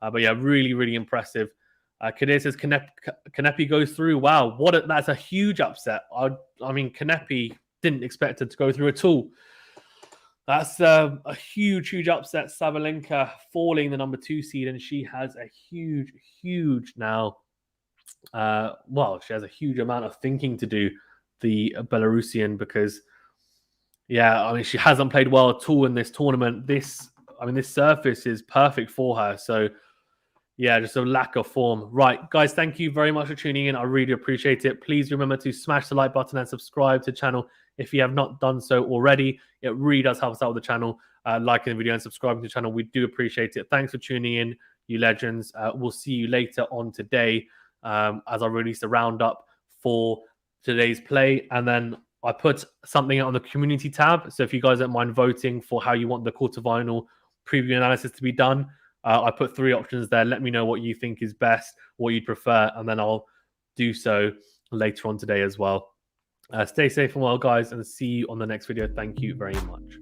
But yeah, really, really impressive. Kadir says Kanepi goes through. Wow, that's a huge upset. I mean, Kanepi didn't expect it to go through at all. That's a huge upset. Sabalenka falling the number 2 seed, and she has a huge now. She has a huge amount of thinking to do, the Belarusian, because yeah, I mean, she hasn't played well at all in this tournament. This surface is perfect for her. So, yeah, just a lack of form. Right, guys, thank you very much for tuning in. I really appreciate it. Please remember to smash the like button and subscribe to the channel if you have not done so already. It really does help us out with the channel. Liking the video and subscribing to the channel. We do appreciate it. Thanks for tuning in, you legends. We'll see you later on today as I release a roundup for today's play. And then I put something on the community tab. So if you guys don't mind voting for how you want the quarterfinal preview analysis to be done, I put 3 options there. Let me know what you think is best, what you'd prefer, and then I'll do so later on today as well. Stay safe and well, guys, and see you on the next video. Thank you very much.